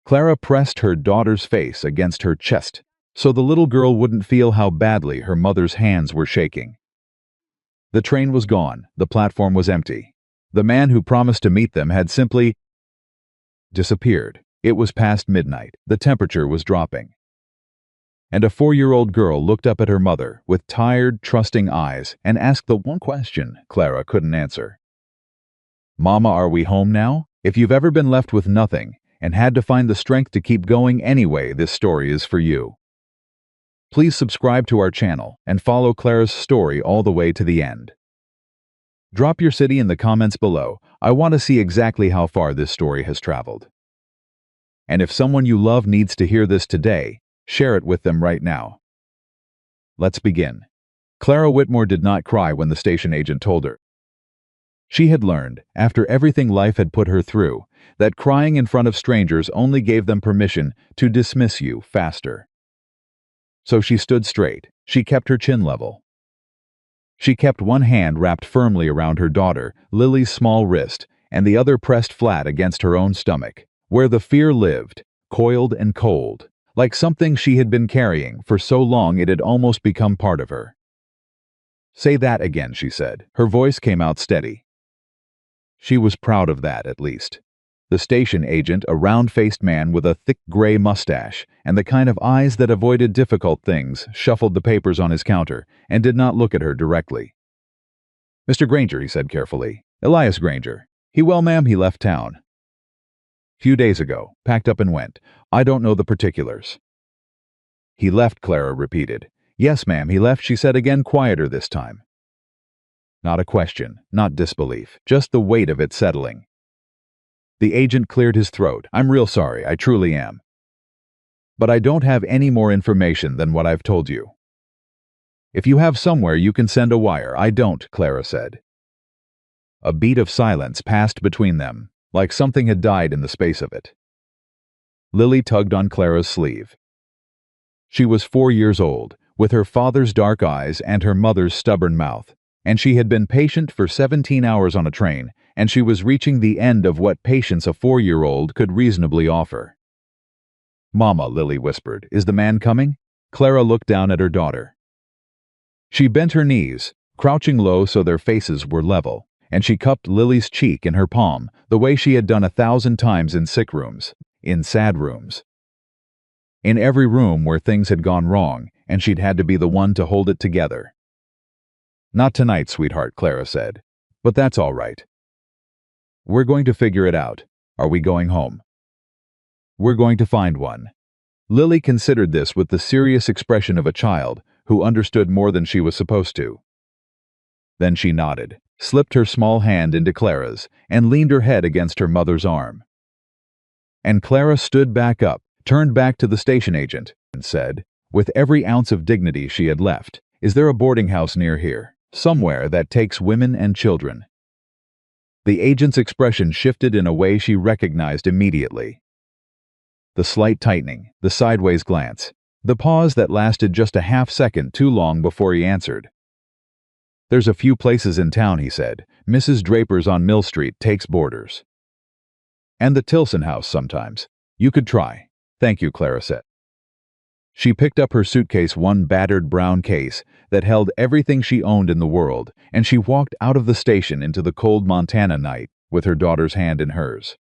Clara pressed her daughter's face against her chest so the little girl wouldn't feel how badly her mother's hands were shaking. The train was gone. The platform was empty. The man who promised to meet them had simply disappeared. It was past midnight. The temperature was dropping. And a 4-year-old girl looked up at her mother with tired, trusting eyes and asked the one question Clara couldn't answer. "Mama, are we home now?" If you've ever been left with nothing and had to find the strength to keep going anyway, this story is for you. Please subscribe to our channel and follow Clara's story all the way to the end. Drop your city in the comments below. I want to see exactly how far this story has traveled. And if someone you love needs to hear this today, share it with them right now. Let's begin. Clara Whitmore did not cry when the station agent told her. She had learned, after everything life had put her through, that crying in front of strangers only gave them permission to dismiss you faster. So she stood straight. She kept her chin level. She kept one hand wrapped firmly around her daughter, Lily's small wrist, and the other pressed flat against her own stomach, where the fear lived, coiled and cold, like something she had been carrying for so long it had almost become part of her. "Say that again," she said. Her voice came out steady. She was proud of that, at least. The station agent, a round-faced man with a thick gray mustache and the kind of eyes that avoided difficult things, shuffled the papers on his counter and did not look at her directly. "Mr. Granger," he said carefully. "Elias Granger. Well, ma'am, he left town. Few days ago. Packed up and went. I don't know the particulars." "He left," Clara repeated. "Yes, ma'am, he left," she said again, quieter this time. Not a question, not disbelief, just the weight of it settling. The agent cleared his throat. "I'm real sorry, I truly am. But I don't have any more information than what I've told you. If you have somewhere you can send a wire." "I don't," Clara said. A beat of silence passed between them, like something had died in the space of it. Lily tugged on Clara's sleeve. She was 4 years old, with her father's dark eyes and her mother's stubborn mouth, and she had been patient for 17 hours on a train, and she was reaching the end of what patience a 4-year-old could reasonably offer. "Mama," Lily whispered, "is the man coming?" Clara looked down at her daughter. She bent her knees, crouching low so their faces were level, and she cupped Lily's cheek in her palm, the way she had done 1,000 times in sick rooms, in sad rooms. In every room where things had gone wrong, and she'd had to be the one to hold it together. "Not tonight, sweetheart," Clara said. "But that's all right. We're going to figure it out. Are we going home?" "We're going to find one." Lily considered this with the serious expression of a child who understood more than she was supposed to. Then she nodded, slipped her small hand into Clara's, and leaned her head against her mother's arm. And Clara stood back up, turned back to the station agent, and said, with every ounce of dignity she had left, "Is there a boarding house near here? Somewhere that takes women and children?" The agent's expression shifted in a way she recognized immediately. The slight tightening, the sideways glance, the pause that lasted just a half-second too long before he answered. "There's a few places in town," he said. "Mrs. Draper's on Mill Street takes boarders. And the Tilson House sometimes. You could try." "Thank you," Clara said. She picked up her suitcase, one battered brown case that held everything she owned in the world, and she walked out of the station into the cold Montana night with her daughter's hand in hers.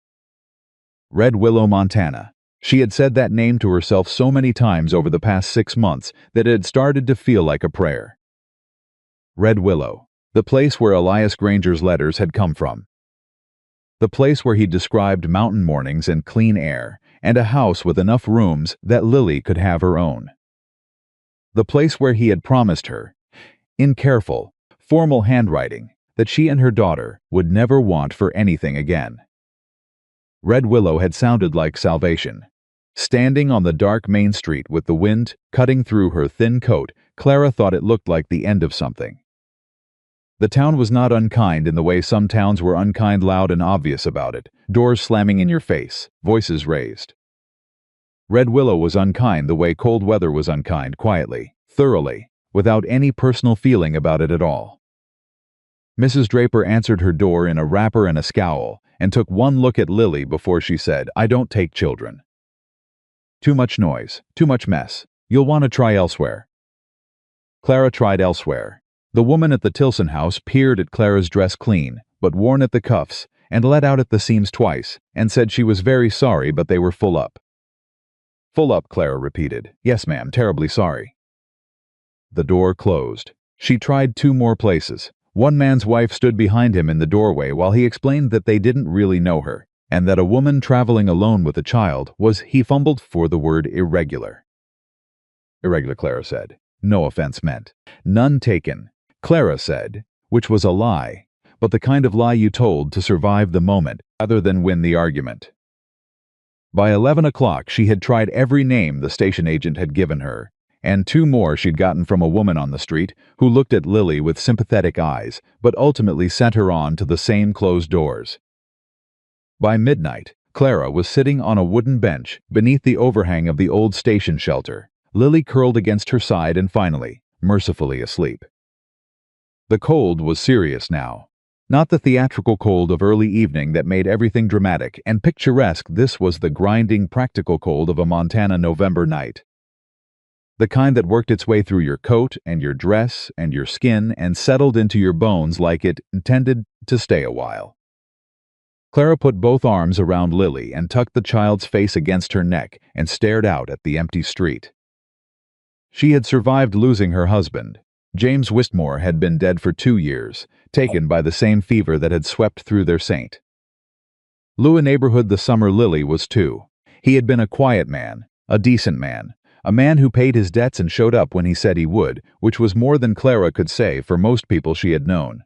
Red Willow, Montana. She had said that name to herself so many times over the past 6 months that it had started to feel like a prayer. Red Willow, the place where Elias Granger's letters had come from. The place where he described mountain mornings and clean air, and a house with enough rooms that Lily could have her own. The place where he had promised her, in careful, formal handwriting, that she and her daughter would never want for anything again. Red Willow had sounded like salvation. Standing on the dark main street with the wind cutting through her thin coat, Clara thought it looked like the end of something. The town was not unkind in the way some towns were unkind, loud and obvious about it, doors slamming in your face, voices raised. Red Willow was unkind the way cold weather was unkind, quietly, thoroughly, without any personal feeling about it at all. Mrs. Draper answered her door in a wrapper and a scowl, and took one look at Lily before she said, "I don't take children." Too much noise, too much mess. You'll want to try elsewhere." Clara tried elsewhere. The woman at the Tilson house peered at Clara's dress clean, but worn at the cuffs, and let out at the seams twice, and said she was very sorry but they were full up. "Full up," Clara repeated. "Yes, ma'am, terribly sorry." The door closed. She tried 2 more places. One man's wife stood behind him in the doorway while he explained that they didn't really know her, and that a woman traveling alone with a child was, he fumbled for the word irregular. "Irregular," Clara said. No offense meant. "None taken," Clara said, which was a lie, but the kind of lie you told to survive the moment rather than win the argument. By 11 o'clock, she had tried every name the station agent had given her, and 2 more she'd gotten from a woman on the street who looked at Lily with sympathetic eyes, but ultimately sent her on to the same closed doors. By midnight, Clara was sitting on a wooden bench beneath the overhang of the old station shelter, Lily curled against her side and finally, mercifully asleep. The cold was serious now. Not the theatrical cold of early evening that made everything dramatic and picturesque. This was the grinding, practical cold of a Montana November night. The kind that worked its way through your coat and your dress and your skin and settled into your bones like it intended to stay a while. Clara put both arms around Lily and tucked the child's face against her neck and stared out at the empty street. She had survived losing her husband. James Wistmore had been dead for 2 years, taken by the same fever that had swept through their saint. Lua neighborhood the summer Lily was too. He had been a quiet man, a decent man, a man who paid his debts and showed up when he said he would, which was more than Clara could say for most people she had known.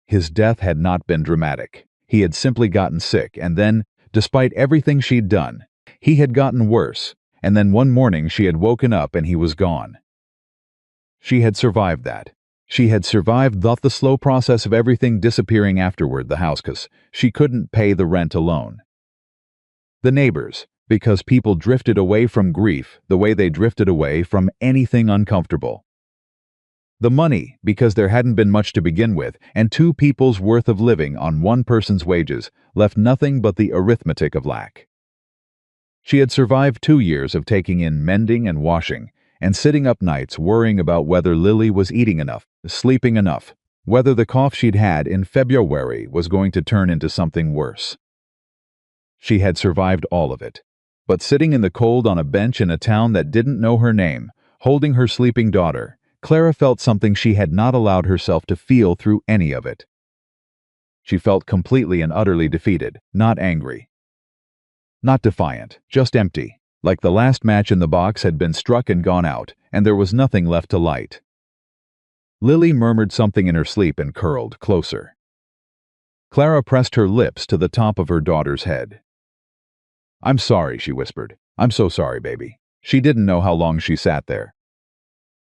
His death had not been dramatic. He had simply gotten sick, and then, despite everything she'd done, he had gotten worse, and then one morning she had woken up and he was gone. She had survived that. She had survived the slow process of everything disappearing afterward, the house, 'cause she couldn't pay the rent alone. The neighbors, because people drifted away from grief the way they drifted away from anything uncomfortable. The money, because there hadn't been much to begin with, and 2 people's worth of living on one person's wages left nothing but the arithmetic of lack. She had survived 2 years of taking in mending and washing, and sitting up nights worrying about whether Lily was eating enough, sleeping enough, whether the cough she'd had in February was going to turn into something worse. She had survived all of it. But sitting in the cold on a bench in a town that didn't know her name, holding her sleeping daughter, Clara felt something she had not allowed herself to feel through any of it. She felt completely and utterly defeated, not angry. Not defiant, just empty, like the last match in the box had been struck and gone out, and there was nothing left to light. Lily murmured something in her sleep and curled closer. Clara pressed her lips to the top of her daughter's head. "I'm sorry," she whispered. "I'm so sorry, baby." She didn't know how long she sat there.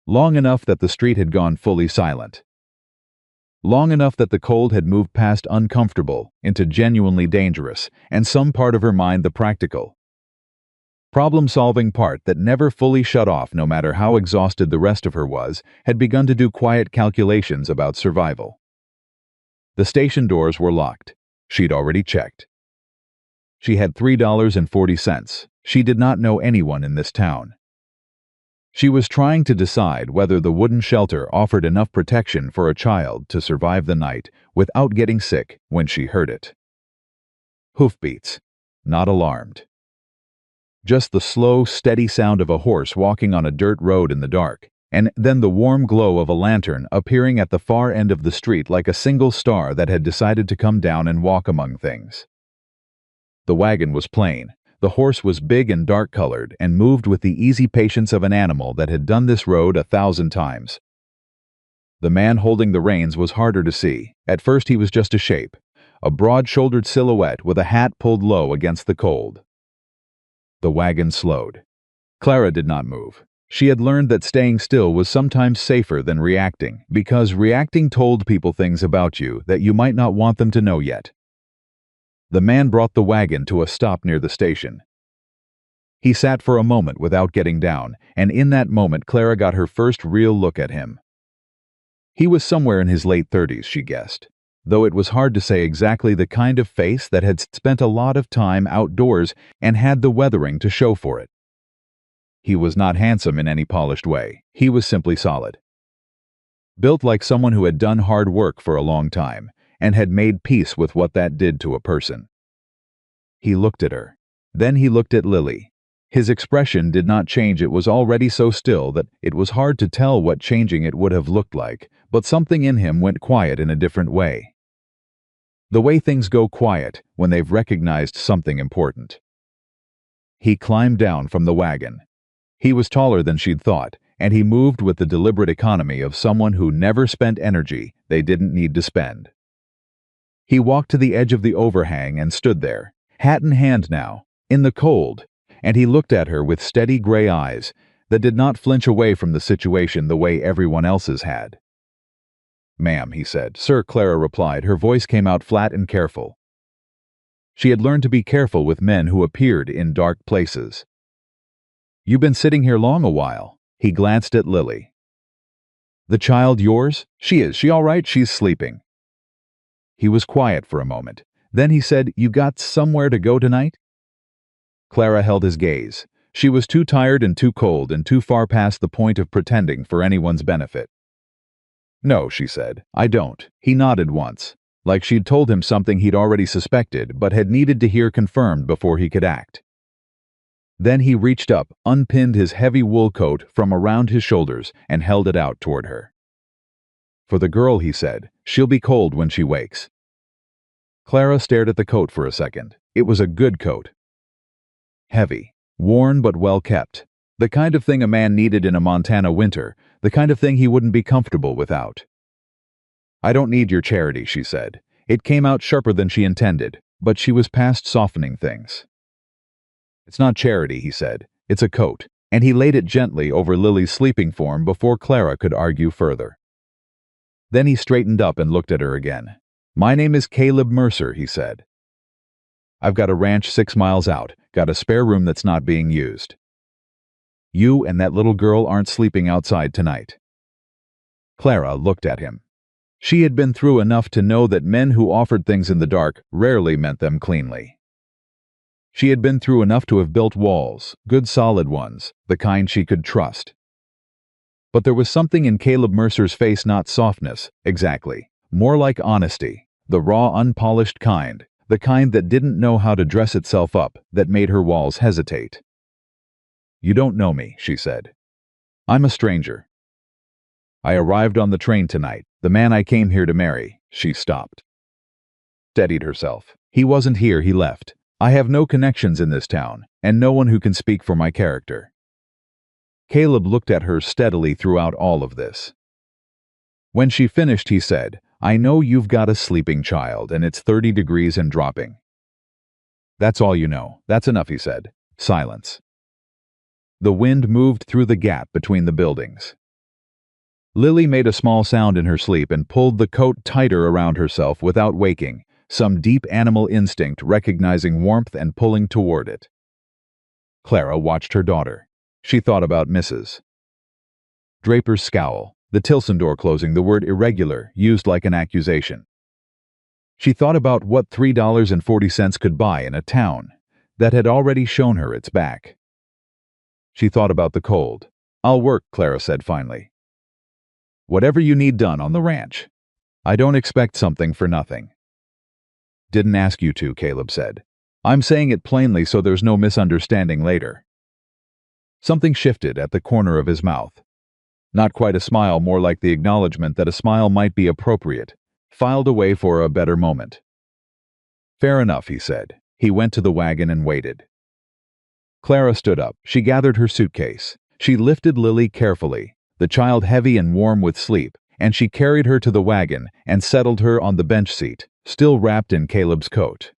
Long enough that the street had gone fully silent. Long enough that the cold had moved past uncomfortable into genuinely dangerous, and some part of her mind, the practical, problem-solving part that never fully shut off no matter how exhausted the rest of her was, had begun to do quiet calculations about survival. The station doors were locked. She'd already checked. She had $3.40. She did not know anyone in this town. She was trying to decide whether the wooden shelter offered enough protection for a child to survive the night without getting sick when she heard it. Hoofbeats. Not alarmed. Just the slow, steady sound of a horse walking on a dirt road in the dark, and then the warm glow of a lantern appearing at the far end of the street like a single star that had decided to come down and walk among things. The wagon was plain. The horse was big and dark-colored and moved with the easy patience of an animal that had done this road 1,000 times. The man holding the reins was harder to see. At first he was just a shape, a broad-shouldered silhouette with a hat pulled low against the cold. The wagon slowed. Clara did not move. She had learned that staying still was sometimes safer than reacting, because reacting told people things about you that you might not want them to know yet. The man brought the wagon to a stop near the station. He sat for a moment without getting down, and in that moment Clara got her first real look at him. He was somewhere in his late 30s, she guessed. though it was hard to say exactly the kind of face that had spent a lot of time outdoors and had the weathering to show for it. He was not handsome in any polished way. He was simply solid. Built like someone who had done hard work for a long time and had made peace with what that did to a person. He looked at her. Then he looked at Lily. His expression did not change. It was already so still that it was hard to tell what changing it would have looked like, but something in him went quiet in a different way. The way things go quiet when they've recognized something important. He climbed down from the wagon. He was taller than she'd thought, and he moved with the deliberate economy of someone who never spent energy they didn't need to spend. He walked to the edge of the overhang and stood there, hat in hand now, in the cold, and he looked at her with steady gray eyes that did not flinch away from the situation the way everyone else's had. "Ma'am," he said. "Sir," Clara replied. Her voice came out flat and careful. She had learned to be careful with men who appeared in dark places. "You been sitting here long a while." He glanced at Lily. "The child yours?" "She is. She all right?" "She's sleeping." He was quiet for a moment. Then he said, "You got somewhere to go tonight?" Clara held his gaze. She was too tired and too cold and too far past the point of pretending for anyone's benefit. "No," she said, "I don't." He nodded once, like she'd told him something he'd already suspected but had needed to hear confirmed before he could act. Then he reached up, unpinned his heavy wool coat from around his shoulders, and held it out toward her. "For the girl," he said. "She'll be cold when she wakes." Clara stared at the coat for a second. It was a good coat. Heavy, worn but well kept. The kind of thing a man needed in a Montana winter, the kind of thing he wouldn't be comfortable without. "I don't need your charity," she said. It came out sharper than she intended, but she was past softening things. "It's not charity," he said. "It's a coat," and he laid it gently over Lily's sleeping form before Clara could argue further. Then he straightened up and looked at her again. "My name is Caleb Mercer," he said. "I've got a ranch 6 miles out, got a spare room that's not being used. You and that little girl aren't sleeping outside tonight." Clara looked at him. She had been through enough to know that men who offered things in the dark rarely meant them cleanly. She had been through enough to have built walls, good solid ones, the kind she could trust. But there was something in Caleb Mercer's face, not softness, exactly, more like honesty, the raw, unpolished kind, the kind that didn't know how to dress itself up, that made her walls hesitate. "You don't know me," she said. "I'm a stranger. I arrived on the train tonight. The man I came here to marry." She stopped. Steadied herself. "He wasn't here, he left. I have no connections in this town, and no one who can speak for my character." Caleb looked at her steadily throughout all of this. When she finished, he said, "I know you've got a sleeping child, and it's 30 degrees and dropping." "That's all you know." "That's enough," he said. Silence. The wind moved through the gap between the buildings. Lily made a small sound in her sleep and pulled the coat tighter around herself without waking, some deep animal instinct recognizing warmth and pulling toward it. Clara watched her daughter. She thought about Mrs. Draper's scowl, the Tilson door closing, the word irregular used like an accusation. She thought about what $3.40 could buy in a town that had already shown her its back. She thought about the cold. "I'll work," Clara said finally. "Whatever you need done on the ranch. I don't expect something for nothing." "Didn't ask you to," Caleb said. "I'm saying it plainly so there's no misunderstanding later." Something shifted at the corner of his mouth. Not quite a smile, more like the acknowledgement that a smile might be appropriate, filed away for a better moment. "Fair enough," he said. He went to the wagon and waited. Clara stood up. She gathered her suitcase. She lifted Lily carefully, the child heavy and warm with sleep, and she carried her to the wagon and settled her on the bench seat, still wrapped in Caleb's coat.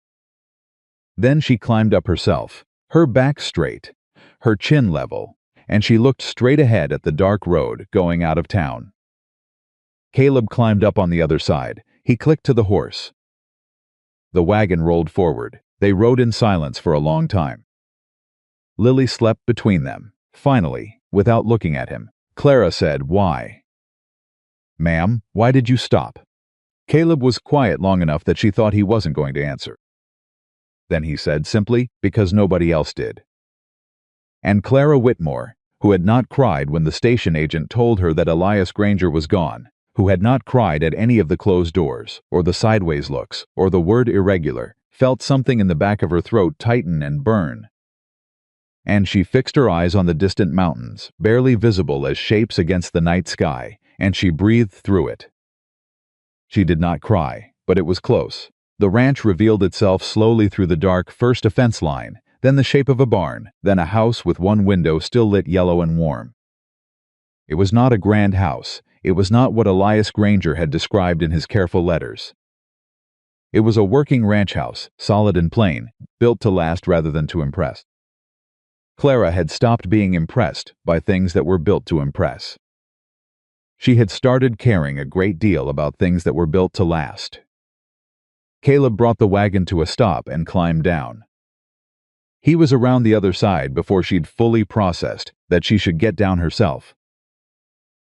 Then she climbed up herself, her back straight, her chin level, and she looked straight ahead at the dark road going out of town. Caleb climbed up on the other side. He clicked to the horse. The wagon rolled forward. They rode in silence for a long time. Lily slept between them. Finally, without looking at him, Clara said, "Why?" "Ma'am, why did you stop?" Caleb was quiet long enough that she thought he wasn't going to answer. Then he said simply, because nobody else did. And Clara Whitmore, who had not cried when the station agent told her that Elias Granger was gone, who had not cried at any of the closed doors, or the sideways looks, or the word irregular, felt something in the back of her throat tighten and burn. And she fixed her eyes on the distant mountains, barely visible as shapes against the night sky, and she breathed through it. She did not cry, but it was close. The ranch revealed itself slowly through the dark, first a fence line, then the shape of a barn, then a house with one window still lit yellow and warm. It was not a grand house. It was not what Elias Granger had described in his careful letters. It was a working ranch house, solid and plain, built to last rather than to impress. Clara had stopped being impressed by things that were built to impress. She had started caring a great deal about things that were built to last. Caleb brought the wagon to a stop and climbed down. He was around the other side before she'd fully processed that she should get down herself.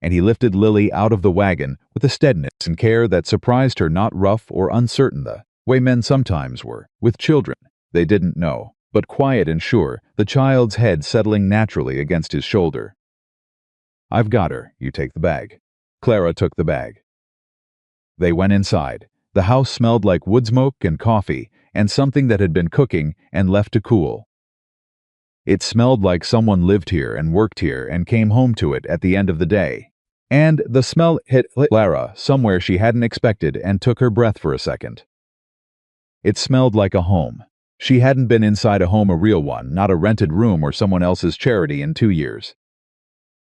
And he lifted Lily out of the wagon with a steadiness and care that surprised her, not rough or uncertain the way men sometimes were, with children they didn't know, but quiet and sure, the child's head settling naturally against his shoulder. "I've got her, you take the bag." Clara took the bag. They went inside. The house smelled like wood smoke and coffee and something that had been cooking and left to cool. It smelled like someone lived here and worked here and came home to it at the end of the day. And the smell hit Clara somewhere she hadn't expected and took her breath for a second. It smelled like a home. She hadn't been inside a home, a real one, not a rented room or someone else's charity, in 2 years.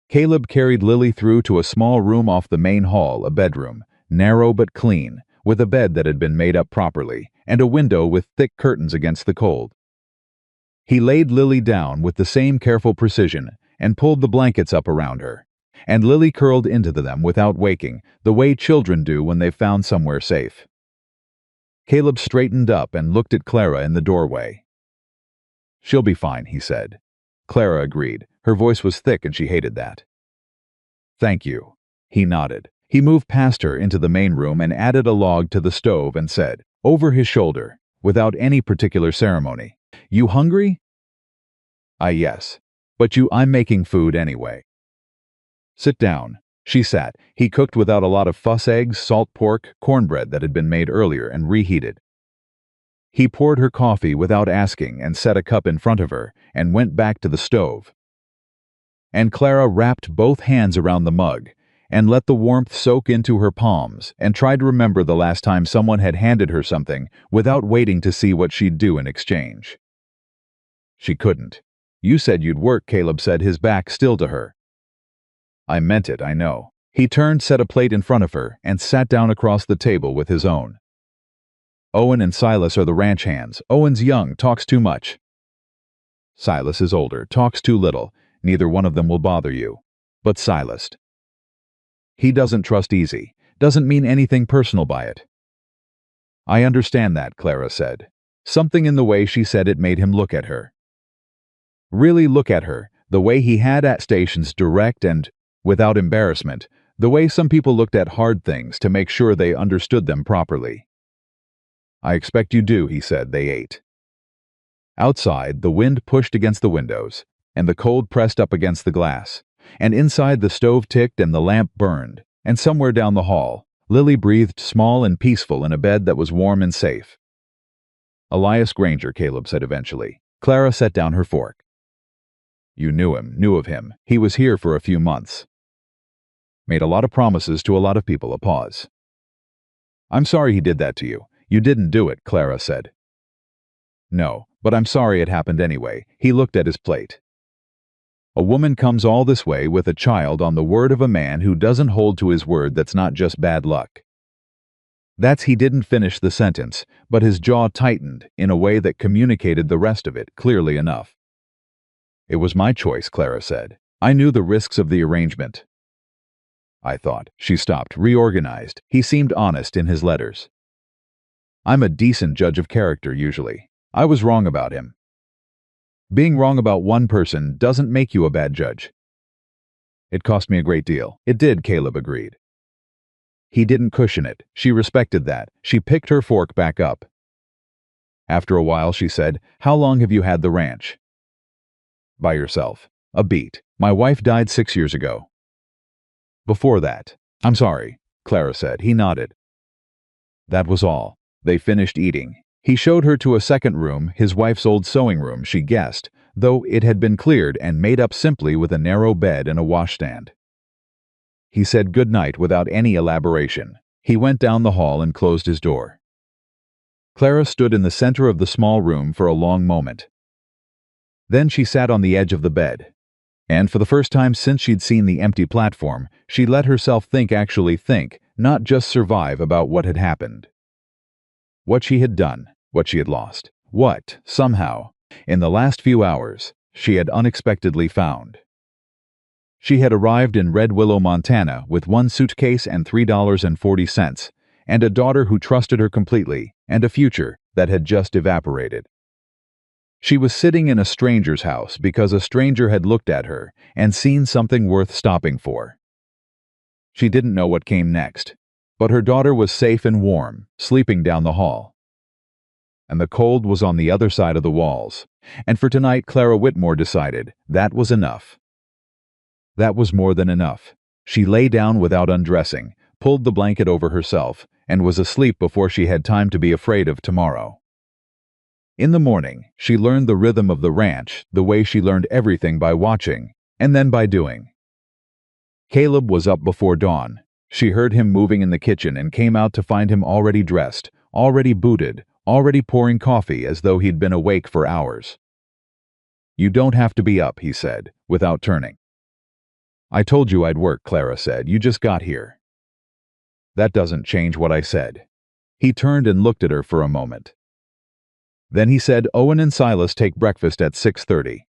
Caleb carried Lily through to a small room off the main hall, a bedroom, narrow but clean, with a bed that had been made up properly, and a window with thick curtains against the cold. He laid Lily down with the same careful precision and pulled the blankets up around her, and Lily curled into them without waking, the way children do when they've found somewhere safe. Caleb straightened up and looked at Clara in the doorway. "She'll be fine," he said. Clara agreed. Her voice was thick and she hated that. "Thank you." He nodded. He moved past her into the main room and added a log to the stove and said, over his shoulder, without any particular ceremony, "You hungry?" Yes. But I'm making food anyway." "Sit down." She sat. He cooked without a lot of fuss, eggs, salt pork, cornbread that had been made earlier and reheated. He poured her coffee without asking and set a cup in front of her and went back to the stove. And Clara wrapped both hands around the mug and let the warmth soak into her palms and tried to remember the last time someone had handed her something without waiting to see what she'd do in exchange. She couldn't. "You said you'd work," Caleb said, his back still to her. "I meant it, I know." He turned, set a plate in front of her, and sat down across the table with his own. "Owen and Silas are the ranch hands. Owen's young, talks too much. Silas is older, talks too little. Neither one of them will bother you. But Silas, he doesn't trust easy. Doesn't mean anything personal by it." "I understand that," Clara said. Something in the way she said it made him look at her. Really look at her, the way he had at stations, direct and without embarrassment, the way some people looked at hard things to make sure they understood them properly. "I expect you do," he said. They ate. Outside, the wind pushed against the windows, and the cold pressed up against the glass, and inside the stove ticked and the lamp burned, and somewhere down the hall, Lily breathed small and peaceful in a bed that was warm and safe. "Elias Granger," Caleb said eventually. Clara set down her fork. "You knew of him. He was here for a few months. Made a lot of promises to a lot of people." A pause. "I'm sorry he did that to you." "You didn't do it," Clara said. "No, but I'm sorry it happened anyway." He looked at his plate. "A woman comes all this way with a child on the word of a man who doesn't hold to his word. That's not just bad luck." He didn't finish the sentence, but his jaw tightened in a way that communicated the rest of it clearly enough. "It was my choice," Clara said. "I knew the risks of the arrangement. I thought." She stopped, reorganized. He seemed honest in his letters. "I'm a decent judge of character usually. I was wrong about him." "Being wrong about one person doesn't make you a bad judge." "It cost me a great deal." "It did," Caleb agreed. He didn't cushion it. She respected that. She picked her fork back up. After a while, she said, "How long have you had the ranch?" "By yourself." "A beat. My wife died 6 years ago." "Before that?" "I'm sorry," Clara said. He nodded. That was all. They finished eating. He showed her to a second room, his wife's old sewing room, she guessed, though it had been cleared and made up simply with a narrow bed and a washstand. He said good night without any elaboration. He went down the hall and closed his door. Clara stood in the center of the small room for a long moment. Then she sat on the edge of the bed. And for the first time since she'd seen the empty platform, she let herself actually think, not just survive about what had happened. What she had done, what she had lost, what, somehow, in the last few hours, she had unexpectedly found. She had arrived in Red Willow, Montana with 1 suitcase and $3.40, and a daughter who trusted her completely, and a future that had just evaporated. She was sitting in a stranger's house because a stranger had looked at her and seen something worth stopping for. She didn't know what came next, but her daughter was safe and warm, sleeping down the hall. And the cold was on the other side of the walls, and for tonight Clara Whitmore decided that was enough. That was more than enough. She lay down without undressing, pulled the blanket over herself, and was asleep before she had time to be afraid of tomorrow. In the morning, she learned the rhythm of the ranch, the way she learned everything by watching, and then by doing. Caleb was up before dawn. She heard him moving in the kitchen and came out to find him already dressed, already booted, already pouring coffee as though he'd been awake for hours. "You don't have to be up," he said, without turning. "I told you I'd work," Clara said. "You just got here." "That doesn't change what I said." He turned and looked at her for a moment. Then he said, "Owen and Silas take breakfast at 6:30.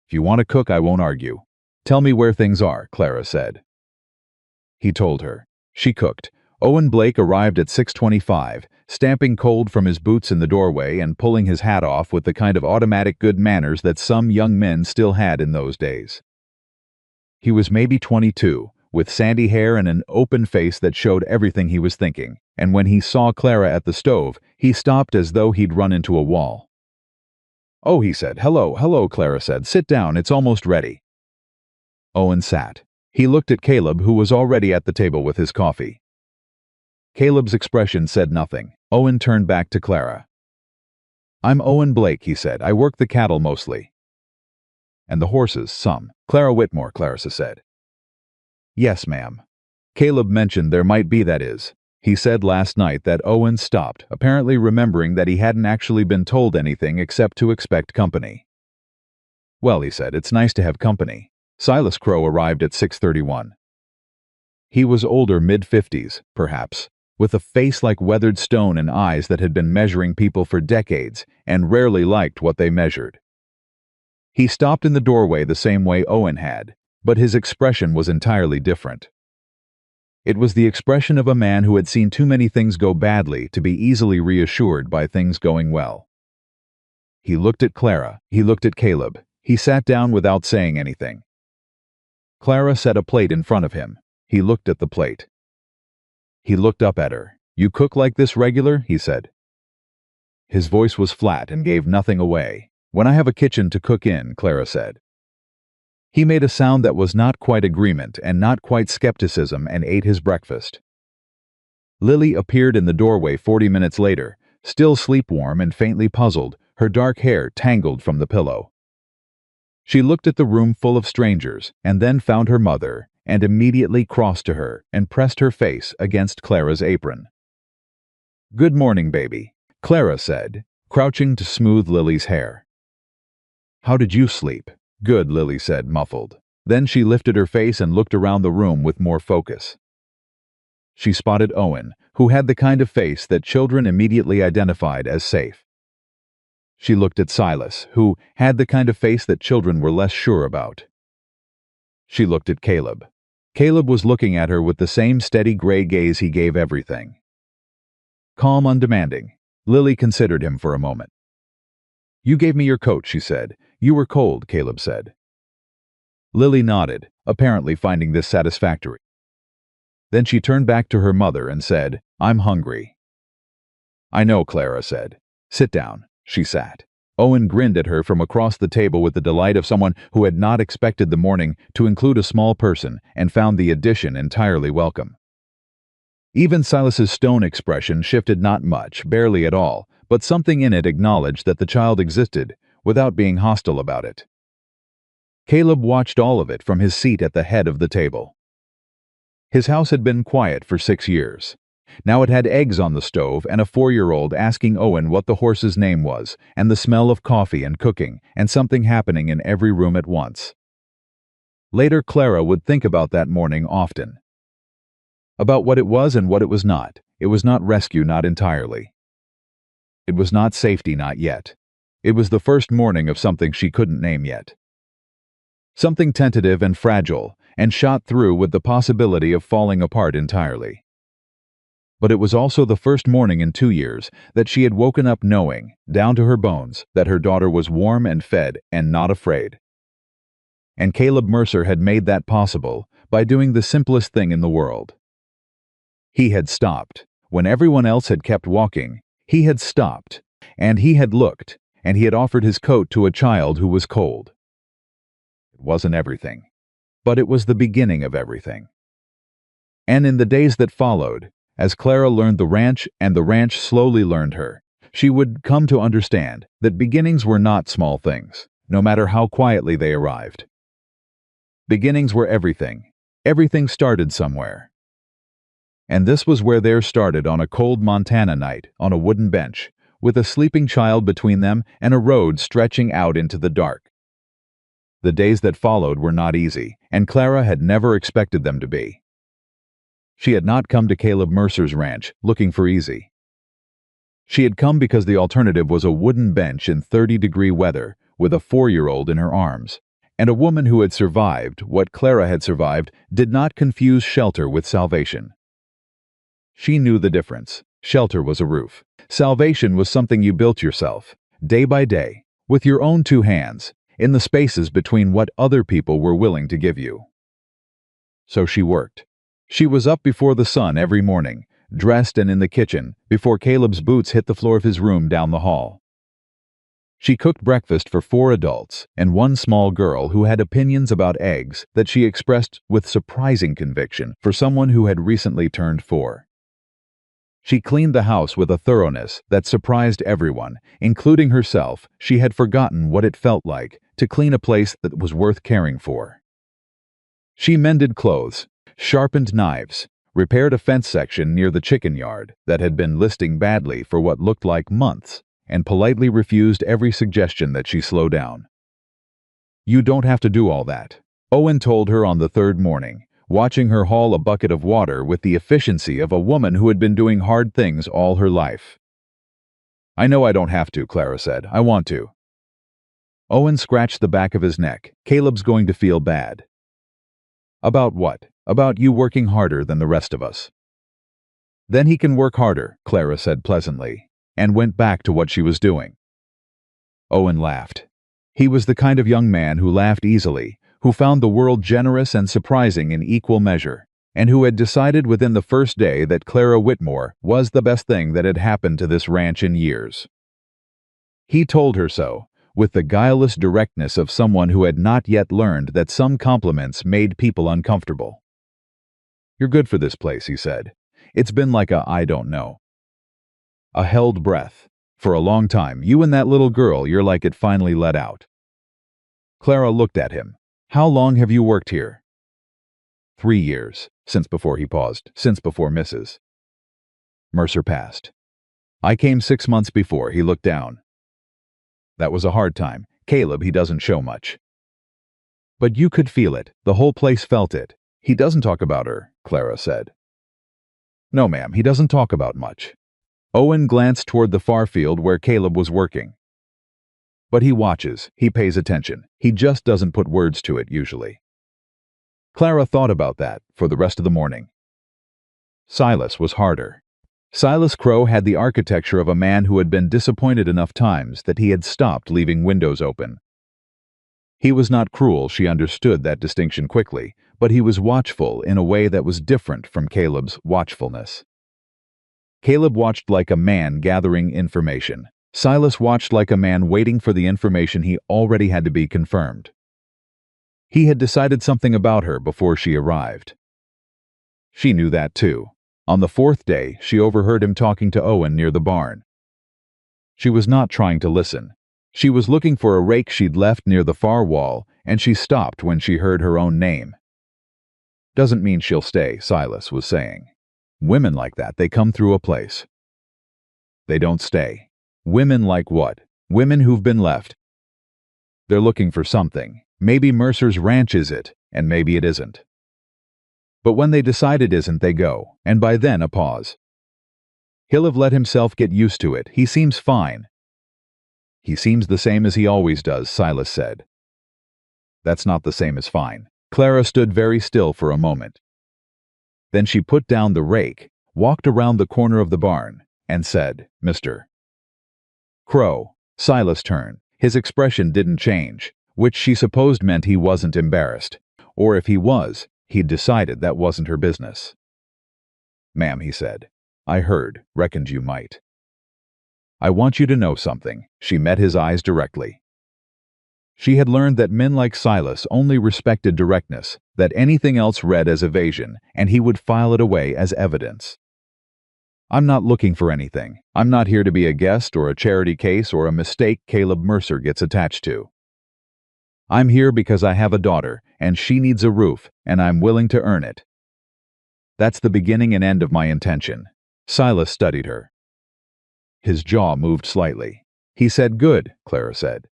If you want to cook, I won't argue. Tell me where things are," Clara said. He told her. She cooked. Owen Blake arrived at 6:25, stamping cold from his boots in the doorway and pulling his hat off with the kind of automatic good manners that some young men still had in those days. He was maybe 22, with sandy hair and an open face that showed everything he was thinking, and when he saw Clara at the stove, he stopped as though he'd run into a wall. "Oh," he said. "Hello, hello," Clara said. "Sit down, it's almost ready." Owen sat. He looked at Caleb, who was already at the table with his coffee. Caleb's expression said nothing. Owen turned back to Clara. "I'm Owen Blake," he said. "I work the cattle mostly." "And the horses, some." "Clara Whitmore," Clarissa said. "Yes, ma'am. Caleb mentioned there might be, that is. He said last night that." Owen stopped, apparently remembering that he hadn't actually been told anything except to expect company. "Well," he said, "it's nice to have company." Silas Crow arrived at 6:31. He was older, mid-50s, perhaps, with a face like weathered stone and eyes that had been measuring people for decades and rarely liked what they measured. He stopped in the doorway the same way Owen had, but his expression was entirely different. It was the expression of a man who had seen too many things go badly to be easily reassured by things going well. He looked at Clara, he looked at Caleb, he sat down without saying anything. Clara set a plate in front of him. He looked at the plate. He looked up at her. "You cook like this regular?" he said. His voice was flat and gave nothing away. "When I have a kitchen to cook in," Clara said. He made a sound that was not quite agreement and not quite skepticism and ate his breakfast. Lily appeared in the doorway 40 minutes later, still sleep-warm and faintly puzzled, her dark hair tangled from the pillow. She looked at the room full of strangers and then found her mother and immediately crossed to her and pressed her face against Clara's apron. "Good morning, baby," Clara said, crouching to smooth Lily's hair. "How did you sleep?" "Good," Lily said, muffled. Then she lifted her face and looked around the room with more focus. She spotted Owen, who had the kind of face that children immediately identified as safe. She looked at Silas, who had the kind of face that children were less sure about. She looked at Caleb. Caleb was looking at her with the same steady gray gaze he gave everything. Calm, undemanding. Lily considered him for a moment. "You gave me your coat," she said. "You were cold," Caleb said. Lily nodded, apparently finding this satisfactory. Then she turned back to her mother and said, "I'm hungry." "I know," Clara said. "Sit down." She sat. Owen grinned at her from across the table with the delight of someone who had not expected the morning to include a small person and found the addition entirely welcome. Even Silas's stone expression shifted not much, barely at all, but something in it acknowledged that the child existed, without being hostile about it. Caleb watched all of it from his seat at the head of the table. His house had been quiet for 6 years. Now it had eggs on the stove and a 4-year-old asking Owen what the horse's name was, and the smell of coffee and cooking, and something happening in every room at once. Later, Clara would think about that morning often. About what it was and what it was not. It was not rescue, not entirely. It was not safety, not yet. It was the first morning of something she couldn't name yet. Something tentative and fragile, and shot through with the possibility of falling apart entirely. But it was also the first morning in 2 years that she had woken up knowing, down to her bones, that her daughter was warm and fed and not afraid. And Caleb Mercer had made that possible by doing the simplest thing in the world. He had stopped. When everyone else had kept walking, he had stopped, and he had looked, and he had offered his coat to a child who was cold. It wasn't everything, but it was the beginning of everything. And in the days that followed, as Clara learned the ranch and the ranch slowly learned her, she would come to understand that beginnings were not small things, no matter how quietly they arrived. Beginnings were everything. Everything started somewhere. And this was where theirs started, on a cold Montana night, on a wooden bench, with a sleeping child between them and a road stretching out into the dark. The days that followed were not easy, and Clara had never expected them to be. She had not come to Caleb Mercer's ranch looking for easy. She had come because the alternative was a wooden bench in 30-degree weather with a 4-year-old in her arms, and a woman who had survived what Clara had survived did not confuse shelter with salvation. She knew the difference. Shelter was a roof. Salvation was something you built yourself, day by day, with your own 2 hands, in the spaces between what other people were willing to give you. So she worked. She was up before the sun every morning, dressed and in the kitchen, before Caleb's boots hit the floor of his room down the hall. She cooked breakfast for 4 adults and 1 small girl who had opinions about eggs that she expressed with surprising conviction for someone who had recently turned 4. She cleaned the house with a thoroughness that surprised everyone, including herself. She had forgotten what it felt like to clean a place that was worth caring for. She mended clothes, sharpened knives, repaired a fence section near the chicken yard that had been listing badly for what looked like months, and politely refused every suggestion that she slow down. "You don't have to do all that," Owen told her on the 3rd morning, watching her haul a bucket of water with the efficiency of a woman who had been doing hard things all her life. "I know I don't have to," Clara said. "I want to." Owen scratched the back of his neck. "Caleb's going to feel bad." "About what?" "About you working harder than the rest of us." "Then he can work harder," Clara said pleasantly, and went back to what she was doing. Owen laughed. He was the kind of young man who laughed easily, who found the world generous and surprising in equal measure, and who had decided within the first day that Clara Whitmore was the best thing that had happened to this ranch in years. He told her so, with the guileless directness of someone who had not yet learned that some compliments made people uncomfortable. "You're good for this place," he said. "It's been like a I don't know." A held breath. "For a long time, you and that little girl, you're like it finally let out." Clara looked at him. "How long have you worked here?" 3 years, since before he paused, since before Mrs. Mercer passed. "I came 6 months before." He looked down. "That was a hard time. Caleb, he doesn't show much." "But you could feel it. The whole place felt it." "He doesn't talk about her," Clara said. "No, ma'am, he doesn't talk about much." Owen glanced toward the far field where Caleb was working. "But he watches, he pays attention. He just doesn't put words to it, usually." Clara thought about that for the rest of the morning. Silas was harder. Silas Crow had the architecture of a man who had been disappointed enough times that he had stopped leaving windows open. He was not cruel, she understood that distinction quickly, but he was watchful in a way that was different from Caleb's watchfulness. Caleb watched like a man gathering information. Silas watched like a man waiting for the information he already had to be confirmed. He had decided something about her before she arrived. She knew that too. On the fourth day, she overheard him talking to Owen near the barn. She was not trying to listen. She was looking for a rake she'd left near the far wall, and she stopped when she heard her own name. "Doesn't mean she'll stay," Silas was saying. "Women like that, they come through a place. They don't stay." Women like what? Women who've been left. They're looking for something. Maybe Mercer's ranch is it, and maybe it isn't. But when they decide it isn't, they go, and by then a pause. He'll have let himself get used to it. He seems fine. He seems the same as he always does, Silas said. That's not the same as fine. Clara stood very still for a moment. Then she put down the rake, walked around the corner of the barn, and said, "Mr. Crow." Silas turned. His expression didn't change, which she supposed meant he wasn't embarrassed. Or if he was, he'd decided that wasn't her business. "Ma'am," he said, "I reckoned you might. I want you to know something." She met his eyes directly. She had learned that men like Silas only respected directness, that anything else read as evasion, and he would file it away as evidence. "I'm not looking for anything. I'm not here to be a guest or a charity case or a mistake Caleb Mercer gets attached to. I'm here because I have a daughter, and she needs a roof, and I'm willing to earn it. That's the beginning and end of my intention." Silas studied her. His jaw moved slightly. He said, "Good," Clara said.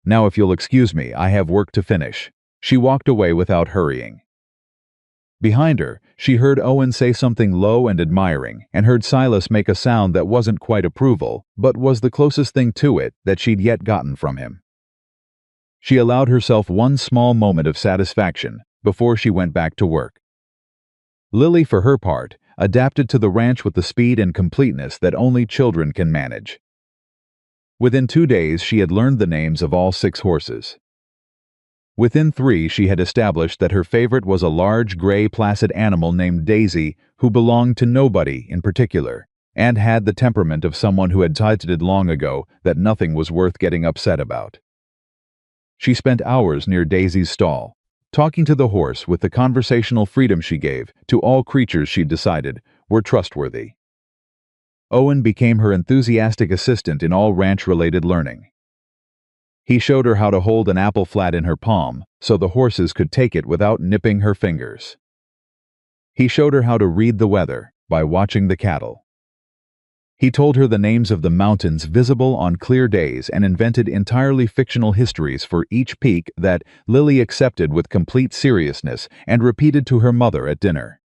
"Now if you'll excuse me, I have work to finish." She walked away without hurrying. Behind her, she heard Owen say something low and admiring, and heard Silas make a sound that wasn't quite approval, but was the closest thing to it that she'd yet gotten from him. She allowed herself one small moment of satisfaction before she went back to work. Lily, for her part, adapted to the ranch with the speed and completeness that only children can manage. Within 2 days, she had learned the names of all 6 horses. Within 3, she had established that her favorite was a large, gray, placid animal named Daisy, who belonged to nobody in particular, and had the temperament of someone who had decided long ago that nothing was worth getting upset about. She spent hours near Daisy's stall, talking to the horse with the conversational freedom she gave to all creatures she'd decided were trustworthy. Owen became her enthusiastic assistant in all ranch-related learning. He showed her how to hold an apple flat in her palm so the horses could take it without nipping her fingers. He showed her how to read the weather by watching the cattle. He told her the names of the mountains visible on clear days and invented entirely fictional histories for each peak that Lily accepted with complete seriousness and repeated to her mother at dinner.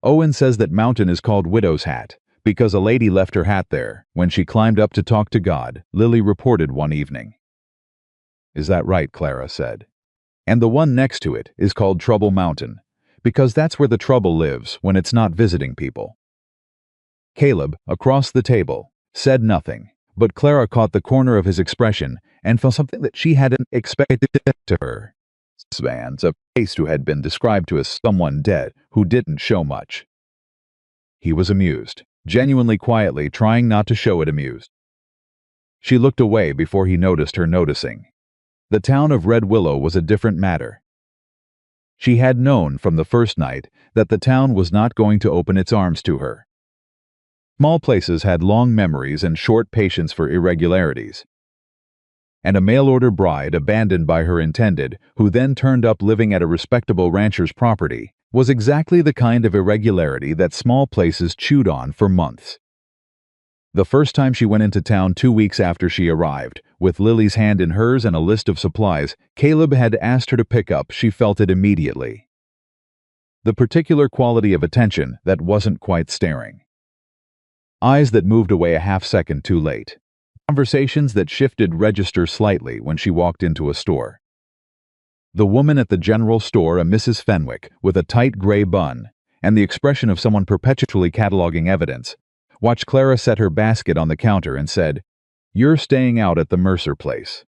Owen says that mountain is called Widow's Hat because a lady left her hat there when she climbed up to talk to God, Lily reported one evening. "Is that right?" Clara said. "And the one next to it is called Trouble Mountain, because that's where the trouble lives when it's not visiting people." Caleb, across the table, said nothing, but Clara caught the corner of his expression and felt something that she hadn't expected to her. Man's a face who had been described to as someone dead who didn't show much. He was amused, genuinely quietly trying not to show it amused. She looked away before he noticed her noticing. The town of Red Willow was a different matter. She had known from the first night that the town was not going to open its arms to her. Small places had long memories and short patience for irregularities. And a mail-order bride abandoned by her intended, who then turned up living at a respectable rancher's property, was exactly the kind of irregularity that small places chewed on for months. The first time she went into town 2 weeks after she arrived, with Lily's hand in hers and a list of supplies Caleb had asked her to pick up, she felt it immediately. The particular quality of attention that wasn't quite staring. Eyes that moved away a half-second too late. Conversations that shifted register slightly when she walked into a store. The woman at the general store, a Mrs. Fenwick, with a tight gray bun, and the expression of someone perpetually cataloging evidence, watched Clara set her basket on the counter and said, "You're staying out at the Mercer place."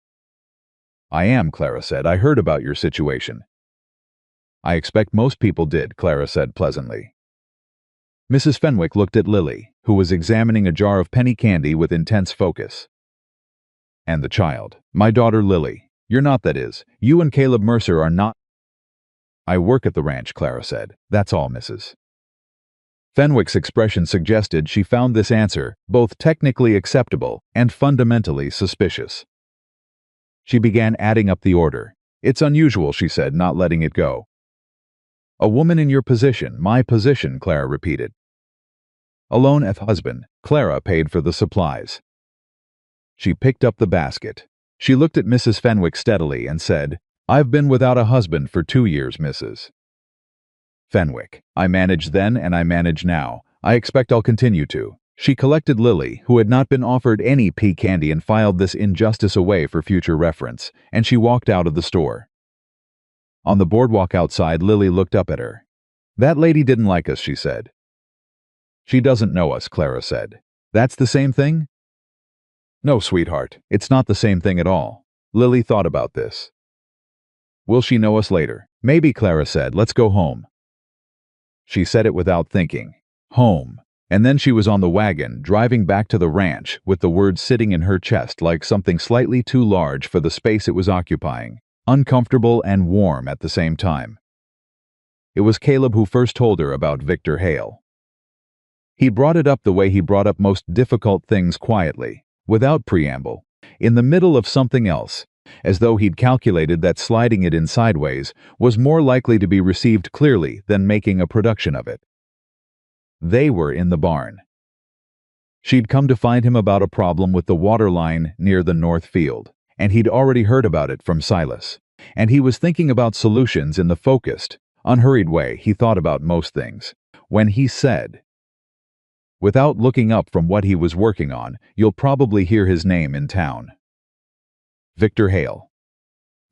"I am," Clara said. "I heard about your situation." I expect most people did, Clara said pleasantly. Mrs. Fenwick looked at Lily, who was examining a jar of penny candy with intense focus. And the child. My daughter Lily. You're not, that is. You and Caleb Mercer are not. I work at the ranch, Clara said. That's all, Mrs. Fenwick's expression suggested she found this answer both technically acceptable and fundamentally suspicious. She began adding up the order. It's unusual, she said, not letting it go. A woman in your position, my position, Clara repeated. Alone as husband, Clara paid for the supplies. She picked up the basket. She looked at Mrs. Fenwick steadily and said, I've been without a husband for 2 years, Mrs. Fenwick. I managed then and I manage now. I expect I'll continue to. She collected Lily, who had not been offered any pea candy, and filed this injustice away for future reference, and she walked out of the store. On the boardwalk outside, Lily looked up at her. That lady didn't like us, she said. She doesn't know us, Clara said. That's the same thing? No, sweetheart, it's not the same thing at all. Lily thought about this. Will she know us later? Maybe, Clara said. Let's go home. She said it without thinking. Home. And then she was on the wagon, driving back to the ranch, with the words sitting in her chest like something slightly too large for the space it was occupying, uncomfortable and warm at the same time. It was Caleb who first told her about Victor Hale. He brought it up the way he brought up most difficult things, quietly, without preamble, in the middle of something else, as though he'd calculated that sliding it in sideways was more likely to be received clearly than making a production of it. They were in the barn. She'd come to find him about a problem with the water line near the north field, and he'd already heard about it from Silas, and he was thinking about solutions in the focused, unhurried way he thought about most things, when he said, without looking up from what he was working on, you'll probably hear his name in town. Victor Hale.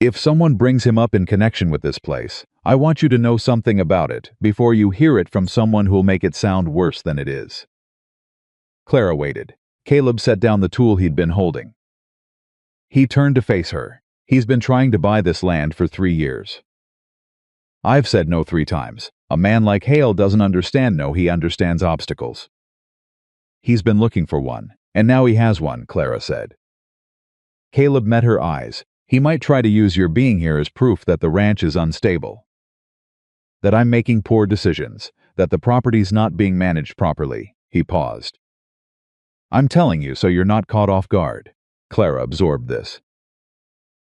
If someone brings him up in connection with this place, I want you to know something about it before you hear it from someone who'll make it sound worse than it is. Clara waited. Caleb set down the tool he'd been holding. He turned to face her. He's been trying to buy this land for 3 years. I've said no 3 times. A man like Hale doesn't understand no, he understands obstacles. He's been looking for one, and now he has one, Clara said. Caleb met her eyes. He might try to use your being here as proof that the ranch is unstable. That I'm making poor decisions, that the property's not being managed properly. He paused. I'm telling you so you're not caught off guard. Clara absorbed this.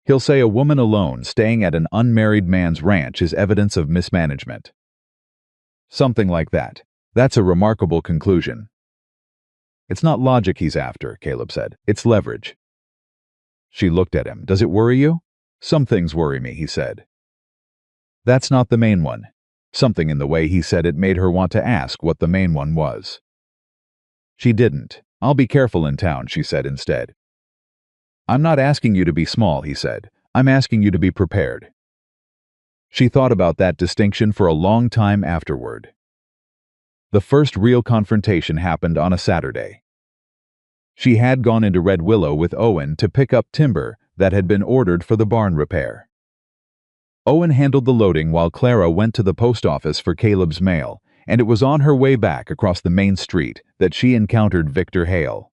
He'll say a woman alone staying at an unmarried man's ranch is evidence of mismanagement. Something like that. That's a remarkable conclusion. It's not logic he's after, Caleb said. It's leverage. She looked at him. Does it worry you? Some things worry me, he said. That's not the main one. Something in the way he said it made her want to ask what the main one was. She didn't. I'll be careful in town, she said instead. I'm not asking you to be small, he said. I'm asking you to be prepared. She thought about that distinction for a long time afterward. The first real confrontation happened on a Saturday. She had gone into Red Willow with Owen to pick up timber that had been ordered for the barn repair. Owen handled the loading while Clara went to the post office for Caleb's mail, and it was on her way back across the main street that she encountered Victor Hale.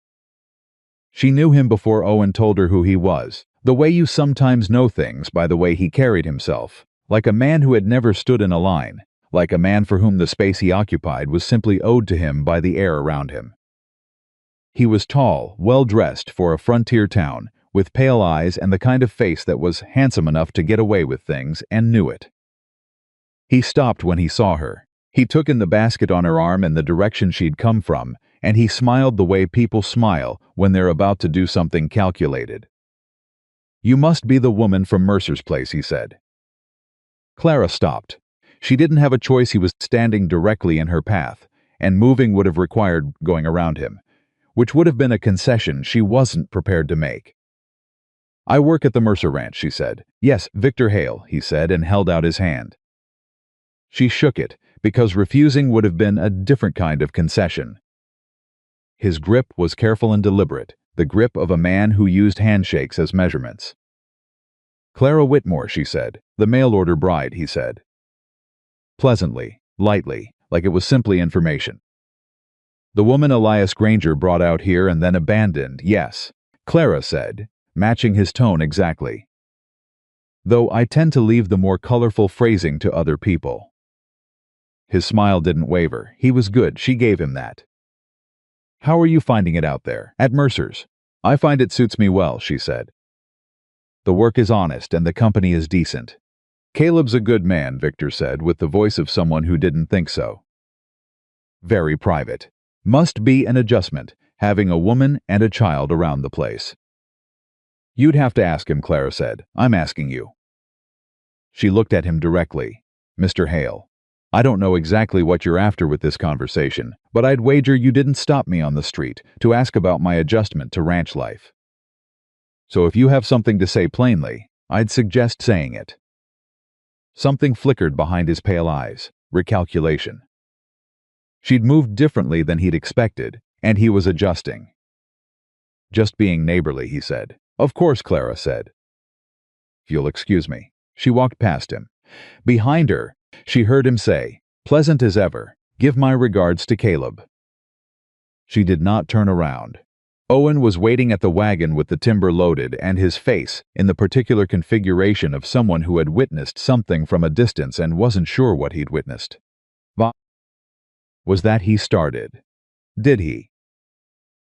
She knew him before Owen told her who he was, the way you sometimes know things by the way he carried himself, like a man who had never stood in a line, like a man for whom the space he occupied was simply owed to him by the air around him. He was tall, well-dressed for a frontier town, with pale eyes and the kind of face that was handsome enough to get away with things, and knew it. He stopped when he saw her. He took in the basket on her arm and the direction she'd come from, and he smiled the way people smile when they're about to do something calculated. You must be the woman from Mercer's place, he said. Clara stopped. She didn't have a choice. He was standing directly in her path, and moving would have required going around him, which would have been a concession she wasn't prepared to make. I work at the Mercer Ranch, she said. Yes, Victor Hale, he said, and held out his hand. She shook it, because refusing would have been a different kind of concession. His grip was careful and deliberate, the grip of a man who used handshakes as measurements. Clara Whitmore, she said. The mail-order bride, he said. pleasantly, lightly, like it was simply information. The woman Elias Granger brought out here and then abandoned, yes, Clara said, matching his tone exactly. Though I tend to leave the more colorful phrasing to other people. His smile didn't waver. He was good. She gave him that. How are you finding it out there, at Mercer's? I find it suits me well, she said. The work is honest and the company is decent. Caleb's a good man, Victor said, with the voice of someone who didn't think so. Very private. Must be an adjustment, having a woman and a child around the place. You'd have to ask him, Clara said. I'm asking you. She looked at him directly. Mr. Hale, I don't know exactly what you're after with this conversation, but I'd wager you didn't stop me on the street to ask about my adjustment to ranch life. So if you have something to say plainly, I'd suggest saying it. Something flickered behind his pale eyes. Recalculation. She'd moved differently than he'd expected, and he was adjusting. Just being neighborly, he said. Of course, Clara said. If you'll excuse me. She walked past him. Behind her, she heard him say, pleasant as ever, give my regards to Caleb. She did not turn around. Owen was waiting at the wagon with the timber loaded and his face in the particular configuration of someone who had witnessed something from a distance and wasn't sure what he'd witnessed. Was that he started? Did he?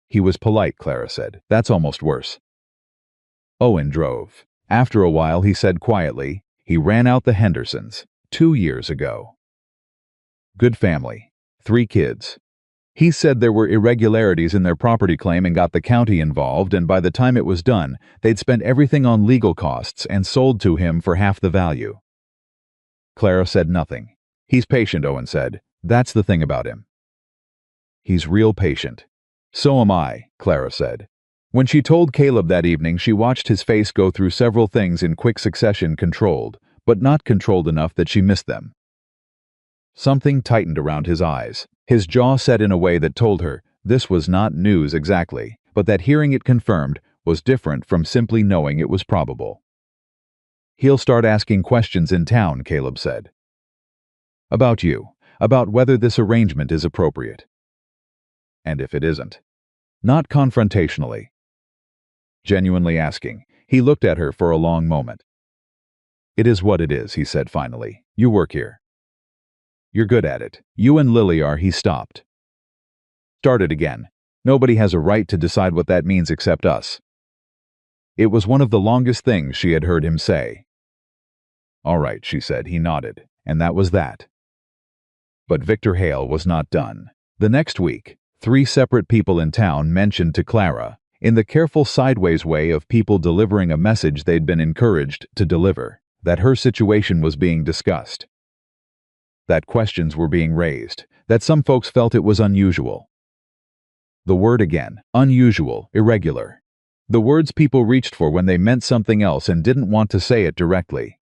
He was polite, Clara said. That's almost worse. Owen drove. After a while, he said quietly, he ran out the Hendersons 2 years ago. Good family. 3 kids. He said there were irregularities in their property claim and got the county involved, and by the time it was done, they'd spent everything on legal costs and sold to him for half the value. Clara said nothing. He's patient, Owen said. That's the thing about him. He's real patient. So am I, Clara said. When she told Caleb that evening, she watched his face go through several things in quick succession, controlled, but not controlled enough that she missed them. Something tightened around his eyes. His jaw set in a way that told her this was not news exactly, but that hearing it confirmed was different from simply knowing it was probable. He'll start asking questions in town, Caleb said. About you, about whether this arrangement is appropriate. And if it isn't. Not confrontationally. Genuinely asking, he looked at her for a long moment. It is what it is, he said finally. You work here. You're good at it. You and Lily are. He stopped. Started again. Nobody has a right to decide what that means except us. It was one of the longest things she had heard him say. All right, she said. He nodded, and that was that. But Victor Hale was not done. The next week, 3 separate people in town mentioned to Clara, in the careful sideways way of people delivering a message they'd been encouraged to deliver, that her situation was being discussed. That questions were being raised, that some folks felt it was unusual. The word again, unusual, irregular. The words people reached for when they meant something else and didn't want to say it directly.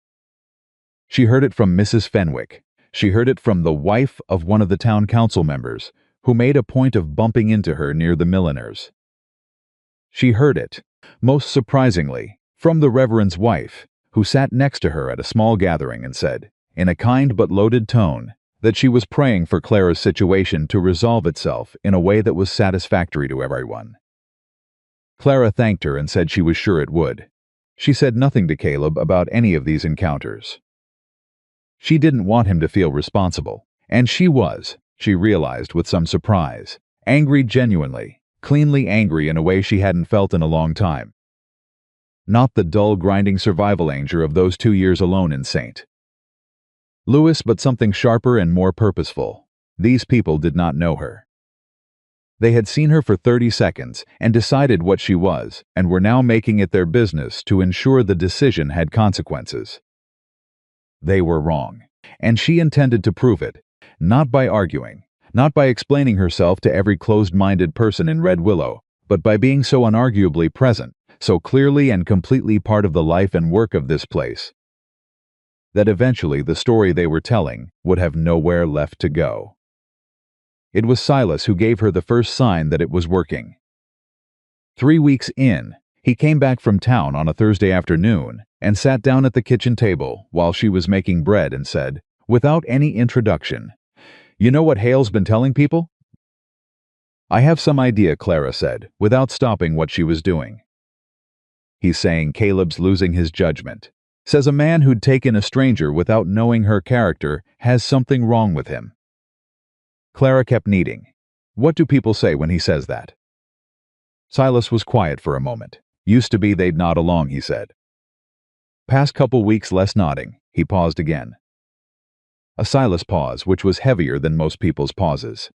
She heard it from Mrs. Fenwick. She heard it from the wife of one of the town council members, who made a point of bumping into her near the milliners. She heard it, most surprisingly, from the Reverend's wife, who sat next to her at a small gathering and said, in a kind but loaded tone, that she was praying for Clara's situation to resolve itself in a way that was satisfactory to everyone. Clara thanked her and said she was sure it would. She said nothing to Caleb about any of these encounters. She didn't want him to feel responsible, and she was, she realized with some surprise, angry genuinely, cleanly angry in a way she hadn't felt in a long time. Not the dull, grinding survival anger of those 2 years alone in St. Louis, but something sharper and more purposeful. These people did not know her. They had seen her for 30 seconds and decided what she was, and were now making it their business to ensure the decision had consequences. They were wrong, and she intended to prove it, not by arguing, not by explaining herself to every closed-minded person in Red Willow, but by being so unarguably present, so clearly and completely part of the life and work of this place, that eventually the story they were telling would have nowhere left to go. It was Silas who gave her the first sign that it was working. 3 weeks in, he came back from town on a Thursday afternoon and sat down at the kitchen table while she was making bread and said, without any introduction. "You know what Hale's been telling people?" "I have some idea," Clara said, without stopping what she was doing. "He's saying Caleb's losing his judgment. Says a man who'd taken a stranger without knowing her character has something wrong with him." Clara kept kneading. "What do people say when he says that?" Silas was quiet for a moment. "Used to be they'd nod along," he said. "Past couple weeks less nodding." He paused again. A Silas pause which was heavier than most people's pauses.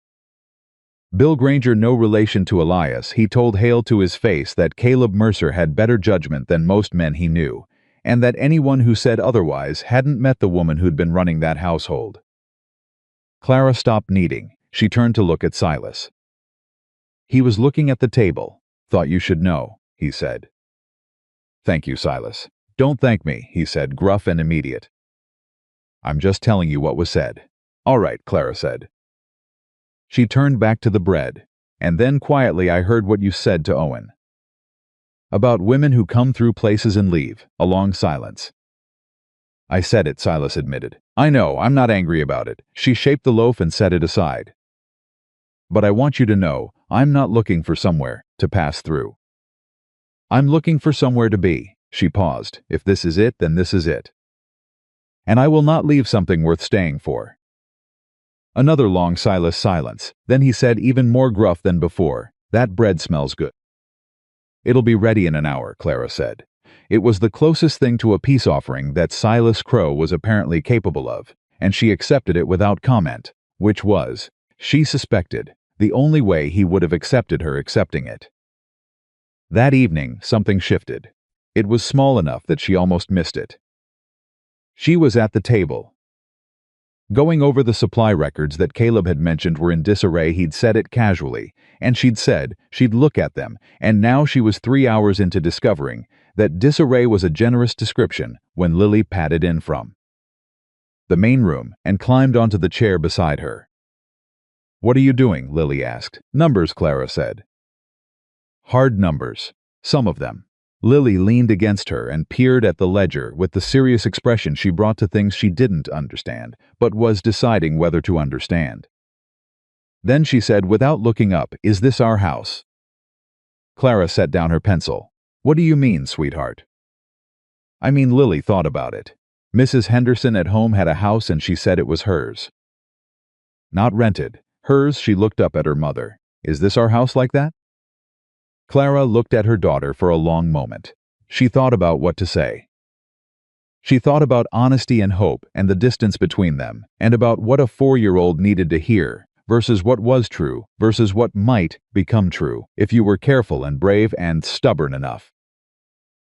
Bill Granger, no relation to Elias, he told Hale to his face that Caleb Mercer had better judgment than most men he knew, and that anyone who said otherwise hadn't met the woman who'd been running that household. Clara stopped kneading. She turned to look at Silas. He was looking at the table. "Thought you should know," he said. "Thank you, Silas." "Don't thank me," he said, gruff and immediate. "I'm just telling you what was said." "All right," Clara said. She turned back to the bread. "And then quietly I heard what you said to Owen. About women who come through places and leave." A long silence. "I said it," Silas admitted. "I know, I'm not angry about it." She shaped the loaf and set it aside. "But I want you to know, I'm not looking for somewhere to pass through. I'm looking for somewhere to be." She paused. "If this is it, then this is it. And I will not leave something worth staying for." Another long silence. Then he said, even more gruff than before, "That bread smells good." "It'll be ready in an hour," Clara said. It was the closest thing to a peace offering that Silas Crow was apparently capable of, and she accepted it without comment, which was, she suspected, the only way he would have accepted her accepting it. That evening, something shifted. It was small enough that she almost missed it. She was at the table. Going over the supply records that Caleb had mentioned were in disarray. He'd said it casually, and she'd said she'd look at them, and now she was 3 hours into discovering that disarray was a generous description when Lily padded in from the main room and climbed onto the chair beside her. "What are you doing?" Lily asked. "Numbers," Clara said. "Hard numbers. Some of them." Lily leaned against her and peered at the ledger with the serious expression she brought to things she didn't understand, but was deciding whether to understand. Then she said without looking up, "Is this our house?" Clara set down her pencil. "What do you mean, sweetheart?" "I mean," Lily thought about it. "Mrs. Henderson at home had a house and she said it was hers. Not rented. Hers." She looked up at her mother. "Is this our house like that?" Clara looked at her daughter for a long moment. She thought about what to say. She thought about honesty and hope and the distance between them, and about what a 4-year-old needed to hear, versus what was true, versus what might become true, if you were careful and brave and stubborn enough.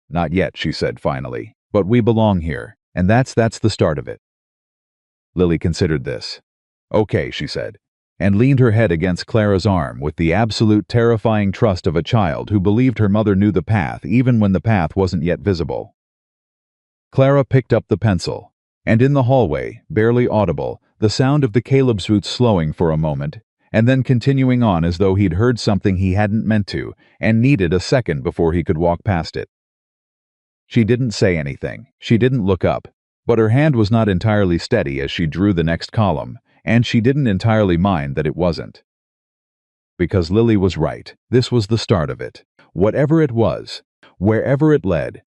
"Not yet," she said finally, "but we belong here, and that's the start of it." Lily considered this. "Okay," she said, and leaned her head against Clara's arm with the absolute terrifying trust of a child who believed her mother knew the path even when the path wasn't yet visible. Clara picked up the pencil, and in the hallway, barely audible, the sound of the Caleb's boots slowing for a moment, and then continuing on as though he'd heard something he hadn't meant to, and needed a second before he could walk past it. She didn't say anything. She didn't look up, but her hand was not entirely steady as she drew the next column, and she didn't entirely mind that it wasn't. Because Lily was right. This was the start of it. Whatever it was, wherever it led.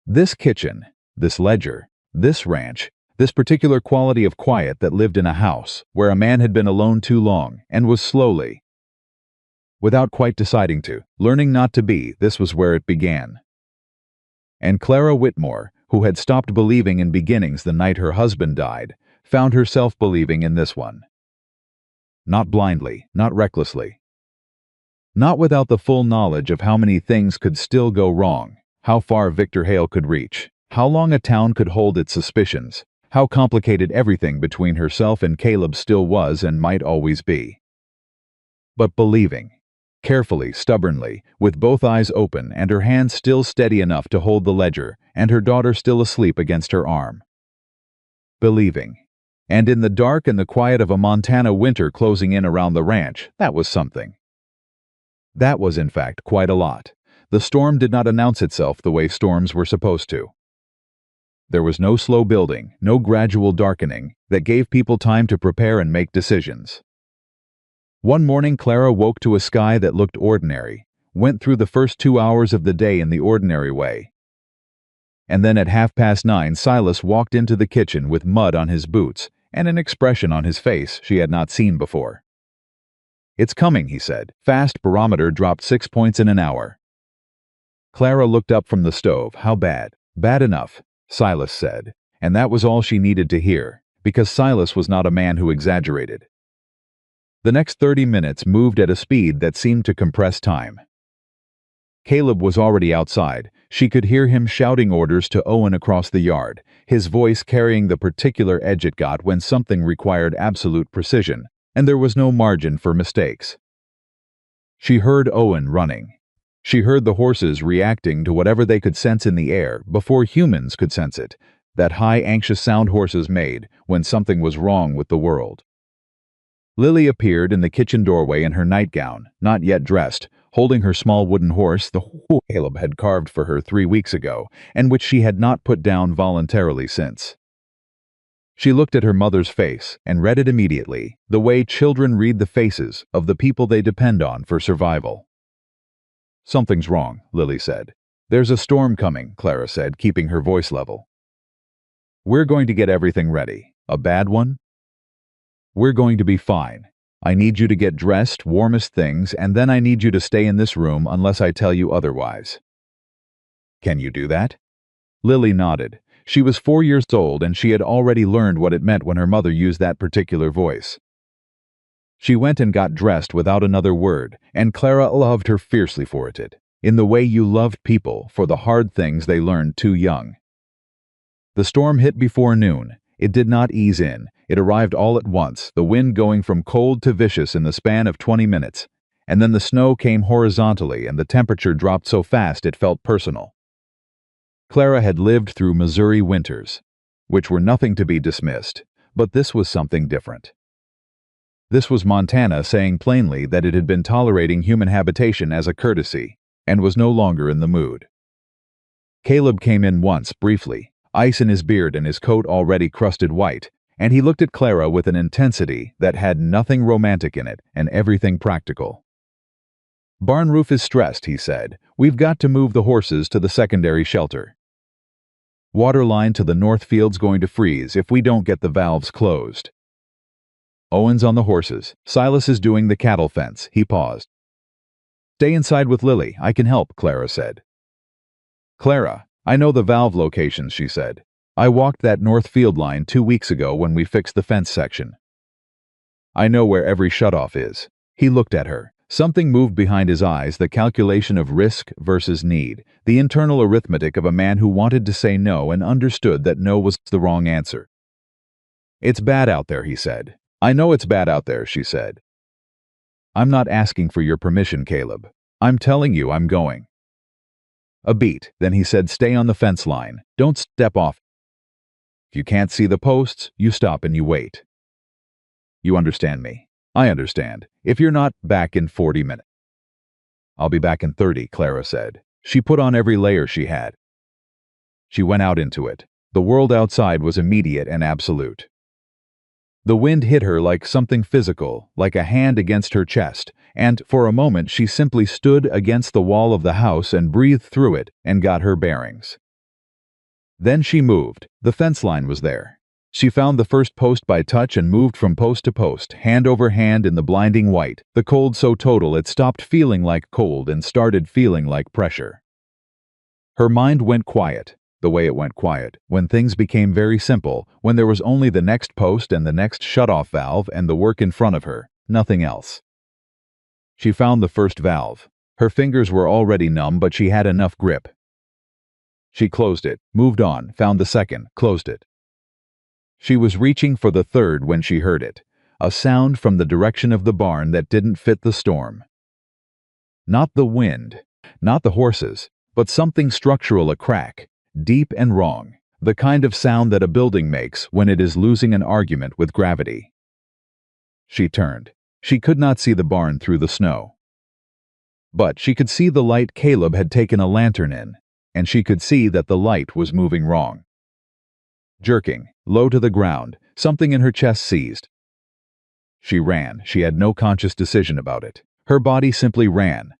This kitchen, this ledger, this ranch, this particular quality of quiet that lived in a house where a man had been alone too long and was slowly, without quite deciding to, learning not to be, this was where it began. And Clara Whitmore, who had stopped believing in beginnings the night her husband died, found herself believing in this one. Not blindly, not recklessly. Not without the full knowledge of how many things could still go wrong, how far Victor Hale could reach, how long a town could hold its suspicions, how complicated everything between herself and Caleb still was and might always be. But believing. Carefully, stubbornly, with both eyes open and her hand still steady enough to hold the ledger, and her daughter still asleep against her arm. Believing. And in the dark and the quiet of a Montana winter closing in around the ranch, that was something. That was, in fact, quite a lot. The storm did not announce itself the way storms were supposed to. There was no slow building, no gradual darkening, that gave people time to prepare and make decisions. One morning Clara woke to a sky that looked ordinary, went through the first 2 hours of the day in the ordinary way. And then at 9:30 Silas walked into the kitchen with mud on his boots and an expression on his face she had not seen before. "It's coming," he said. Fast barometer dropped 6 points in an hour. Clara looked up from the stove. "How bad?" "Bad enough," Silas said, and that was all she needed to hear, because Silas was not a man who exaggerated. The next 30 minutes moved at a speed that seemed to compress time. Caleb was already outside. She could hear him shouting orders to Owen across the yard, his voice carrying the particular edge it got when something required absolute precision, and there was no margin for mistakes. She heard Owen running. She heard the horses reacting to whatever they could sense in the air before humans could sense it, that high, anxious sound horses made when something was wrong with the world. Lily appeared in the kitchen doorway in her nightgown, not yet dressed, holding her small wooden horse, the horse Caleb had carved for her 3 weeks ago, and which she had not put down voluntarily since. She looked at her mother's face and read it immediately, the way children read the faces of the people they depend on for survival. "Something's wrong," Lily said. "There's a storm coming," Clara said, keeping her voice level. "We're going to get everything ready. A bad one?" "We're going to be fine. I need you to get dressed, warmest things, and then I need you to stay in this room unless I tell you otherwise." "Can you do that?" Lily nodded. She was 4 years old and she had already learned what it meant when her mother used that particular voice. She went and got dressed without another word, and Clara loved her fiercely for it, in the way you loved people for the hard things they learned too young. The storm hit before noon. It did not ease in. It arrived all at once, the wind going from cold to vicious in the span of 20 minutes, and then the snow came horizontally and the temperature dropped so fast it felt personal. Clara had lived through Missouri winters, which were nothing to be dismissed, but this was something different. This was Montana saying plainly that it had been tolerating human habitation as a courtesy, and was no longer in the mood. Caleb came in once, briefly, ice in his beard and his coat already crusted white, and he looked at Clara with an intensity that had nothing romantic in it and everything practical. "Barn roof is stressed," he said. "We've got to move the horses to the secondary shelter. Water line to the north field's going to freeze if we don't get the valves closed. Owen's on the horses. Silas is doing the cattle fence." He paused. "Stay inside with Lily. I can help," Clara said. "Clara, I know the valve locations," she said. "I walked that north field line 2 weeks ago when we fixed the fence section. I know where every shutoff is." He looked at her. Something moved behind his eyes, the calculation of risk versus need, the internal arithmetic of a man who wanted to say no and understood that no was the wrong answer. "It's bad out there," he said. "I know it's bad out there," she said. "I'm not asking for your permission, Caleb. I'm telling you I'm going." A beat, then he said, "Stay on the fence line. Don't step off. If you can't see the posts, you stop and you wait. You understand me?" "I understand. If you're not back in 40 minutes. "I'll be back in 30, Clara said. She put on every layer she had. She went out into it. The world outside was immediate and absolute. The wind hit her like something physical, like a hand against her chest, and for a moment she simply stood against the wall of the house and breathed through it and got her bearings. Then she moved. The fence line was there. She found the first post by touch and moved from post to post, hand over hand in the blinding white, the cold so total it stopped feeling like cold and started feeling like pressure. Her mind went quiet, the way it went quiet, when things became very simple, when there was only the next post and the next shut-off valve and the work in front of her, nothing else. She found the first valve. Her fingers were already numb, but she had enough grip. She closed it, moved on, found the second, closed it. She was reaching for the third when she heard it, a sound from the direction of the barn that didn't fit the storm. Not the wind, not the horses, but something structural, a crack, deep and wrong, the kind of sound that a building makes when it is losing an argument with gravity. She turned. She could not see the barn through the snow. But she could see the light Caleb had taken a lantern in, and she could see that the light was moving wrong. Jerking, low to the ground, something in her chest seized. She ran. She had no conscious decision about it. Her body simply ran.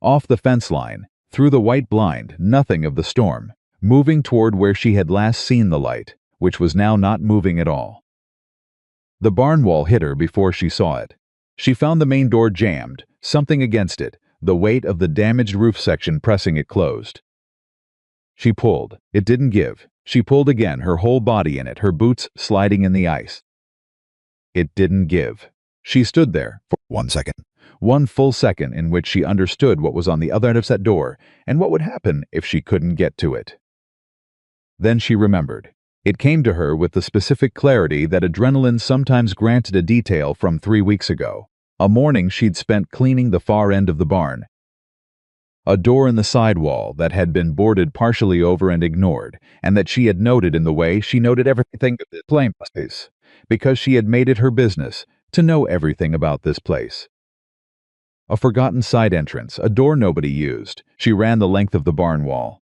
Off the fence line, through the white blind, nothing of the storm, moving toward where she had last seen the light, which was now not moving at all. The barn wall hit her before she saw it. She found the main door jammed, something against it, the weight of the damaged roof section pressing it closed. She pulled. It didn't give. She pulled again, her whole body in it, her boots sliding in the ice. It didn't give. She stood there for 1 second. One full second in which she understood what was on the other end of that door and what would happen if she couldn't get to it. Then she remembered. It came to her with the specific clarity that adrenaline sometimes granted a detail from 3 weeks ago, a morning she'd spent cleaning the far end of the barn. A door in the side wall that had been boarded partially over and ignored, and that she had noted in the way she noted everything of this place, because she had made it her business to know everything about this place. A forgotten side entrance, a door nobody used. She ran the length of the barn wall.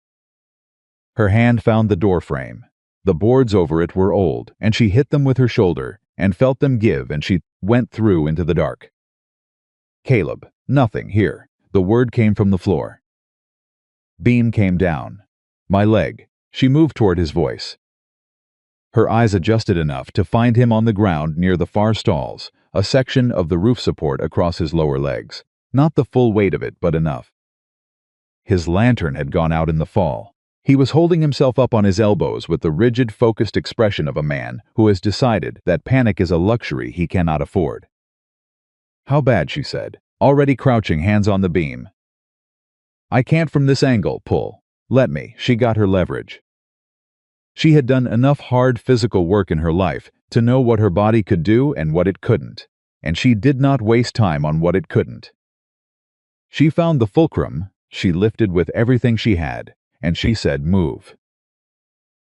Her hand found the door frame. The boards over it were old, and she hit them with her shoulder and felt them give, and she went through into the dark. Caleb, nothing here. The word came from the floor. Beam came down. My leg. She moved toward his voice. Her eyes adjusted enough to find him on the ground near the far stalls, a section of the roof support across his lower legs. Not the full weight of it, but enough. His lantern had gone out in the fall. He was holding himself up on his elbows with the rigid, focused expression of a man who has decided that panic is a luxury he cannot afford. How bad, she said, already crouching, hands on the beam. I can't from this angle, pull. Let me. She got her leverage. She had done enough hard physical work in her life to know what her body could do and what it couldn't, and she did not waste time on what it couldn't. She found the fulcrum, she lifted with everything she had, and she said, move.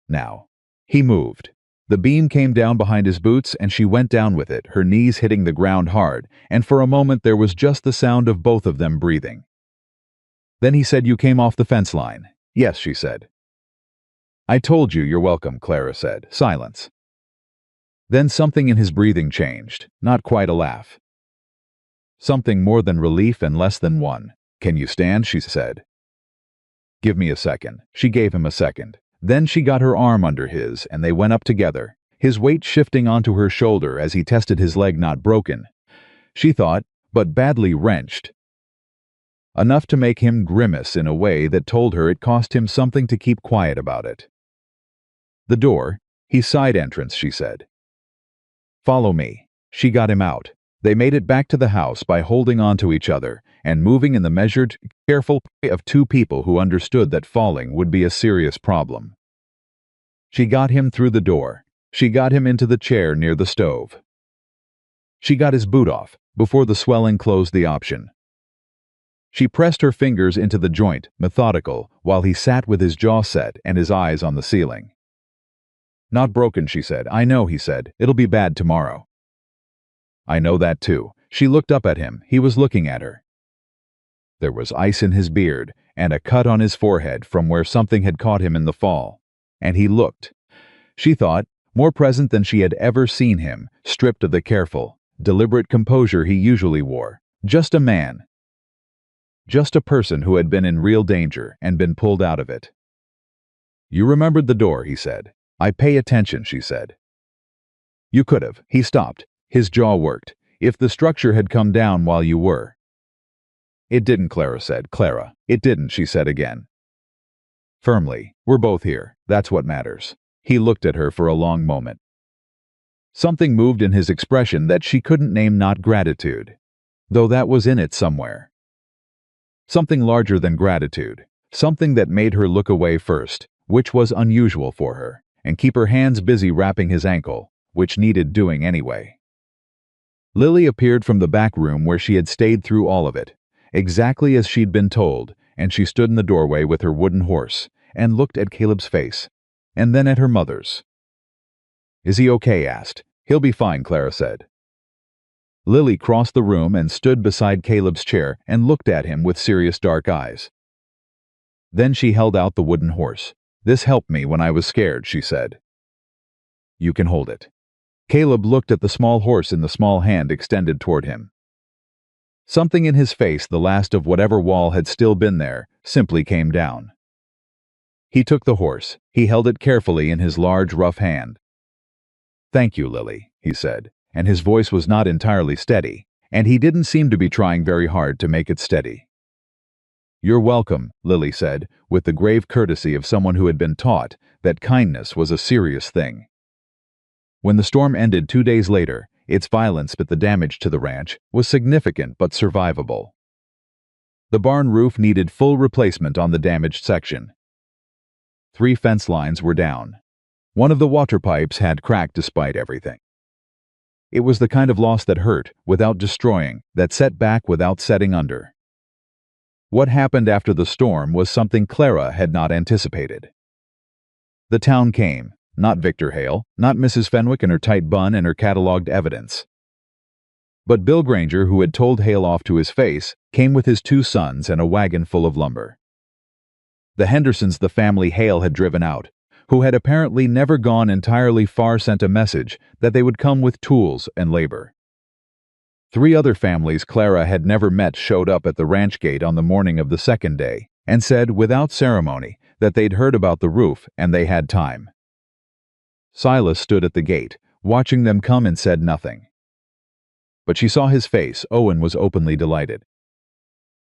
Now. He moved. The beam came down behind his boots and she went down with it, her knees hitting the ground hard, and for a moment there was just the sound of both of them breathing. Then he said, you came off the fence line. Yes, she said. I told you you're welcome, Clara said. Silence. Then something in his breathing changed, not quite a laugh. Something more than relief and less than one. Can you stand? She said. Give me a second. She gave him a second. Then she got her arm under his, and they went up together, his weight shifting onto her shoulder as he tested his leg not broken. She thought, but badly wrenched. Enough to make him grimace in a way that told her it cost him something to keep quiet about it. The door, his side entrance, she said. Follow me. She got him out. They made it back to the house by holding on to each other and moving in the measured, careful way of two people who understood that falling would be a serious problem. She got him through the door. She got him into the chair near the stove. She got his boot off before the swelling closed the option. She pressed her fingers into the joint, methodical, while he sat with his jaw set and his eyes on the ceiling. Not broken, she said. I know, he said. It'll be bad tomorrow. I know that too. She looked up at him. He was looking at her. There was ice in his beard and a cut on his forehead from where something had caught him in the fall. And he looked, she thought, more present than she had ever seen him, stripped of the careful, deliberate composure he usually wore. Just a man. Just a person who had been in real danger and been pulled out of it. You remembered the door, he said. I pay attention, she said. You could have. He stopped. His jaw worked. If the structure had come down while you were. It didn't, Clara said. Clara, it didn't, she said again. Firmly, we're both here. That's what matters. He looked at her for a long moment. Something moved in his expression that she couldn't name, not gratitude, though that was in it somewhere. Something larger than gratitude, something that made her look away first, which was unusual for her, and keep her hands busy wrapping his ankle, which needed doing anyway. Lily appeared from the back room where she had stayed through all of it, exactly as she'd been told, and she stood in the doorway with her wooden horse, and looked at Caleb's face, and then at her mother's. Is he okay? Asked. He'll be fine, Clara said. Lily crossed the room and stood beside Caleb's chair and looked at him with serious dark eyes. Then she held out the wooden horse. This helped me when I was scared, she said. You can hold it." Caleb looked at the small horse in the small hand extended toward him. Something in his face, the last of whatever wall had still been there, simply came down. He took the horse. He held it carefully in his large, rough hand. "Thank you, Lily," he said, and his voice was not entirely steady, and he didn't seem to be trying very hard to make it steady. "You're welcome," Lily said, with the grave courtesy of someone who had been taught that kindness was a serious thing. When the storm ended 2 days later, its violence but the damage to the ranch was significant but survivable. The barn roof needed full replacement on the damaged section. 3 fence lines were down. One of the water pipes had cracked despite everything. It was the kind of loss that hurt without destroying, that set back without setting under. What happened after the storm was something Clara had not anticipated. The town came, not Victor Hale, not Mrs. Fenwick and her tight bun and her catalogued evidence. But Bill Granger, who had told Hale off to his face, came with his 2 sons and a wagon full of lumber. The Hendersons the family Hale had driven out, who had apparently never gone entirely far, sent a message that they would come with tools and labor. 3 other families Clara had never met showed up at the ranch gate on the morning of the second day and said without ceremony that they'd heard about the roof and they had time. Silas stood at the gate, watching them come, and said nothing. But she saw his face. Owen was openly delighted.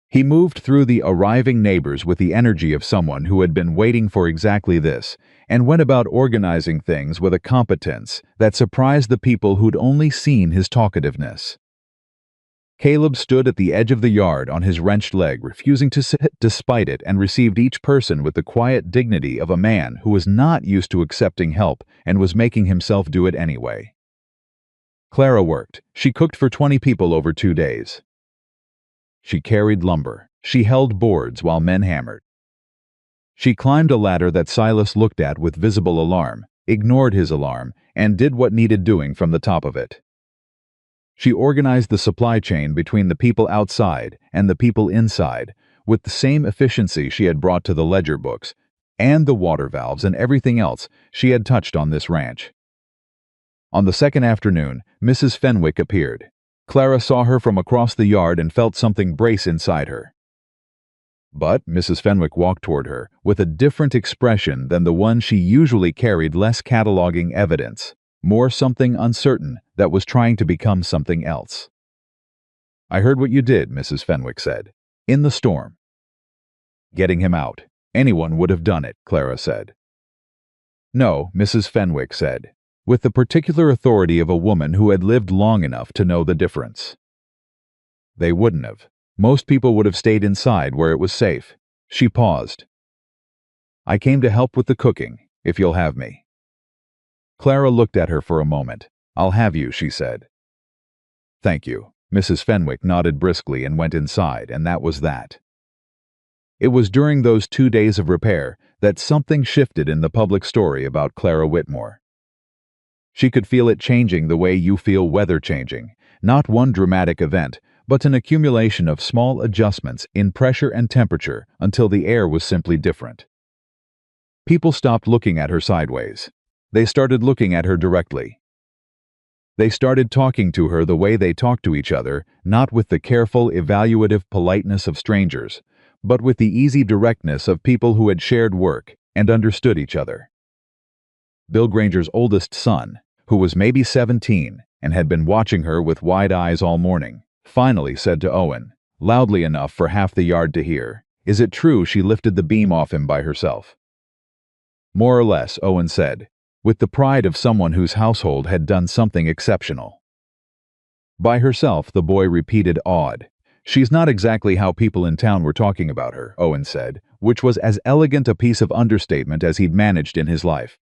He moved through the arriving neighbors with the energy of someone who had been waiting for exactly this, and went about organizing things with a competence that surprised the people who'd only seen his talkativeness. Caleb stood at the edge of the yard on his wrenched leg, refusing to sit despite it, and received each person with the quiet dignity of a man who was not used to accepting help and was making himself do it anyway. Clara worked. She cooked for 20 people over 2 days. She carried lumber. She held boards while men hammered. She climbed a ladder that Silas looked at with visible alarm, ignored his alarm, and did what needed doing from the top of it. She organized the supply chain between the people outside and the people inside with the same efficiency she had brought to the ledger books and the water valves and everything else she had touched on this ranch. On the second afternoon, Mrs. Fenwick appeared. Clara saw her from across the yard and felt something brace inside her. But Mrs. Fenwick walked toward her with a different expression than the one she usually carried, less cataloging evidence, more something uncertain that was trying to become something else. "I heard what you did," Mrs. Fenwick said. "In the storm." "Getting him out. Anyone would have done it," Clara said. "No," Mrs. Fenwick said, with the particular authority of a woman who had lived long enough to know the difference. "They wouldn't have. Most people would have stayed inside where it was safe." She paused. "I came to help with the cooking, if you'll have me." Clara looked at her for a moment. "I'll have you," she said. "Thank you." Mrs. Fenwick nodded briskly and went inside, and that was that. It was during those 2 days of repair that something shifted in the public story about Clara Whitmore. She could feel it changing the way you feel weather changing, not one dramatic event, but an accumulation of small adjustments in pressure and temperature until the air was simply different. People stopped looking at her sideways. They started looking at her directly. They started talking to her the way they talk to each other, not with the careful, evaluative politeness of strangers, but with the easy directness of people who had shared work and understood each other. Bill Granger's oldest son, who was maybe 17 and had been watching her with wide eyes all morning, finally said to Owen, loudly enough for half the yard to hear, "Is it true she lifted the beam off him by herself?" "More or less," Owen said, with the pride of someone whose household had done something exceptional. "By herself," the boy repeated, awed. "She's not exactly how people in town were talking about her," Owen said, which was as elegant a piece of understatement as he'd managed in his life.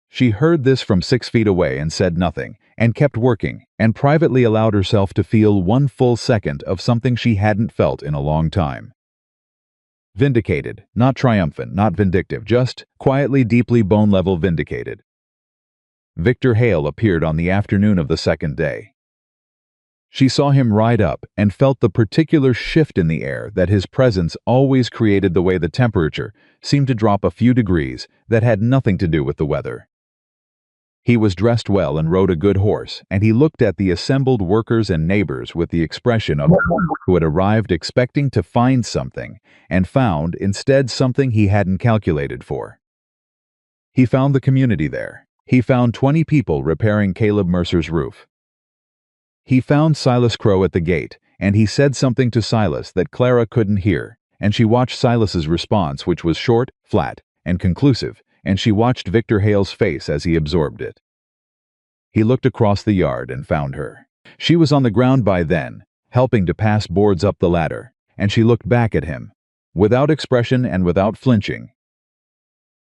She heard this from 6 feet away and said nothing, and kept working, and privately allowed herself to feel 1 full second of something she hadn't felt in a long time. Vindicated, not triumphant, not vindictive, just quietly, deeply bone-level vindicated. Victor Hale appeared on the afternoon of the second day. She saw him ride up and felt the particular shift in the air that his presence always created, the way the temperature seemed to drop a few degrees that had nothing to do with the weather. He was dressed well and rode a good horse, and he looked at the assembled workers and neighbors with the expression of one who had arrived expecting to find something, and found instead something he hadn't calculated for. He found the community there. He found 20 people repairing Caleb Mercer's roof. He found Silas Crow at the gate, and he said something to Silas that Clara couldn't hear, and she watched Silas's response, which was short, flat, and conclusive, and she watched Victor Hale's face as he absorbed it. He looked across the yard and found her. She was on the ground by then, helping to pass boards up the ladder, and she looked back at him, without expression and without flinching,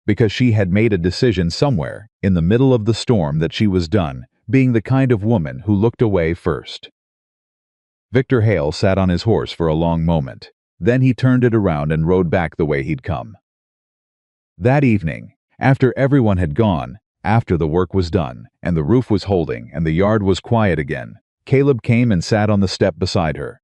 because she had made a decision somewhere in the middle of the storm that she was done being the kind of woman who looked away first. Victor Hale sat on his horse for a long moment. Then he turned it around and rode back the way he'd come. That evening, after everyone had gone, after the work was done, and the roof was holding, and the yard was quiet again, Caleb came and sat on the step beside her.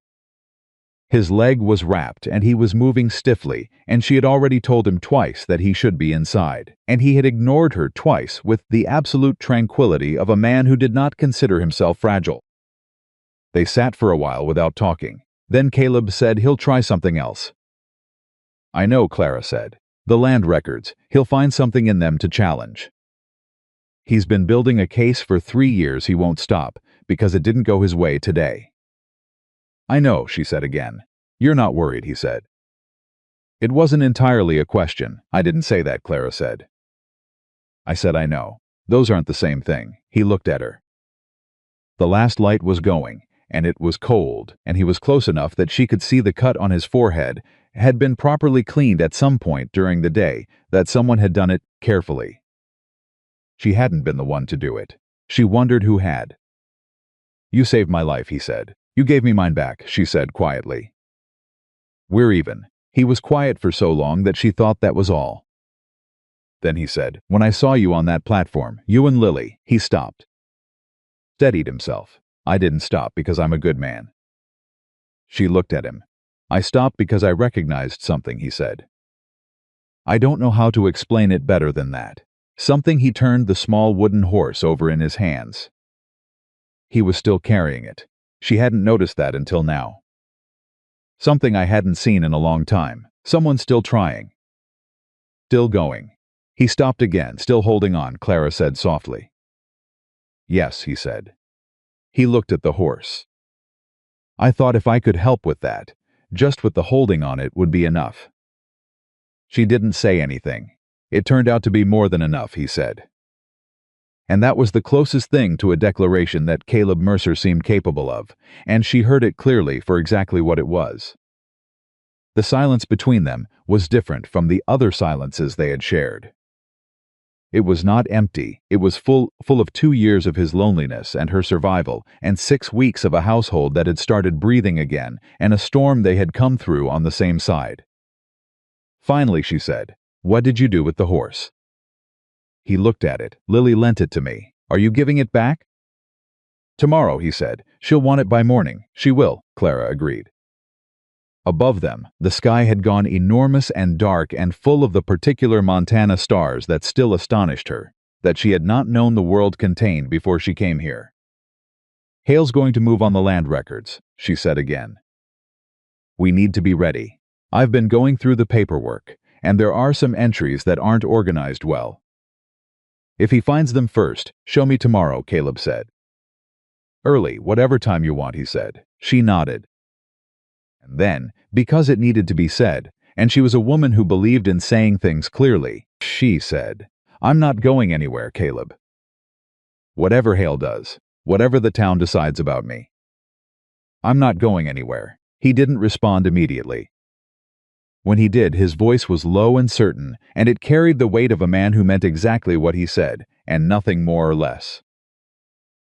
His leg was wrapped, and he was moving stiffly, and she had already told him twice that he should be inside, and he had ignored her twice with the absolute tranquility of a man who did not consider himself fragile. They sat for a while without talking. Then Caleb said he'll try something else. "I know," Clara said. "The land records. He'll find something in them to challenge. He's been building a case for 3 years. He won't stop, because it didn't go his way today." "I know," she said again. "You're not worried," he said. "It wasn't entirely a question. I didn't say that," Clara said. "I said I know. Those aren't the same thing." He looked at her. The last light was going, and it was cold, and he was close enough that she could see the cut on his forehead had been properly cleaned at some point during the day, that someone had done it carefully. She hadn't been the one to do it. She wondered who had. "You saved my life," he said. "You gave me mine back," she said quietly. "We're even." He was quiet for so long that she thought that was all. Then he said, "When I saw you on that platform, you and Lily," he stopped. Steadied himself. "I didn't stop because I'm a good man." She looked at him. "I stopped because I recognized something," he said. "I don't know how to explain it better than that. Something." He turned the small wooden horse over in his hands. He was still carrying it. She hadn't noticed that until now. "Something I hadn't seen in a long time. Someone still trying. Still going." He stopped again, still holding on, Clara said softly. "Yes," he said. He looked at the horse. "I thought if I could help with that, just with the holding on it would be enough." She didn't say anything. "It turned out to be more than enough," he said. And that was the closest thing to a declaration that Caleb Mercer seemed capable of, and she heard it clearly for exactly what it was. The silence between them was different from the other silences they had shared. It was not empty. It was full of 2 years of his loneliness and her survival, and 6 weeks of a household that had started breathing again, and a storm they had come through on the same side. Finally, she said, "What did you do with the horse?" He looked at it. "Lily lent it to me. Are you giving it back?" "Tomorrow," he said. "She'll want it by morning." "She will," Clara agreed. Above them, the sky had gone enormous and dark and full of the particular Montana stars that still astonished her, that she had not known the world contained before she came here. "Hale's going to move on the land records," she said again. "We need to be ready. I've been going through the paperwork, and there are some entries that aren't organized well. If he finds them first, show me tomorrow," Caleb said. "Early, whatever time you want," he said. She nodded. And then, because it needed to be said, and she was a woman who believed in saying things clearly, she said, "I'm not going anywhere, Caleb. Whatever Hale does, whatever the town decides about me, I'm not going anywhere." He didn't respond immediately. When he did, his voice was low and certain, and it carried the weight of a man who meant exactly what he said, and nothing more or less.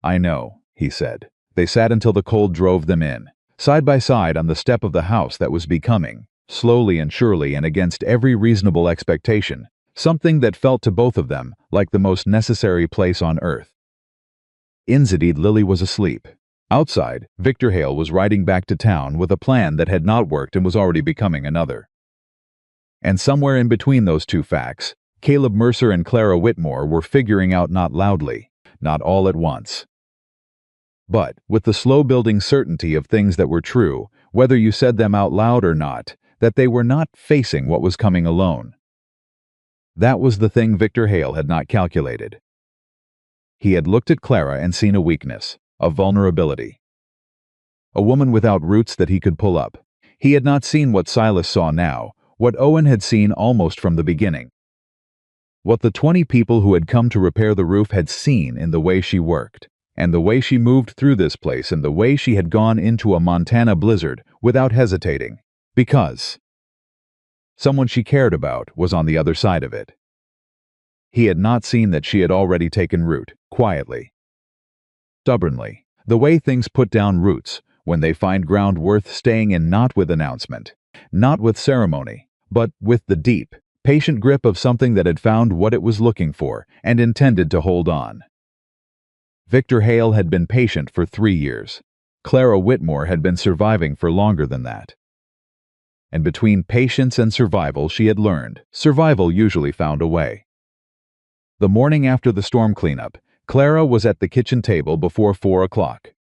"I know," he said. They sat until the cold drove them in, side by side on the step of the house that was becoming, slowly and surely and against every reasonable expectation, something that felt to both of them like the most necessary place on earth. Indeed, Lily was asleep. Outside, Victor Hale was riding back to town with a plan that had not worked and was already becoming another. And somewhere in between those two facts, Caleb Mercer and Clara Whitmore were figuring out not loudly, not all at once. But, with the slow-building certainty of things that were true, whether you said them out loud or not, that they were not facing what was coming alone. That was the thing Victor Hale had not calculated. He had looked at Clara and seen a weakness, a vulnerability. A woman without roots that he could pull up. He had not seen what Silas saw now, what Owen had seen almost from the beginning. What the 20 people who had come to repair the roof had seen in the way she worked, and the way she moved through this place, and the way she had gone into a Montana blizzard without hesitating, because someone she cared about was on the other side of it. He had not seen that she had already taken root, quietly, stubbornly, the way things put down roots when they find ground worth staying in, not with announcement, not with ceremony, but with the deep, patient grip of something that had found what it was looking for and intended to hold on. Victor Hale had been patient for 3 years. Clara Whitmore had been surviving for longer than that. And between patience and survival, she had learned, survival usually found a way. The morning after the storm cleanup, Clara was at the kitchen table before 4 o'clock.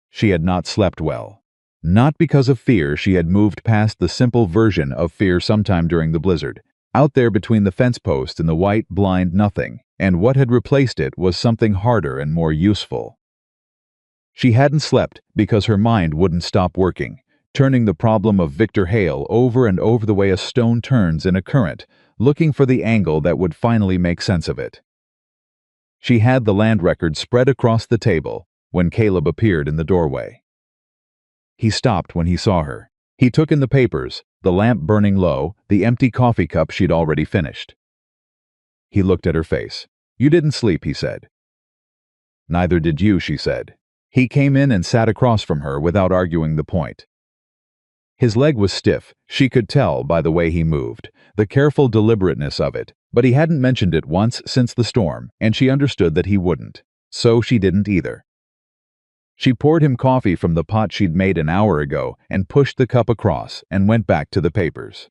She had not slept well. Not because of fear. She had moved past the simple version of fear sometime during the blizzard, out there between the fence post and the white, blind nothing, and what had replaced it was something harder and more useful. She hadn't slept because her mind wouldn't stop working, turning the problem of Victor Hale over and over the way a stone turns in a current, looking for the angle that would finally make sense of it. She had the land record spread across the table when Caleb appeared in the doorway. He stopped when he saw her. He took in the papers, the lamp burning low, the empty coffee cup she'd already finished. He looked at her face. "You didn't sleep," he said. "Neither did you," she said. He came in and sat across from her without arguing the point. His leg was stiff, she could tell by the way he moved, the careful deliberateness of it, but he hadn't mentioned it once since the storm, and she understood that he wouldn't. So she didn't either. She poured him coffee from the pot she'd made an hour ago and pushed the cup across and went back to the papers.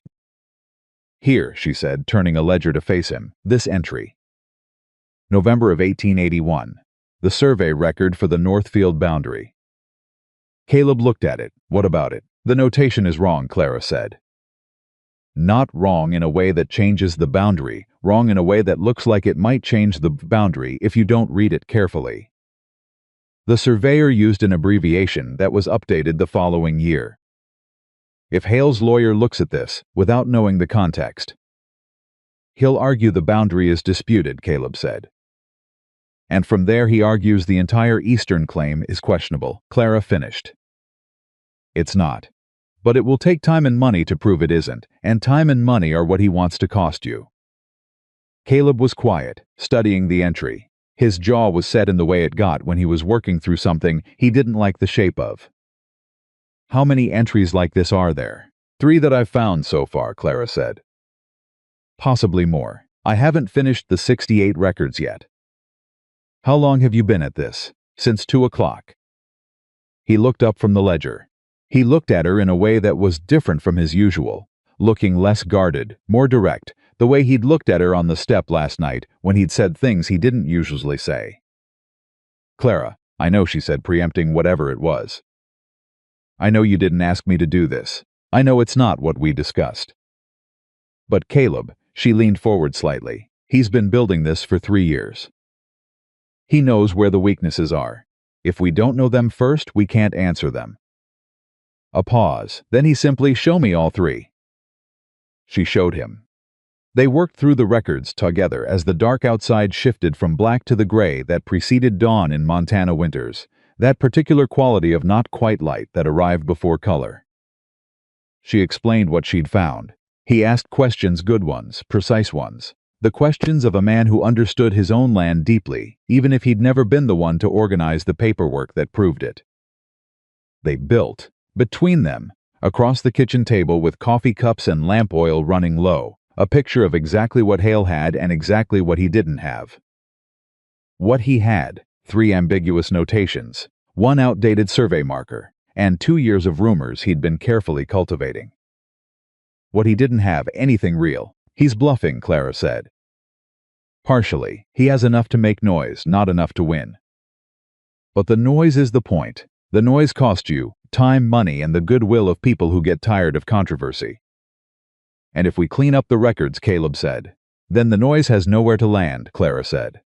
"Here," she said, turning a ledger to face him, "this entry. November of 1881. The survey record for the Northfield boundary." Caleb looked at it. "What about it?" "The notation is wrong," Clara said. "Not wrong in a way that changes the boundary, wrong in a way that looks like it might change the boundary if you don't read it carefully. The surveyor used an abbreviation that was updated the following year. If Hale's lawyer looks at this, without knowing the context, he'll argue the boundary is disputed," Caleb said. "And from there he argues the entire eastern claim is questionable," Clara finished. "It's not. But it will take time and money to prove it isn't, and time and money are what he wants to cost you." Caleb was quiet, studying the entry. His jaw was set in the way it got when he was working through something he didn't like the shape of. "How many entries like this are there?" "3 that I've found so far," Clara said. "Possibly more. I haven't finished the 68 records yet." "How long have you been at this?" "Since 2 o'clock. He looked up from the ledger. He looked at her in a way that was different from his usual, looking less guarded, more direct, the way he'd looked at her on the step last night when he'd said things he didn't usually say. "Clara, I know," she said, preempting whatever it was. "I know you didn't ask me to do this. I know it's not what we discussed. But Caleb," she leaned forward slightly, "he's been building this for 3 years. He knows where the weaknesses are. If we don't know them first, we can't answer them." A pause, then he simply, "Show me all 3. She showed him. They worked through the records together as the dark outside shifted from black to the gray that preceded dawn in Montana winters, that particular quality of not quite light that arrived before color. She explained what she'd found. He asked questions, good ones, precise ones, the questions of a man who understood his own land deeply, even if he'd never been the one to organize the paperwork that proved it. They built, between them, across the kitchen table with coffee cups and lamp oil running low, a picture of exactly what Hale had and exactly what he didn't have. What he had, 3 ambiguous notations, 1 outdated survey marker, and 2 years of rumors he'd been carefully cultivating. What he didn't have, anything real. "He's bluffing," Clara said. Partially, he has enough to make noise, not enough to win. But the noise is the point. The noise costs you time, money, and the goodwill of people who get tired of controversy. And if we clean up the records, Caleb said, then the noise has nowhere to land, Clara said.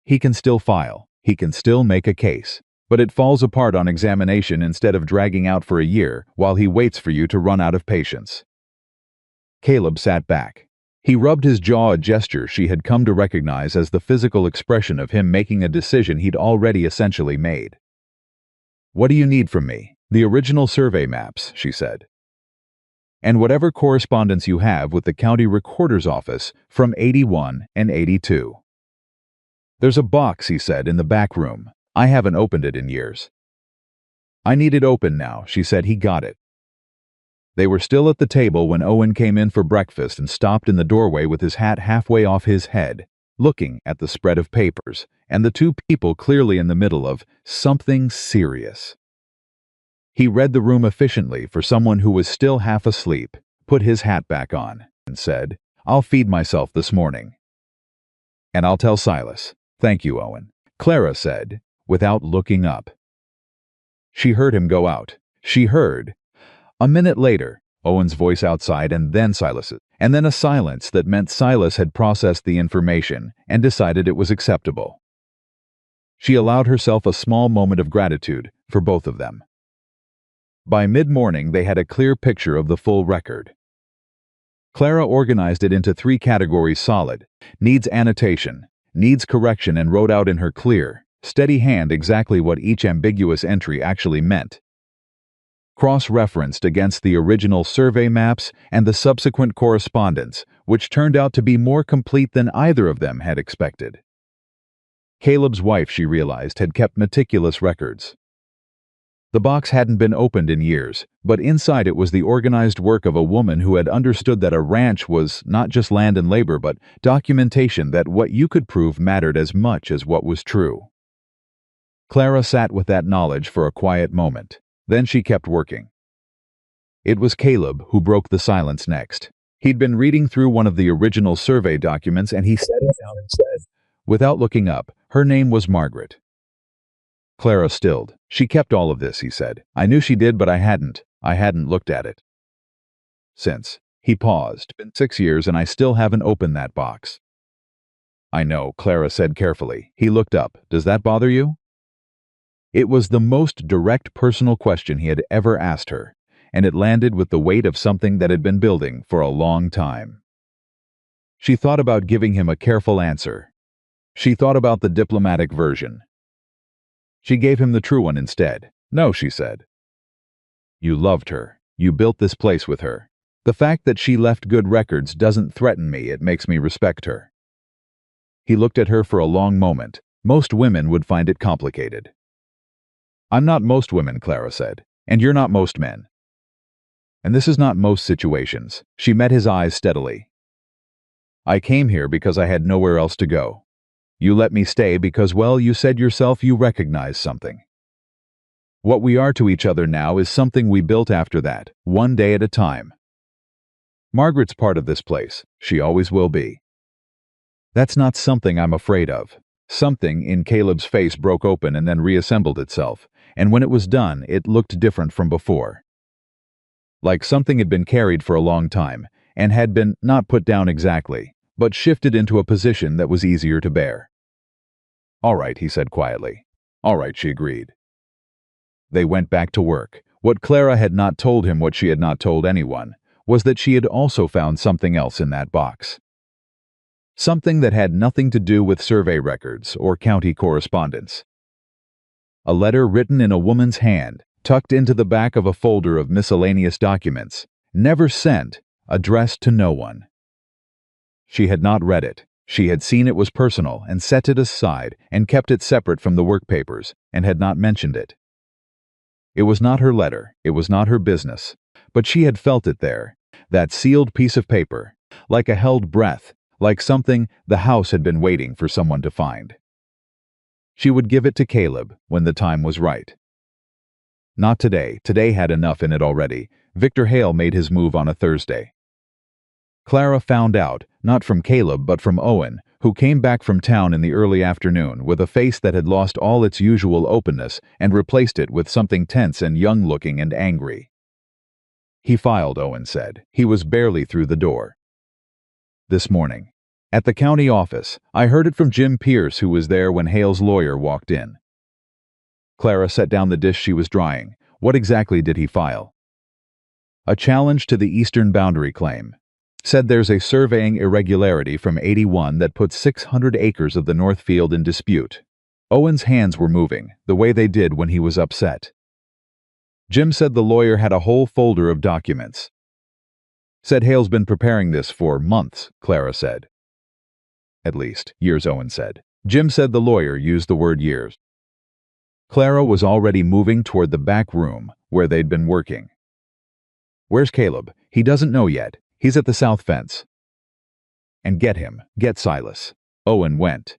He can still file, he can still make a case, but it falls apart on examination instead of dragging out for a year while he waits for you to run out of patience. Caleb sat back. He rubbed his jaw, a gesture she had come to recognize as the physical expression of him making a decision he'd already essentially made. What do you need from me? The original survey maps, she said. And whatever correspondence you have with the county recorder's office from 81 and 82. There's a box, he said, in the back room. I haven't opened it in years. I need it open now, she said. He got it. They were still at the table when Owen came in for breakfast and stopped in the doorway with his hat halfway off his head, looking at the spread of papers, and the two people clearly in the middle of something serious. He read the room efficiently for someone who was still half asleep, put his hat back on, and said, I'll feed myself this morning. And I'll tell Silas. Thank you, Owen, Clara said, without looking up. She heard him go out. She heard. A minute later, Owen's voice outside, and then Silas's, and then a silence that meant Silas had processed the information and decided it was acceptable. She allowed herself a small moment of gratitude for both of them. By mid-morning, they had a clear picture of the full record. Clara organized it into 3 categories: solid, needs annotation, needs correction, and wrote out in her clear, steady hand exactly what each ambiguous entry actually meant. Cross-referenced against the original survey maps and the subsequent correspondence, which turned out to be more complete than either of them had expected. Caleb's wife, she realized, had kept meticulous records. The box hadn't been opened in years, but inside it was the organized work of a woman who had understood that a ranch was not just land and labor, but documentation that what you could prove mattered as much as what was true. Clara sat with that knowledge for a quiet moment. Then she kept working. It was Caleb who broke the silence next. He'd been reading through one of the original survey documents, and he set it down and said, without looking up, her name was Margaret. Clara stilled. She kept all of this, he said. I knew she did, but I hadn't looked at it. Since. He paused. Been 6 years and I still haven't opened that box. I know, Clara said carefully. He looked up. Does that bother you? It was the most direct personal question he had ever asked her, and it landed with the weight of something that had been building for a long time. She thought about giving him a careful answer. She thought about the diplomatic version. She gave him the true one instead. No, she said. You loved her. You built this place with her. The fact that she left good records doesn't threaten me, it makes me respect her. He looked at her for a long moment. Most women would find it complicated. I'm not most women, Clara said, and you're not most men. And this is not most situations. She met his eyes steadily. I came here because I had nowhere else to go. You let me stay because, well, you said yourself you recognize something. What we are to each other now is something we built after that, one day at a time. Margaret's part of this place. She always will be. That's not something I'm afraid of. Something in Caleb's face broke open and then reassembled itself, and when it was done, it looked different from before. Like something had been carried for a long time, and had been not put down exactly, but shifted into a position that was easier to bear. All right, he said quietly. All right, she agreed. They went back to work. What Clara had not told him, what she had not told anyone, was that she had also found something else in that box. Something that had nothing to do with survey records or county correspondence. A letter written in a woman's hand, tucked into the back of a folder of miscellaneous documents, never sent, addressed to no one. She had not read it. She had seen it was personal and set it aside and kept it separate from the work papers and had not mentioned it. It was not her letter, it was not her business, but she had felt it there, that sealed piece of paper, like a held breath, like something the house had been waiting for someone to find. She would give it to Caleb when the time was right. Not today. Today had enough in it already. Victor Hale made his move on a Thursday. Clara found out, not from Caleb but from Owen, who came back from town in the early afternoon with a face that had lost all its usual openness and replaced it with something tense and young-looking and angry. "He filed," Owen said. He was barely through the door. "This morning. At the county office. I heard it from Jim Pierce, who was there when Hale's lawyer walked in." Clara set down the dish she was drying. "What exactly did he file?" "A challenge to the eastern boundary claim. Said there's a surveying irregularity from '81 that puts 600 acres of the North Field in dispute." Owen's hands were moving, the way they did when he was upset. "Jim said the lawyer had a whole folder of documents." "Said Hale's been preparing this for months," Clara said. "At least, years," Owen said. Jim said the lawyer used the word years. Clara was already moving toward the back room, where they'd been working. "Where's Caleb?" "He doesn't know yet. He's at the south fence." "And get him. Get Silas." Owen went.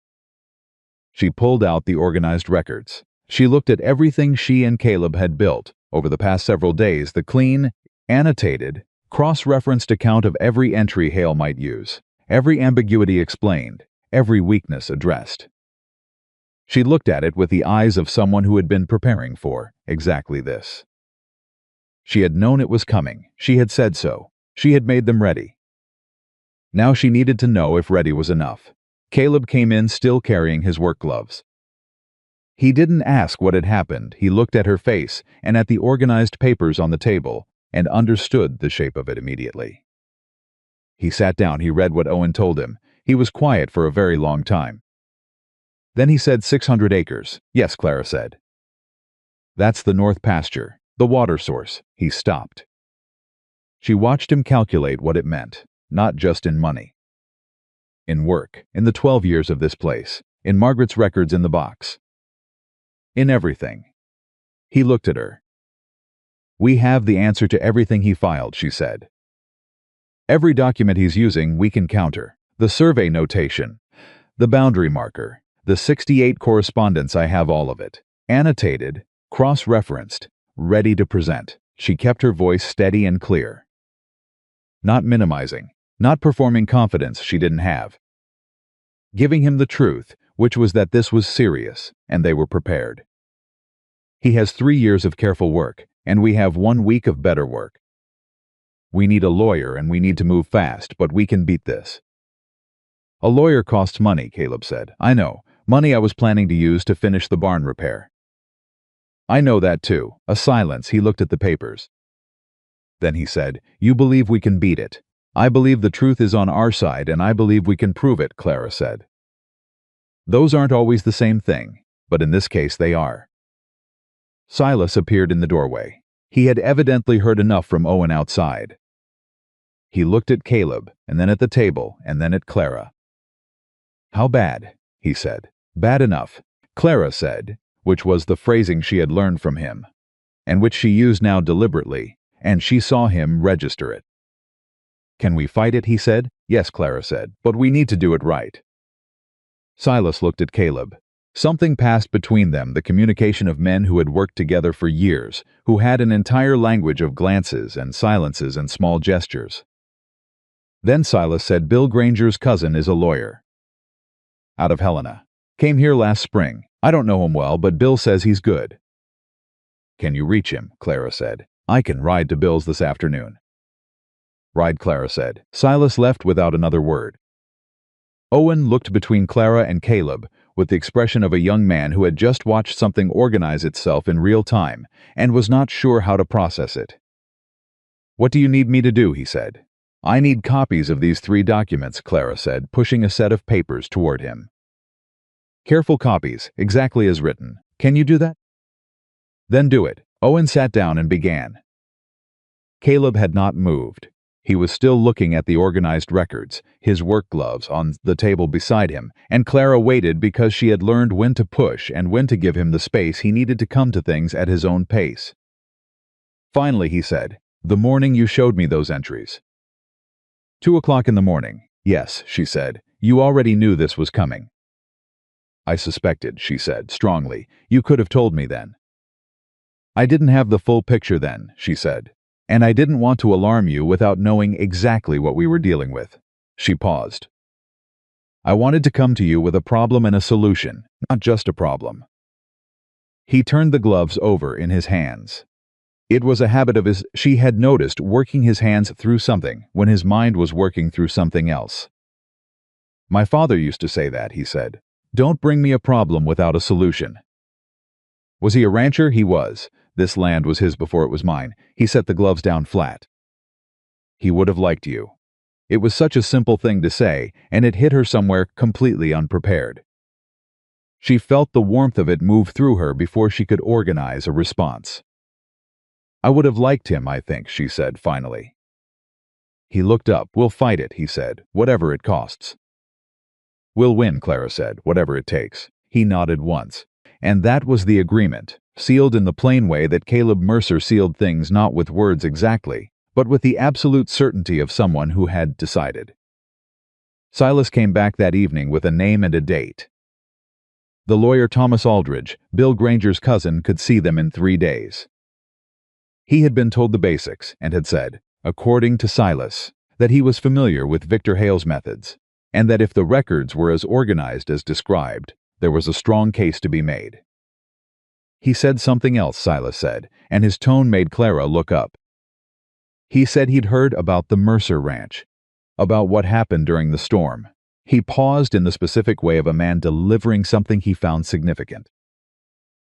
She pulled out the organized records. She looked at everything she and Caleb had built over the past several days, the clean, annotated, cross-referenced account of every entry Hale might use, every ambiguity explained, every weakness addressed. She looked at it with the eyes of someone who had been preparing for exactly this. She had known it was coming. She had said so. She had made them ready. Now she needed to know if ready was enough. Caleb came in still carrying his work gloves. He didn't ask what had happened. He looked at her face and at the organized papers on the table and understood the shape of it immediately. He sat down. He read what Owen told him. He was quiet for a very long time. Then he said 600 acres. "Yes," Clara said. "That's the north pasture, the water source." He stopped. She watched him calculate what it meant, not just in money. In work, in the 12 years of this place, in Margaret's records in the box. In everything. He looked at her. "We have the answer to everything he filed," she said. "Every document he's using, we can counter. The survey notation, the boundary marker, the 68 correspondence, I have all of it. Annotated, cross-referenced, ready to present." She kept her voice steady and clear. Not minimizing, not performing confidence she didn't have. Giving him the truth, which was that this was serious, and they were prepared. "He has 3 years of careful work, and we have 1 week of better work. We need a lawyer and we need to move fast, but we can beat this." "A lawyer costs money," Caleb said. "I know. Money I was planning to use to finish the barn repair." "I know that too." A silence. He looked at the papers. Then he said, "You believe we can beat it. I believe the truth is on our side, and I believe we can prove it," Clara said. "Those aren't always the same thing, but in this case they are." Silas appeared in the doorway. He had evidently heard enough from Owen outside. He looked at Caleb, and then at the table, and then at Clara. "How bad?" he said. "Bad enough," Clara said, which was the phrasing she had learned from him, and which she used now deliberately, and she saw him register it. "Can we fight it?" he said. "Yes," Clara said, "but we need to do it right." Silas looked at Caleb. Something passed between them, the communication of men who had worked together for years, who had an entire language of glances and silences and small gestures. Then Silas said, "Bill Granger's cousin is a lawyer. Out of Helena. Came here last spring. I don't know him well, but Bill says he's good." "Can you reach him?" Clara said. "I can ride to Bill's this afternoon." "Ride," Clara said. Silas left without another word. Owen looked between Clara and Caleb with the expression of a young man who had just watched something organize itself in real time and was not sure how to process it. "What do you need me to do?" he said. "I need copies of these 3 documents," Clara said, pushing a set of papers toward him. "Careful copies, exactly as written. Can you do that?" "Then do it." Owen sat down and began. Caleb had not moved. He was still looking at the organized records, his work gloves on the table beside him, and Clara waited because she had learned when to push and when to give him the space he needed to come to things at his own pace. Finally, he said, "The morning you showed me those entries." 2 o'clock in the morning. "Yes," she said. "You already knew this was coming." "I suspected," she said, strongly. "You could have told me then." "I didn't have the full picture then," she said. "And I didn't want to alarm you without knowing exactly what we were dealing with." She paused. I wanted to come to you with a problem and a solution, not just a problem." He turned the gloves over in his hands. It was a habit of his she had noticed, working his hands through something when his mind was working through something else. "My father used to say that," he said. "Don't bring me a problem without a solution." Was he a rancher? He was. This land was his before it was mine. He set the gloves down flat. He would have liked you. It was such a simple thing to say, and it hit her somewhere completely unprepared. She felt the warmth of it move through her before she could organize a response. "I would have liked him, I think," she said finally. He looked up. "We'll fight it," he said, "whatever it costs." "We'll win," Clara said, "whatever it takes." He nodded once. And that was the agreement, sealed in the plain way that Caleb Mercer sealed things, not with words exactly, but with the absolute certainty of someone who had decided. Silas came back that evening with a name and a date. The lawyer Thomas Aldridge, Bill Granger's cousin, could see them in 3 days. He had been told the basics and had said, according to Silas, that he was familiar with Victor Hale's methods, and that if the records were as organized as described, there was a strong case to be made. He said something else, Silas said, and his tone made Clara look up. He said he'd heard about the Mercer Ranch, about what happened during the storm. He paused in the specific way of a man delivering something he found significant.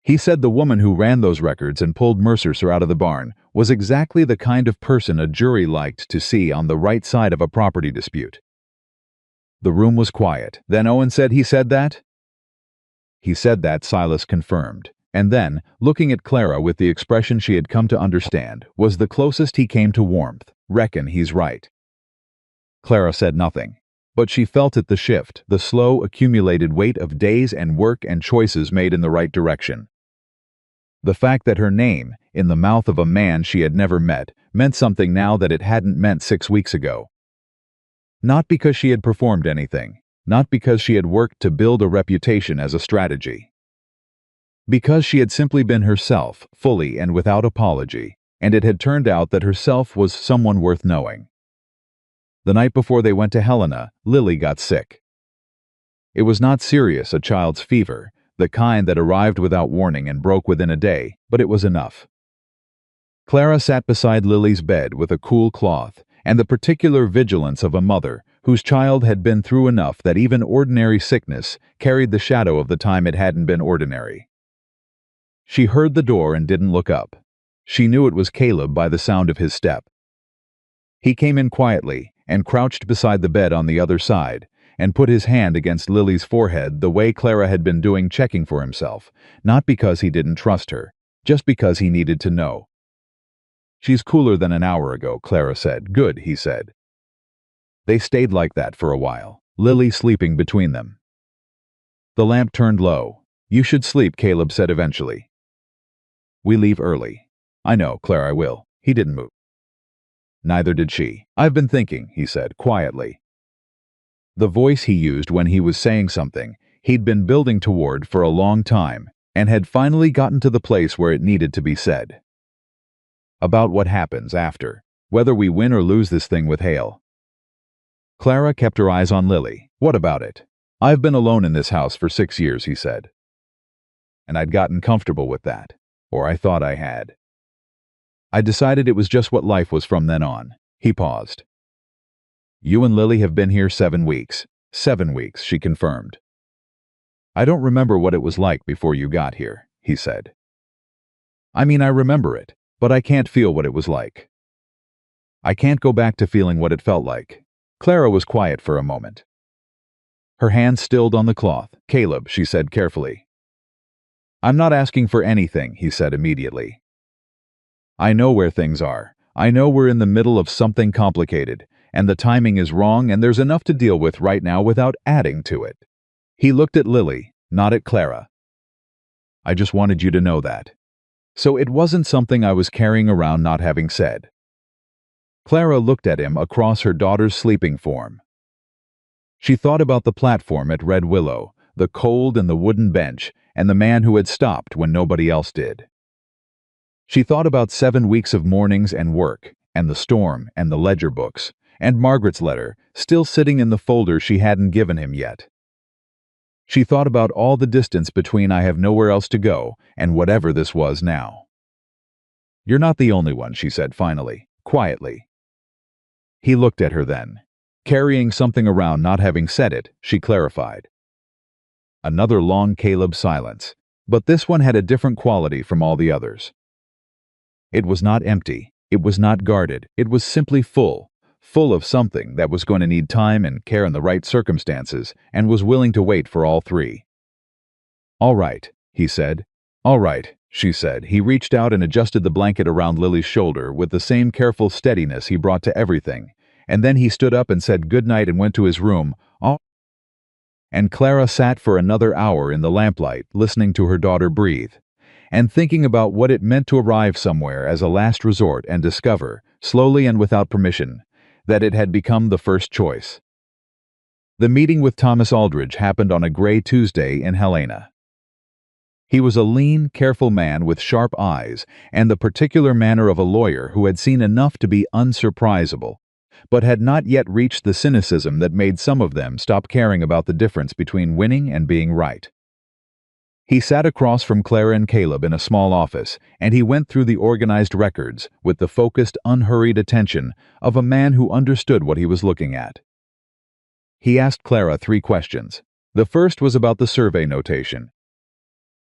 He said the woman who ran those records and pulled Mercer out of the barn was exactly the kind of person a jury liked to see on the right side of a property dispute. The room was quiet. Then Owen said he said that? He said that, Silas confirmed, and then, looking at Clara with the expression she had come to understand, was the closest he came to warmth. Reckon he's right. Clara said nothing, but she felt it, the shift, the slow accumulated weight of days and work and choices made in the right direction. The fact that her name, in the mouth of a man she had never met, meant something now that it hadn't meant 6 weeks ago. Not because she had performed anything, not because she had worked to build a reputation as a strategy. Because she had simply been herself, fully and without apology, and it had turned out that herself was someone worth knowing. The night before they went to Helena, Lily got sick. It was not serious, a child's fever, the kind that arrived without warning and broke within a day, but it was enough. Clara sat beside Lily's bed with a cool cloth and the particular vigilance of a mother whose child had been through enough that even ordinary sickness carried the shadow of the time it hadn't been ordinary. She heard the door and didn't look up. She knew it was Caleb by the sound of his step. He came in quietly and crouched beside the bed on the other side and put his hand against Lily's forehead the way Clara had been doing, checking for himself, not because he didn't trust her, just because he needed to know. "She's cooler than an hour ago," Clara said. "Good," he said. They stayed like that for a while, Lily sleeping between them. The lamp turned low. "You should sleep," Caleb said eventually. "We leave early." "I know, Claire, I will." He didn't move. Neither did she. "I've been thinking," he said quietly. The voice he used when he was saying something he'd been building toward for a long time and had finally gotten to the place where it needed to be said. About what happens after, whether we win or lose this thing with Hale. Clara kept her eyes on Lily. "What about it?" "I've been alone in this house for 6 years," he said. "And I'd gotten comfortable with that, or I thought I had. I decided it was just what life was from then on." He paused. "You and Lily have been here 7 weeks. 7 weeks, she confirmed. "I don't remember what it was like before you got here," he said. "I mean, I remember it, but I can't feel what it was like. I can't go back to feeling what it felt like." Clara was quiet for a moment. Her hand stilled on the cloth. "Caleb," she said carefully. "I'm not asking for anything," he said immediately. "I know where things are. I know we're in the middle of something complicated, and the timing is wrong, and there's enough to deal with right now without adding to it." He looked at Lily, not at Clara. "I just wanted you to know that. So it wasn't something I was carrying around not having said." Clara looked at him across her daughter's sleeping form. She thought about the platform at Red Willow, the cold and the wooden bench, and the man who had stopped when nobody else did. She thought about 7 weeks of mornings and work, and the storm and the ledger books, and Margaret's letter, still sitting in the folder she hadn't given him yet. She thought about all the distance between I have nowhere else to go and whatever this was now. "You're not the only one," she said finally, quietly. He looked at her then. Carrying something around, not having said it, she clarified. Another long Caleb silence, but this one had a different quality from all the others. It was not empty, it was not guarded, it was simply full of something that was going to need time and care in the right circumstances, and was willing to wait for all three. "All right," he said. "All right," she said. He reached out and adjusted the blanket around Lily's shoulder with the same careful steadiness he brought to everything, and then he stood up and said goodnight and went to his room. And Clara sat for another hour in the lamplight, listening to her daughter breathe, and thinking about what it meant to arrive somewhere as a last resort and discover, slowly and without permission, that it had become the first choice. The meeting with Thomas Aldridge happened on a gray Tuesday in Helena. He was a lean, careful man with sharp eyes and the particular manner of a lawyer who had seen enough to be unsurprisable, but had not yet reached the cynicism that made some of them stop caring about the difference between winning and being right. He sat across from Clara and Caleb in a small office, and he went through the organized records with the focused, unhurried attention of a man who understood what he was looking at. He asked Clara 3 questions. The first was about the survey notation.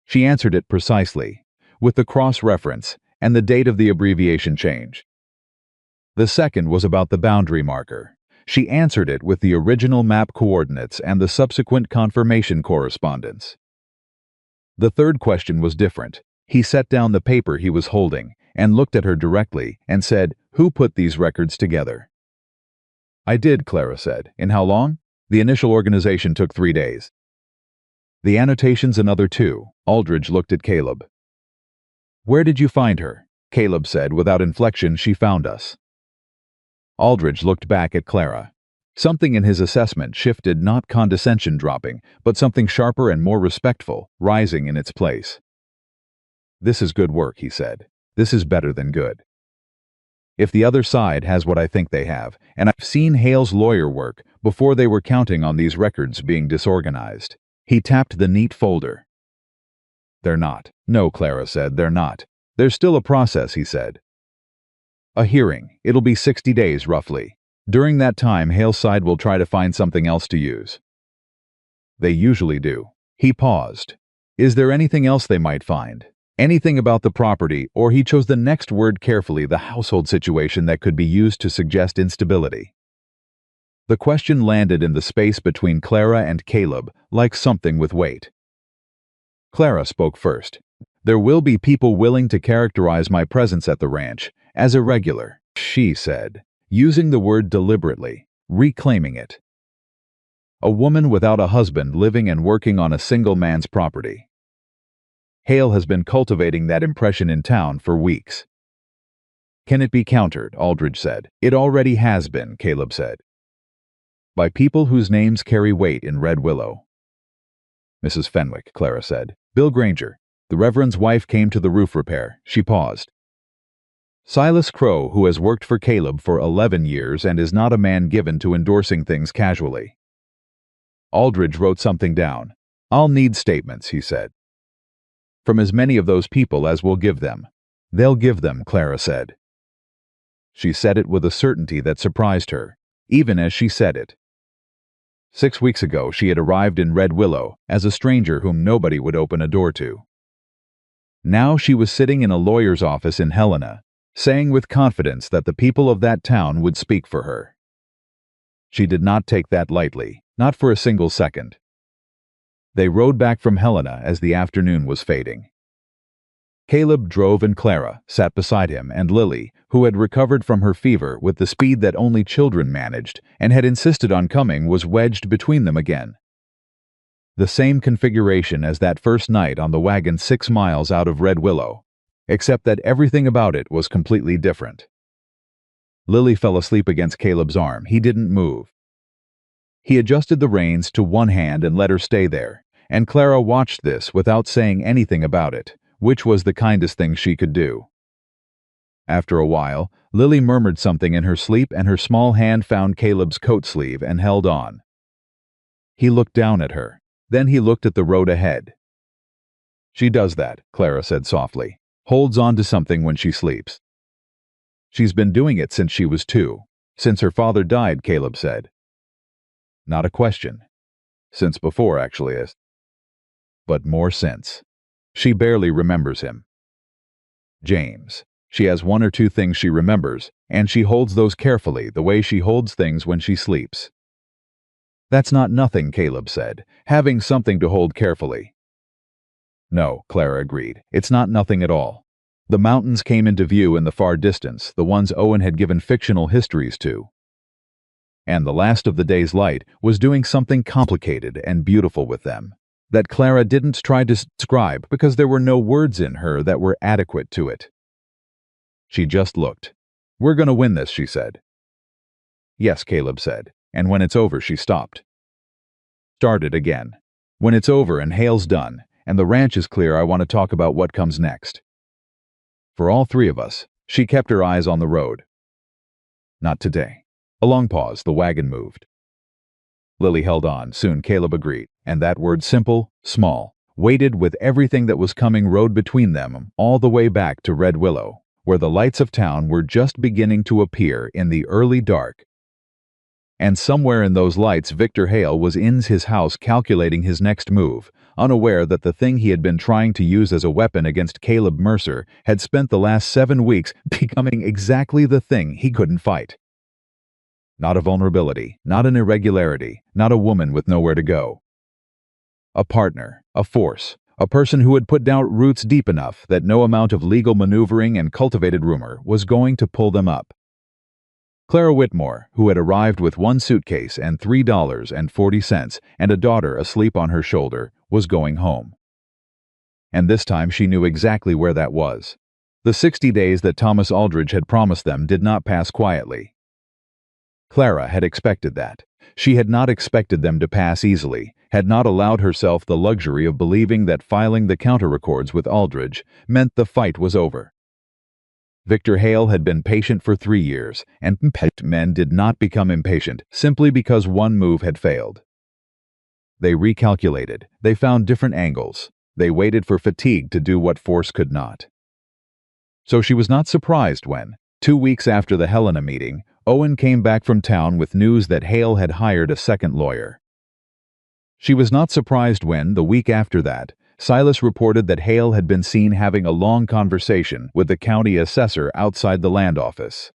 She answered it precisely, with the cross-reference and the date of the abbreviation change. The second was about the boundary marker. She answered it with the original map coordinates and the subsequent confirmation correspondence. The third question was different. He set down the paper he was holding and looked at her directly and said, "Who put these records together?" "I did," Clara said. "In how long?" "The initial organization took 3 days. The annotations another 2. Aldridge looked at Caleb. "Where did you find her?" Caleb said without inflection, "She found us." Aldridge looked back at Clara. Something in his assessment shifted, not condescension dropping, but something sharper and more respectful, rising in its place. "This is good work," he said. "This is better than good. If the other side has what I think they have, and I've seen Hale's lawyer work before they were counting on these records being disorganized." He tapped the neat folder. "They're not." "No," Clara said, "they're not. There's still a process," he said. "A hearing. It'll be 60 days, roughly. During that time, Hale's side will try to find something else to use. They usually do." He paused. "Is there anything else they might find? Anything about the property," or he chose the next word carefully, "the household situation that could be used to suggest instability?" The question landed in the space between Clara and Caleb like something with weight. Clara spoke first. "There will be people willing to characterize my presence at the ranch as irregular," she said, using the word deliberately, reclaiming it. "A woman without a husband living and working on a single man's property. Hale has been cultivating that impression in town for weeks." "Can it be countered?" Aldridge said. "It already has been," Caleb said. "By people whose names carry weight in Red Willow." "Mrs. Fenwick," Clara said. "Bill Granger. The Reverend's wife came to the roof repair." She paused. "Silas Crow, who has worked for Caleb for 11 years and is not a man given to endorsing things casually." Aldridge wrote something down. "I'll need statements," he said. "From as many of those people as we'll give them." "They'll give them," Clara said. She said it with a certainty that surprised her, even as she said it. 6 weeks ago she had arrived in Red Willow as a stranger whom nobody would open a door to. Now she was sitting in a lawyer's office in Helena, saying with confidence that the people of that town would speak for her. She did not take that lightly, not for a single second. They rode back from Helena as the afternoon was fading. Caleb drove and Clara sat beside him, and Lily, who had recovered from her fever with the speed that only children managed and had insisted on coming, was wedged between them again. The same configuration as that first night on the wagon 6 miles out of Red Willow, except that everything about it was completely different. Lily fell asleep against Caleb's arm. He didn't move. He adjusted the reins to one hand and let her stay there, and Clara watched this without saying anything about it, which was the kindest thing she could do. After a while, Lily murmured something in her sleep and her small hand found Caleb's coat sleeve and held on. He looked down at her. Then he looked at the road ahead. She does that, Clara said softly. Holds on to something when she sleeps. She's been doing it since she was 2. Since her father died, Caleb said. Not a question. Since before, actually. But more since. She barely remembers him. James. She has 1 or 2 things she remembers, and she holds those carefully, the way she holds things when she sleeps. That's not nothing, Caleb said, having something to hold carefully. No, Clara agreed, it's not nothing at all. The mountains came into view in the far distance, the ones Owen had given fictional histories to. And the last of the day's light was doing something complicated and beautiful with them, that Clara didn't try to describe because there were no words in her that were adequate to it. She just looked. We're gonna win this, she said. Yes, Caleb said, and when it's over, she stopped. Started again. When it's over and Hale's done, and the ranch is clear, I want to talk about what comes next. For all 3 of us, she kept her eyes on the road. Not today. A long pause, the wagon moved. Lily held on, soon Caleb agreed, and that word simple, small, weighted with everything that was coming rode between them all the way back to Red Willow, where the lights of town were just beginning to appear in the early dark. And somewhere in those lights Victor Hale was in his house calculating his next move, unaware that the thing he had been trying to use as a weapon against Caleb Mercer had spent the last 7 weeks becoming exactly the thing he couldn't fight. Not a vulnerability, not an irregularity, not a woman with nowhere to go. A partner, a force, a person who had put down roots deep enough that no amount of legal maneuvering and cultivated rumor was going to pull them up. Clara Whitmore, who had arrived with 1 suitcase and $3.40 and a daughter asleep on her shoulder, was going home. And this time she knew exactly where that was. The 60 days that Thomas Aldridge had promised them did not pass quietly. Clara had expected that. She had not expected them to pass easily, had not allowed herself the luxury of believing that filing the counter-records with Aldridge meant the fight was over. Victor Hale had been patient for 3 years, and men did not become impatient simply because one move had failed. They recalculated, they found different angles, they waited for fatigue to do what force could not. So she was not surprised when, 2 weeks after the Helena meeting, Owen came back from town with news that Hale had hired a second lawyer. She was not surprised when, the week after that, Silas reported that Hale had been seen having a long conversation with the county assessor outside the land office.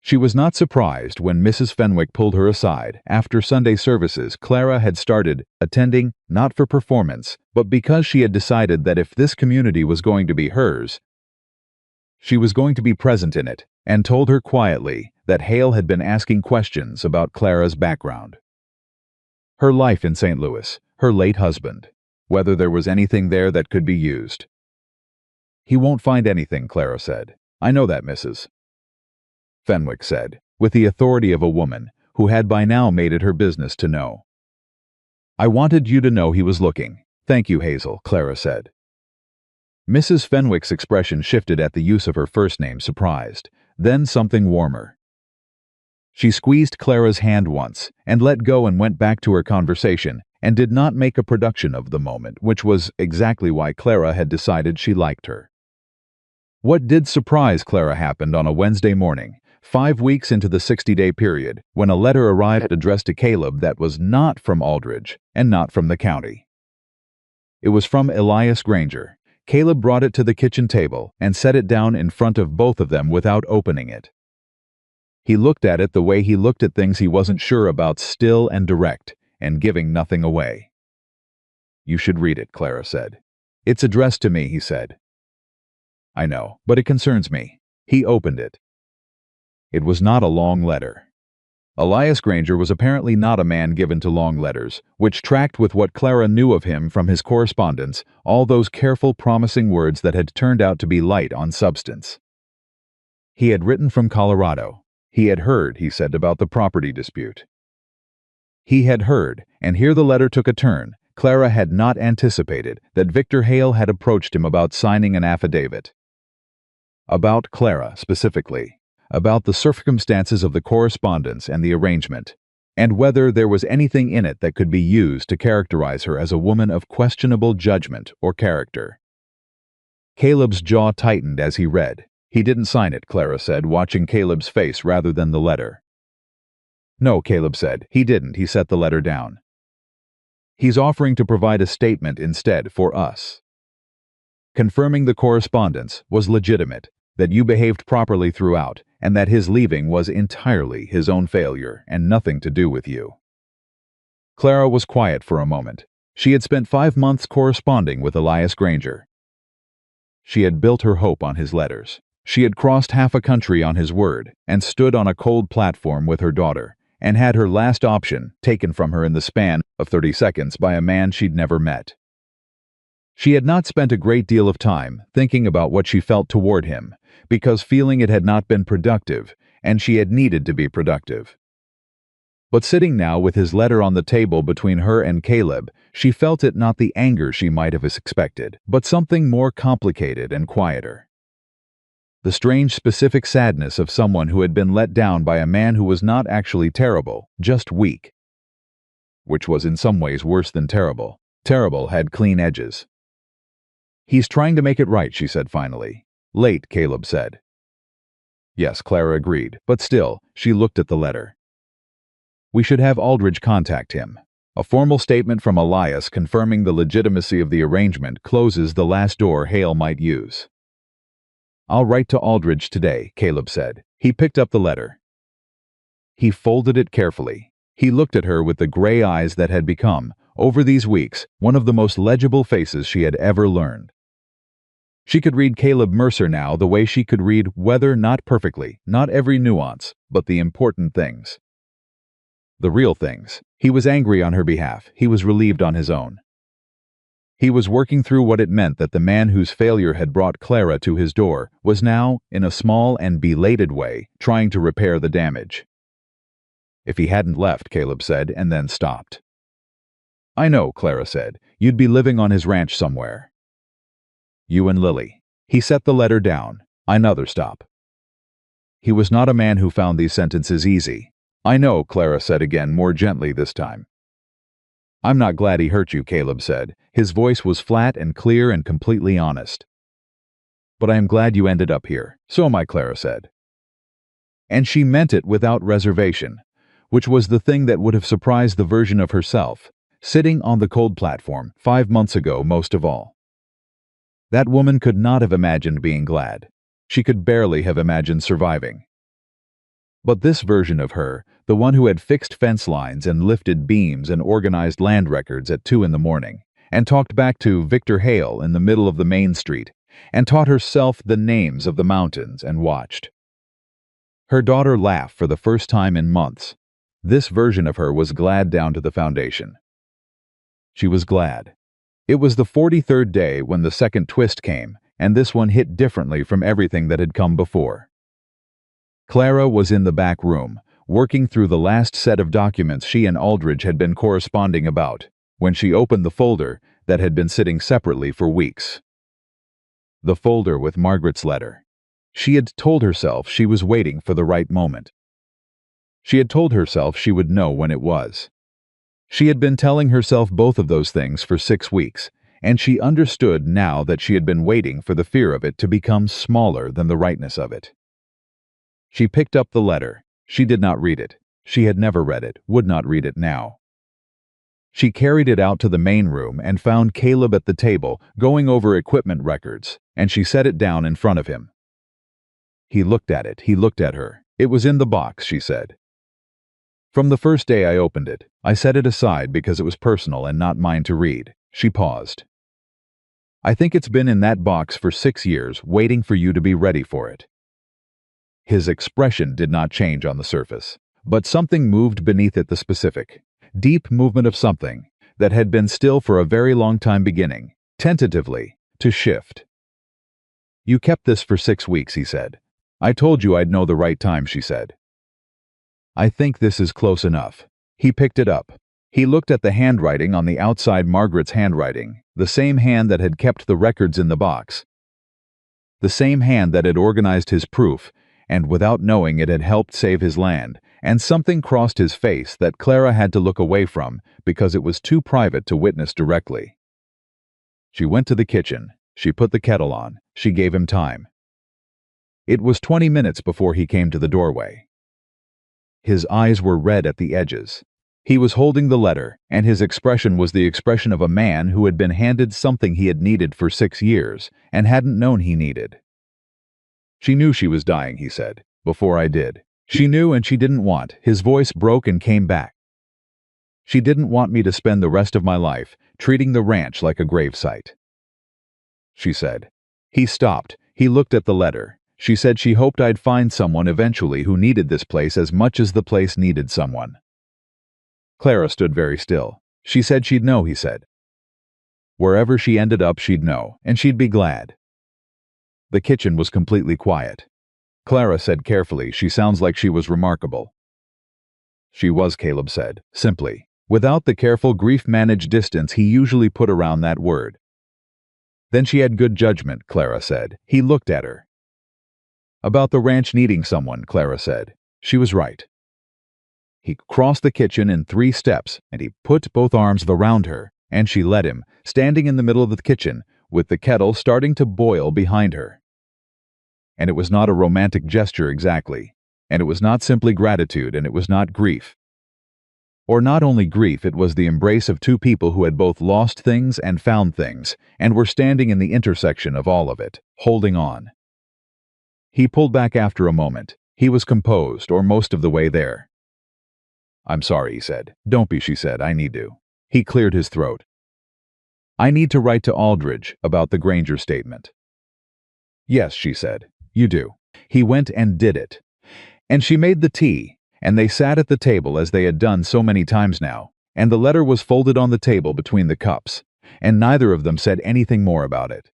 She was not surprised when Mrs. Fenwick pulled her aside. After Sunday services, Clara had started attending not for performance, but because she had decided that if this community was going to be hers, she was going to be present in it, and told her quietly that Hale had been asking questions about Clara's background. Her life in St. Louis, her late husband, whether there was anything there that could be used. He won't find anything, Clara said. I know that, Mrs. Fenwick said, with the authority of a woman who had by now made it her business to know. I wanted you to know he was looking. Thank you, Hazel, Clara said. Mrs. Fenwick's expression shifted at the use of her first name, surprised, then something warmer. She squeezed Clara's hand once and let go and went back to her conversation, and did not make a production of the moment, which was exactly why Clara had decided she liked her. What did surprise Clara happened on a Wednesday morning, 5 weeks into the 60-day period, when a letter arrived addressed to Caleb that was not from Aldridge and not from the county. It was from Elias Granger. Caleb brought it to the kitchen table and set it down in front of both of them without opening it. He looked at it the way he looked at things he wasn't sure about, still and direct, and giving nothing away. You should read it, Clara said. It's addressed to me, he said. I know, but it concerns me. He opened it. It was not a long letter. Elias Granger was apparently not a man given to long letters, which tracked with what Clara knew of him from his correspondence, all those careful, promising words that had turned out to be light on substance. He had written from Colorado. He had heard, he said, about the property dispute. He had heard, and here the letter took a turn. Clara had not anticipated that Victor Hale had approached him about signing an affidavit. About Clara, specifically. About the circumstances of the correspondence and the arrangement, and whether there was anything in it that could be used to characterize her as a woman of questionable judgment or character. Caleb's jaw tightened as he read. He didn't sign it, Clara said, watching Caleb's face rather than the letter. No, Caleb said. He didn't. He set the letter down. He's offering to provide a statement instead for us. Confirming the correspondence was legitimate, that you behaved properly throughout, and that his leaving was entirely his own failure and nothing to do with you. Clara was quiet for a moment. She had spent 5 months corresponding with Elias Granger. She had built her hope on his letters. She had crossed half a country on his word and stood on a cold platform with her daughter and had her last option taken from her in the span of 30 seconds by a man she'd never met. She had not spent a great deal of time thinking about what she felt toward him, because feeling it had not been productive, and she had needed to be productive. But sitting now with his letter on the table between her and Caleb, she felt it not the anger she might have expected, but something more complicated and quieter. The strange specific sadness of someone who had been let down by a man who was not actually terrible, just weak. Which was in some ways worse than terrible. Terrible had clean edges. He's trying to make it right, she said finally. Late, Caleb said. Yes, Clara agreed, but still, she looked at the letter. We should have Aldridge contact him. A formal statement from Elias confirming the legitimacy of the arrangement closes the last door Hale might use. I'll write to Aldridge today, Caleb said. He picked up the letter. He folded it carefully. He looked at her with the gray eyes that had become, over these weeks, one of the most legible faces she had ever learned. She could read Caleb Mercer now the way she could read weather, not perfectly, not every nuance, but the important things. The real things. He was angry on her behalf. He was relieved on his own. He was working through what it meant that the man whose failure had brought Clara to his door was now, in a small and belated way, trying to repair the damage. If he hadn't left, Caleb said, and then stopped. I know, Clara said. You'd be living on his ranch somewhere. You and Lily. He set the letter down. Another stop. He was not a man who found these sentences easy. I know, Clara said again, more gently this time. I'm not glad he hurt you, Caleb said. His voice was flat and clear and completely honest. But I am glad you ended up here. So am I, Clara said. And she meant it without reservation, which was the thing that would have surprised the version of herself, sitting on the cold platform 5 months ago most of all. That woman could not have imagined being glad. She could barely have imagined surviving. But this version of her, the one who had fixed fence lines and lifted beams and organized land records at 2 a.m, and talked back to Victor Hale in the middle of the main street, and taught herself the names of the mountains and watched. Her daughter laughed for the first time in months. This version of her was glad down to the foundation. She was glad. It was the 43rd day when the second twist came, and this one hit differently from everything that had come before. Clara was in the back room, working through the last set of documents she and Aldridge had been corresponding about, when she opened the folder that had been sitting separately for weeks. The folder with Margaret's letter. She had told herself she was waiting for the right moment. She had told herself she would know when it was. She had been telling herself both of those things for 6 weeks, and she understood now that she had been waiting for the fear of it to become smaller than the rightness of it. She picked up the letter. She did not read it. She had never read it, would not read it now. She carried it out to the main room and found Caleb at the table, going over equipment records, and she set it down in front of him. He looked at it. He looked at her. It was in the box, she said. From the first day I opened it, I set it aside because it was personal and not mine to read. She paused. I think it's been in that box for 6 years, waiting for you to be ready for it. His expression did not change on the surface, but something moved beneath it, the specific, deep movement of something that had been still for a very long time beginning, tentatively, to shift. You kept this for 6 weeks, he said. I told you I'd know the right time, she said. I think this is close enough. He picked it up. He looked at the handwriting on the outside, Margaret's handwriting, the same hand that had kept the records in the box. the same hand that had organized his proof, and without knowing it had helped save his land, and something crossed his face that Clara had to look away from because it was too private to witness directly. She went to the kitchen. She put the kettle on. She gave him time. It was 20 minutes before he came to the doorway. His eyes were red at the edges. He was holding the letter, and his expression was the expression of a man who had been handed something he had needed for 6 years and hadn't known he needed. She knew she was dying, he said, before I did. She knew and she didn't want. His voice broke and came back. She didn't want me to spend the rest of my life treating the ranch like a gravesite, she said. He stopped. He looked at the letter. She said she hoped I'd find someone eventually who needed this place as much as the place needed someone. Clara stood very still. She said she'd know, he said. Wherever she ended up, she'd know, and she'd be glad. The kitchen was completely quiet. Clara said carefully, she sounds like she was remarkable. She was, Caleb said, simply, without the careful grief-managed distance he usually put around that word. Then she had good judgment, Clara said. He looked at her. About the ranch needing someone, Clara said. She was right. He crossed the kitchen in 3 steps, and he put both arms around her, and she led him, standing in the middle of the kitchen, with the kettle starting to boil behind her. And it was not a romantic gesture exactly, and it was not simply gratitude, and it was not grief. Or not only grief, it was the embrace of 2 people who had both lost things and found things, and were standing in the intersection of all of it, holding on. He pulled back after a moment. He was composed, or most of the way there. I'm sorry, he said. Don't be, she said. I need to. He cleared his throat. I need to write to Aldridge about the Granger statement. Yes, she said. You do. He went and did it. And she made the tea, and they sat at the table as they had done so many times now, and the letter was folded on the table between the cups, and neither of them said anything more about it.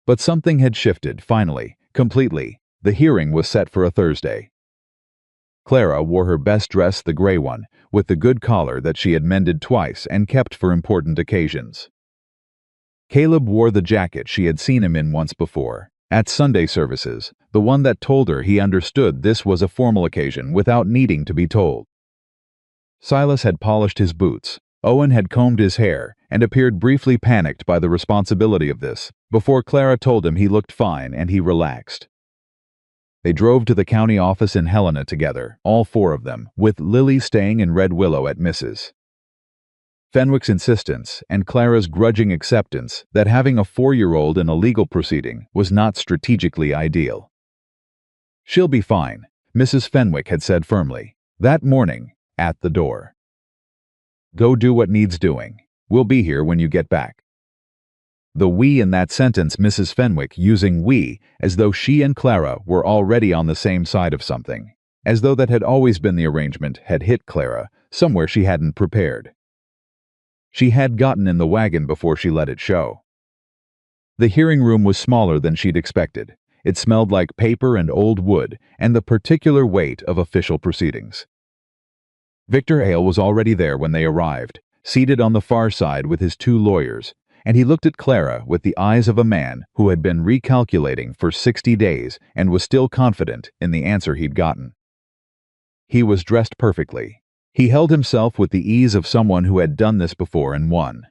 But something had shifted, finally, completely. The hearing was set for a Thursday. Clara wore her best dress, the gray one, with the good collar that she had mended twice and kept for important occasions. Caleb wore the jacket she had seen him in once before, at Sunday services, the one that told her he understood this was a formal occasion without needing to be told. Silas had polished his boots. Owen had combed his hair and appeared briefly panicked by the responsibility of this, before Clara told him he looked fine and he relaxed. They drove to the county office in Helena together, all 4 of them, with Lily staying in Red Willow at Mrs. Fenwick's insistence and Clara's grudging acceptance that having a 4-year-old in a legal proceeding was not strategically ideal. She'll be fine, Mrs. Fenwick had said firmly, that morning, at the door. Go do what needs doing. We'll be here when you get back. The we in that sentence, Mrs. Fenwick using we as though she and Clara were already on the same side of something, as though that had always been the arrangement, had hit Clara somewhere she hadn't prepared. She had gotten in the wagon before she let it show. The hearing room was smaller than she'd expected. It smelled like paper and old wood and the particular weight of official proceedings. Victor Hale was already there when they arrived, seated on the far side with his 2 lawyers, and he looked at Clara with the eyes of a man who had been recalculating for 60 days and was still confident in the answer he'd gotten. He was dressed perfectly. He held himself with the ease of someone who had done this before and won.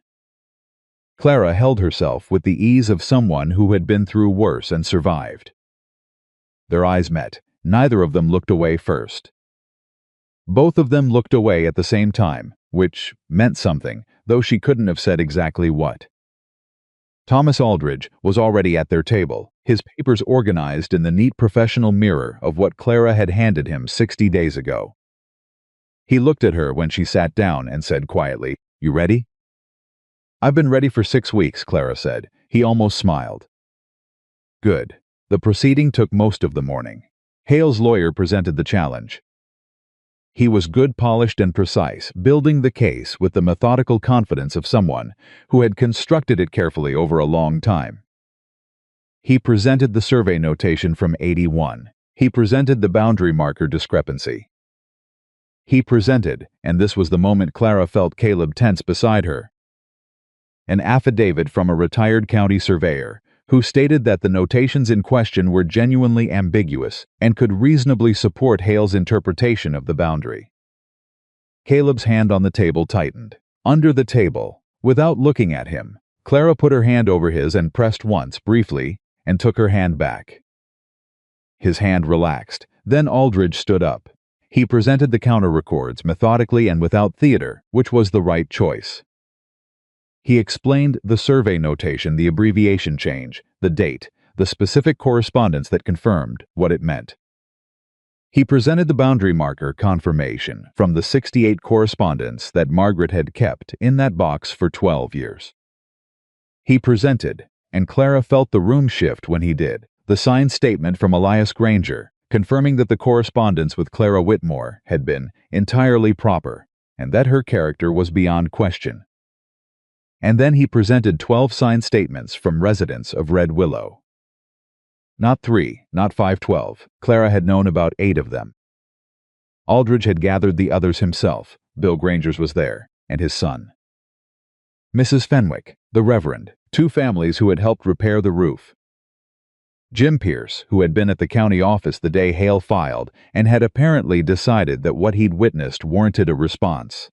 Clara held herself with the ease of someone who had been through worse and survived. Their eyes met. Neither of them looked away first. Both of them looked away at the same time, which meant something, though she couldn't have said exactly what. Thomas Aldridge was already at their table, his papers organized in the neat professional mirror of what Clara had handed him 60 days ago. He looked at her when she sat down and said quietly, "You ready?" "I've been ready for 6 weeks," Clara said. He almost smiled. Good. The proceeding took most of the morning. Hale's lawyer presented the challenge. He was good, polished, and precise, building the case with the methodical confidence of someone who had constructed it carefully over a long time. He presented the survey notation from 81. He presented the boundary marker discrepancy. He presented, and this was the moment Clara felt Caleb tense beside her, an affidavit from a retired county surveyor who stated that the notations in question were genuinely ambiguous and could reasonably support Hale's interpretation of the boundary. Caleb's hand on the table tightened. Under the table, without looking at him, Clara put her hand over his and pressed once, briefly, and took her hand back. His hand relaxed. Then Aldridge stood up. He presented the counter records methodically and without theater, which was the right choice. He explained the survey notation, the abbreviation change, the date, the specific correspondence that confirmed what it meant. He presented the boundary marker confirmation from the 68 correspondence that Margaret had kept in that box for 12 years. He presented, and Clara felt the room shift when he did, the signed statement from Elias Granger, confirming that the correspondence with Clara Whitmore had been entirely proper and that her character was beyond question. And then he presented 12 signed statements from residents of Red Willow. Not 3, not 512. Clara had known about 8 of them. Aldridge had gathered the others himself. Bill Granger's was there, and his son. Mrs. Fenwick, the Reverend, 2 families who had helped repair the roof. Jim Pierce, who had been at the county office the day Hale filed and had apparently decided that what he'd witnessed warranted a response.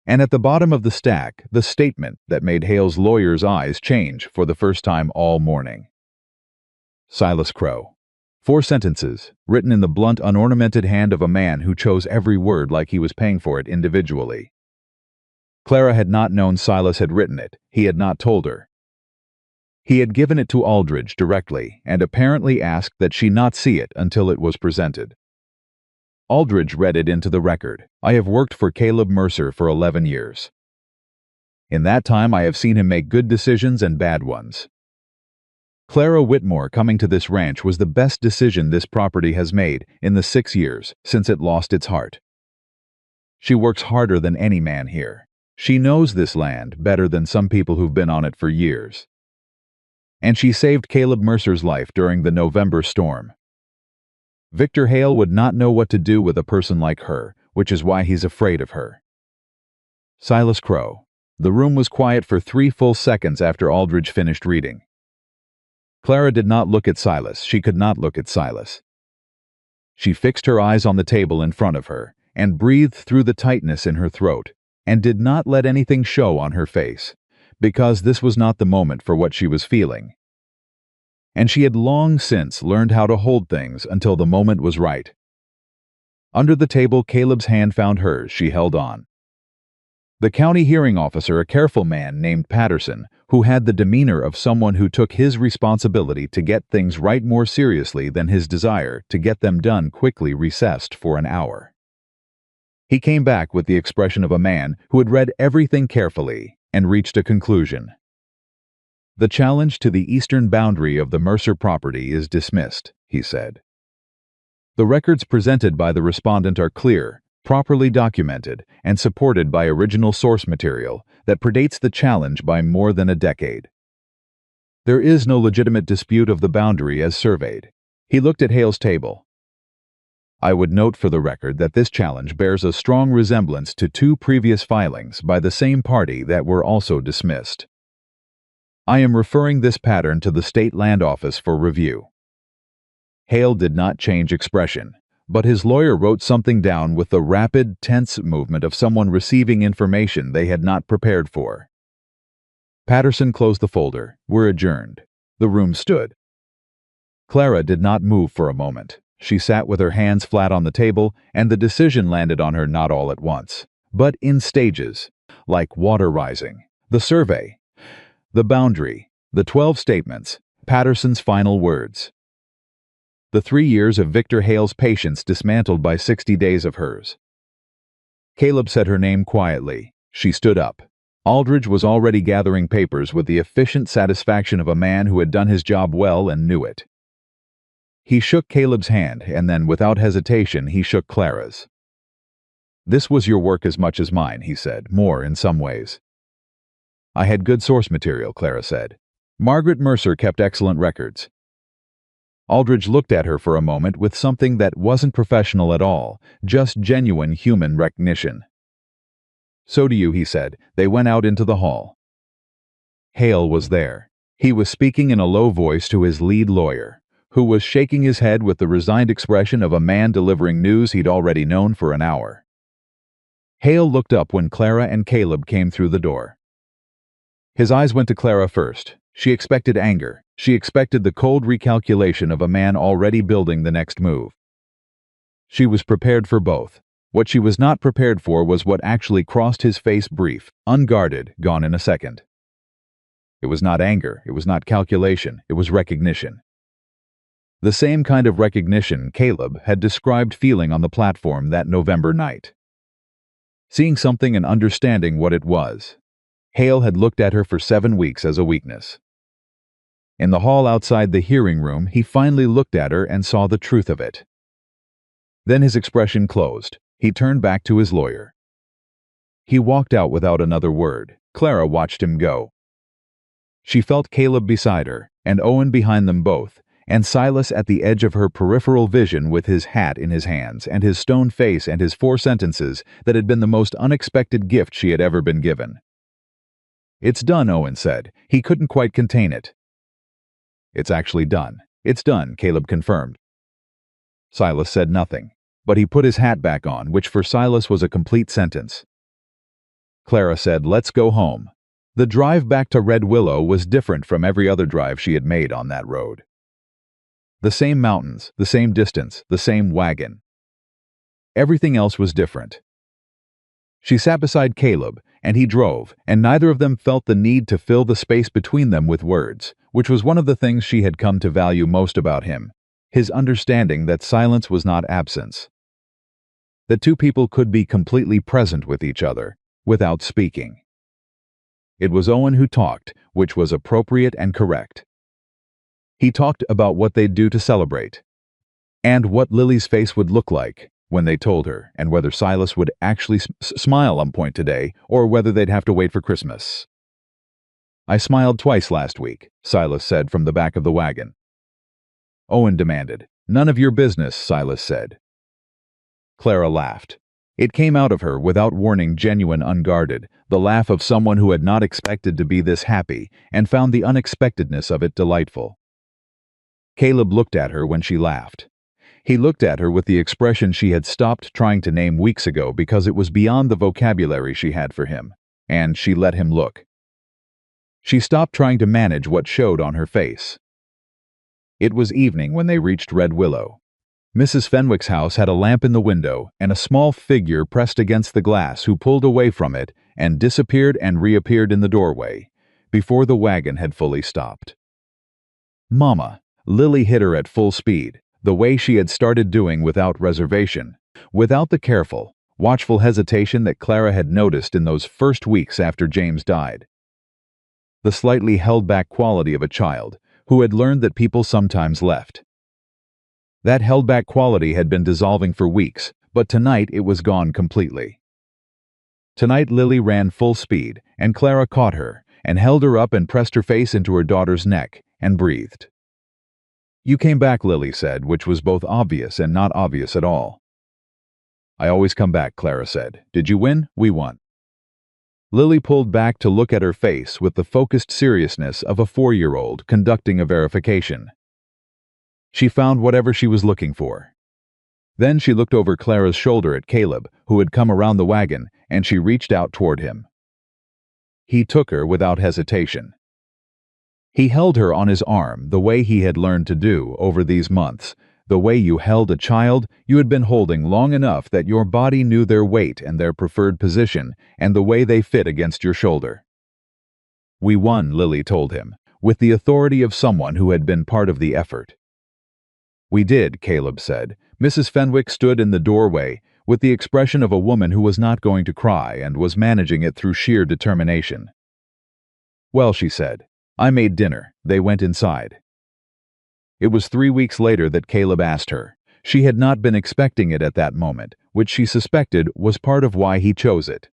And at the bottom of the stack, the statement that made Hale's lawyer's eyes change for the first time all morning. Silas Crow. 4 sentences, written in the blunt, unornamented hand of a man who chose every word like he was paying for it individually. Clara had not known Silas had written it. He had not told her. He had given it to Aldridge directly and apparently asked that she not see it until it was presented. Aldridge read it into the record. I have worked for Caleb Mercer for 11 years. In that time I have seen him make good decisions and bad ones. Clara Whitmore coming to this ranch was the best decision this property has made in the 6 years since it lost its heart. She works harder than any man here. She knows this land better than some people who've been on it for years. And she saved Caleb Mercer's life during the November storm. Victor Hale would not know what to do with a person like her, which is why he's afraid of her. Silas Crow. The room was quiet for 3 full seconds after Aldridge finished reading. Clara did not look at Silas. She could not look at Silas. She fixed her eyes on the table in front of her and breathed through the tightness in her throat and did not let anything show on her face, because this was not the moment for what she was feeling. And she had long since learned how to hold things until the moment was right. Under the table, Caleb's hand found hers. She held on. The county hearing officer, a careful man named Patterson, who had the demeanor of someone who took his responsibility to get things right more seriously than his desire to get them done quickly, recessed for an hour. He came back with the expression of a man who had read everything carefully and reached a conclusion. The challenge to the eastern boundary of the Mercer property is dismissed, he said. The records presented by the respondent are clear, properly documented, and supported by original source material that predates the challenge by more than a decade. There is no legitimate dispute of the boundary as surveyed. He looked at Hale's table. I would note for the record that this challenge bears a strong resemblance to 2 previous filings by the same party that were also dismissed. I am referring this pattern to the State Land Office for review. Hale did not change expression, but his lawyer wrote something down with the rapid, tense movement of someone receiving information they had not prepared for. Patterson closed the folder. We're adjourned. The room stood. Clara did not move for a moment. She sat with her hands flat on the table, and the decision landed on her not all at once, but in stages, like water rising. The survey, the boundary, the 12 statements, Patterson's final words. The 3 years of Victor Hale's patience dismantled by 60 days of hers. Caleb said her name quietly. She stood up. Aldridge was already gathering papers with the efficient satisfaction of a man who had done his job well and knew it. He shook Caleb's hand, and then, without hesitation, he shook Clara's. This was your work as much as mine, he said, more in some ways. I had good source material, Clara said. Margaret Mercer kept excellent records. Aldridge looked at her for a moment with something that wasn't professional at all, just genuine human recognition. So do you, he said. They went out into the hall. Hale was there. He was speaking in a low voice to his lead lawyer, who was shaking his head with the resigned expression of a man delivering news he'd already known for an hour. Hale looked up when Clara and Caleb came through the door. His eyes went to Clara first. She expected anger. She expected the cold recalculation of a man already building the next move. She was prepared for both. What she was not prepared for was what actually crossed his face: brief, unguarded, gone in a second. It was not anger, it was not calculation, it was recognition. The same kind of recognition Caleb had described feeling on the platform that November night. Seeing something and understanding what it was. Hale had looked at her for 7 weeks as a weakness. In the hall outside the hearing room, he finally looked at her and saw the truth of it. Then his expression closed. He turned back to his lawyer. He walked out without another word. Clara watched him go. She felt Caleb beside her, and Owen behind them both, and Silas at the edge of her peripheral vision with his hat in his hands, and his stone face and his 4 sentences that had been the most unexpected gift she had ever been given. "It's done," Owen said. He couldn't quite contain it. "It's actually done. It's done," Caleb confirmed. Silas said nothing, but he put his hat back on, which for Silas was a complete sentence. Clara said, "Let's go home." The drive back to Red Willow was different from every other drive she had made on that road. The same mountains, the same distance, the same wagon. Everything else was different. She sat beside Caleb, and he drove, and neither of them felt the need to fill the space between them with words, which was one of the things she had come to value most about him, his understanding that silence was not absence. That two people could be completely present with each other, without speaking. It was Owen who talked, which was appropriate and correct. He talked about what they'd do to celebrate, and what Lily's face would look like when they told her, and whether Silas would actually smile on point today, or whether they'd have to wait for Christmas. "I smiled twice last week," Silas said from the back of the wagon. Owen demanded. "None of your business," Silas said. Clara laughed. It came out of her without warning, genuine, unguarded, the laugh of someone who had not expected to be this happy and found the unexpectedness of it delightful. Caleb looked at her when she laughed. He looked at her with the expression she had stopped trying to name weeks ago because it was beyond the vocabulary she had for him, and she let him look. She stopped trying to manage what showed on her face. It was evening when they reached Red Willow. Mrs. Fenwick's house had a lamp in the window and a small figure pressed against the glass who pulled away from it and disappeared and reappeared in the doorway, before the wagon had fully stopped. "Mama," Lily hit her at full speed, the way she had started doing without reservation, without the careful, watchful hesitation that Clara had noticed in those first weeks after James died. The slightly held-back quality of a child who had learned that people sometimes left. That held-back quality had been dissolving for weeks, but tonight it was gone completely. Tonight Lily ran full speed, and Clara caught her, and held her up and pressed her face into her daughter's neck, and breathed. "You came back," Lily said, which was both obvious and not obvious at all. "I always come back," Clara said. "Did you win? We won." Lily pulled back to look at her face with the focused seriousness of a 4-year-old conducting a verification. She found whatever she was looking for. Then she looked over Clara's shoulder at Caleb, who had come around the wagon, and she reached out toward him. He took her without hesitation. He held her on his arm the way he had learned to do over these months, the way you held a child you had been holding long enough that your body knew their weight and their preferred position, and the way they fit against your shoulder. "We won," Lily told him, with the authority of someone who had been part of the effort. "We did," Caleb said. Mrs. Fenwick stood in the doorway with the expression of a woman who was not going to cry and was managing it through sheer determination. "Well," she said, "I made dinner." They went inside. It was 3 weeks later that Caleb asked her. She had not been expecting it at that moment, which she suspected was part of why he chose it.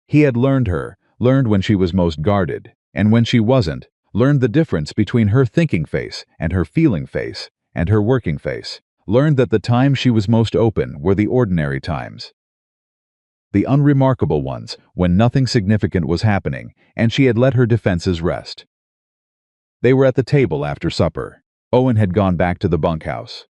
He had learned when she was most guarded, and when she wasn't, learned the difference between her thinking face and her feeling face, and her working face, learned that the times she was most open were the ordinary times. The unremarkable ones, when nothing significant was happening, and she had let her defenses rest. They were at the table after supper. Owen had gone back to the bunkhouse.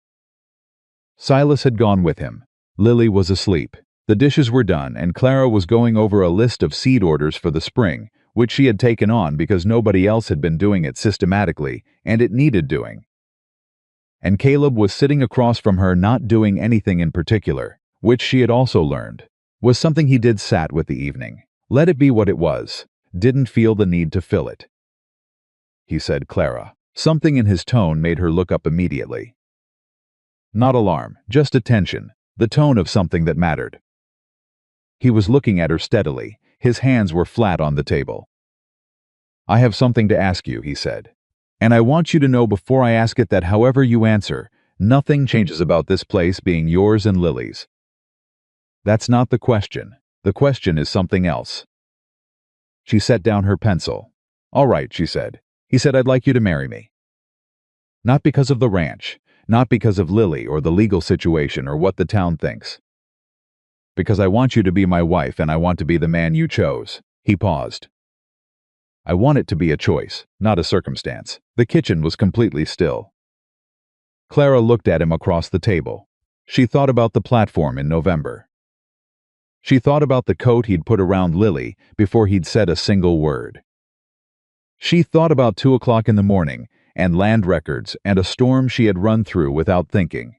Silas had gone with him. Lily was asleep. The dishes were done, and Clara was going over a list of seed orders for the spring, which she had taken on because nobody else had been doing it systematically, and it needed doing. And Caleb was sitting across from her, not doing anything in particular, which she had also learned was something he did. Sat with the evening. Let it be what it was. Didn't feel the need to fill it. He said, Clara. Something in his tone made her look up immediately. Not alarm, just attention, the tone of something that mattered. He was looking at her steadily. His hands were flat on the table. I have something to ask you, he said. And I want you to know before I ask it that however you answer, nothing changes about this place being yours and Lily's. That's not the question. The question is something else. She set down her pencil. All right, she said. He said, I'd like you to marry me. Not because of the ranch, not because of Lily or the legal situation or what the town thinks. Because I want you to be my wife and I want to be the man you chose. He paused. I want it to be a choice, not a circumstance. The kitchen was completely still. Clara looked at him across the table. She thought about the platform in November. She thought about the coat he'd put around Lily before he'd said a single word. She thought about 2 o'clock in the morning and land records and a storm she had run through without thinking.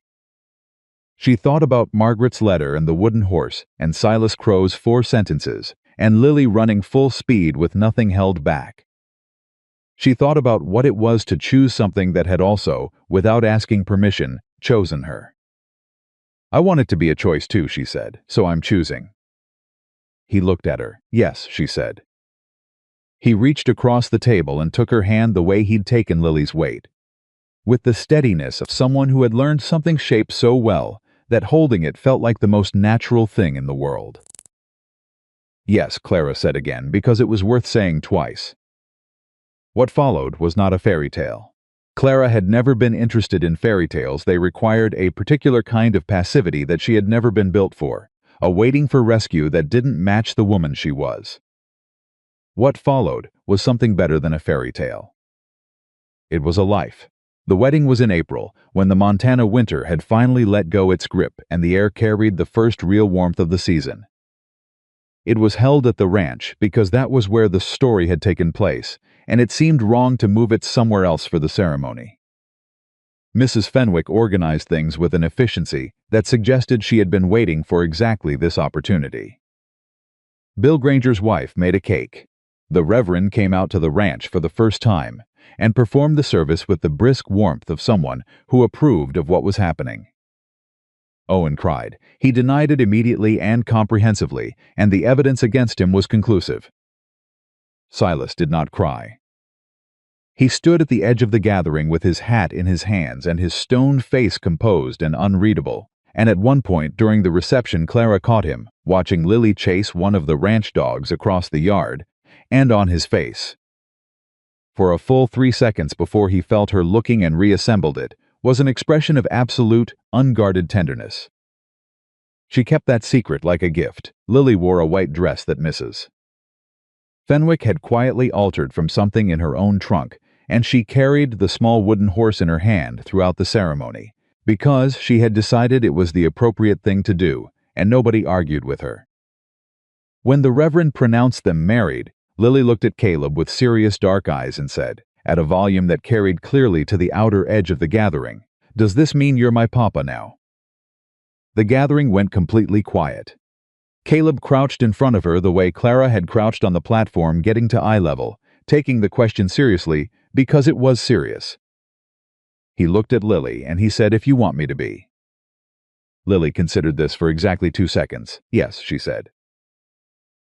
She thought about Margaret's letter and the wooden horse and Silas Crow's 4 sentences and Lily running full speed with nothing held back. She thought about what it was to choose something that had also, without asking permission, chosen her. I want it to be a choice too, she said, so I'm choosing. He looked at her. Yes, she said. He reached across the table and took her hand the way he'd taken Lily's weight, with the steadiness of someone who had learned something shaped so well that holding it felt like the most natural thing in the world. Yes, Clara said again, because it was worth saying twice. What followed was not a fairy tale. Clara had never been interested in fairy tales. They required a particular kind of passivity that she had never been built for, a waiting for rescue that didn't match the woman she was. What followed was something better than a fairy tale. It was a life. The wedding was in April, when the Montana winter had finally let go its grip and the air carried the first real warmth of the season. It was held at the ranch because that was where the story had taken place, and it seemed wrong to move it somewhere else for the ceremony. Mrs. Fenwick organized things with an efficiency that suggested she had been waiting for exactly this opportunity. Bill Granger's wife made a cake. The Reverend came out to the ranch for the first time and performed the service with the brisk warmth of someone who approved of what was happening. Owen cried. He denied it immediately and comprehensively, and the evidence against him was conclusive. Silas did not cry. He stood at the edge of the gathering with his hat in his hands and his stone face composed and unreadable, and at one point during the reception Clara caught him, watching Lily chase one of the ranch dogs across the yard, and on his face. For a full 3 seconds before he felt her looking and reassembled it, was an expression of absolute, unguarded tenderness. She kept that secret like a gift. Lily wore a white dress that Mrs. Fenwick had quietly altered from something in her own trunk, and she carried the small wooden horse in her hand throughout the ceremony, because she had decided it was the appropriate thing to do, and nobody argued with her. When the Reverend pronounced them married, Lily looked at Caleb with serious dark eyes and said, at a volume that carried clearly to the outer edge of the gathering, "Does this mean you're my papa now?" The gathering went completely quiet. Caleb crouched in front of her the way Clara had crouched on the platform, getting to eye level, taking the question seriously because it was serious. He looked at Lily and he said, "If you want me to be." Lily considered this for exactly 2 seconds. "Yes," she said.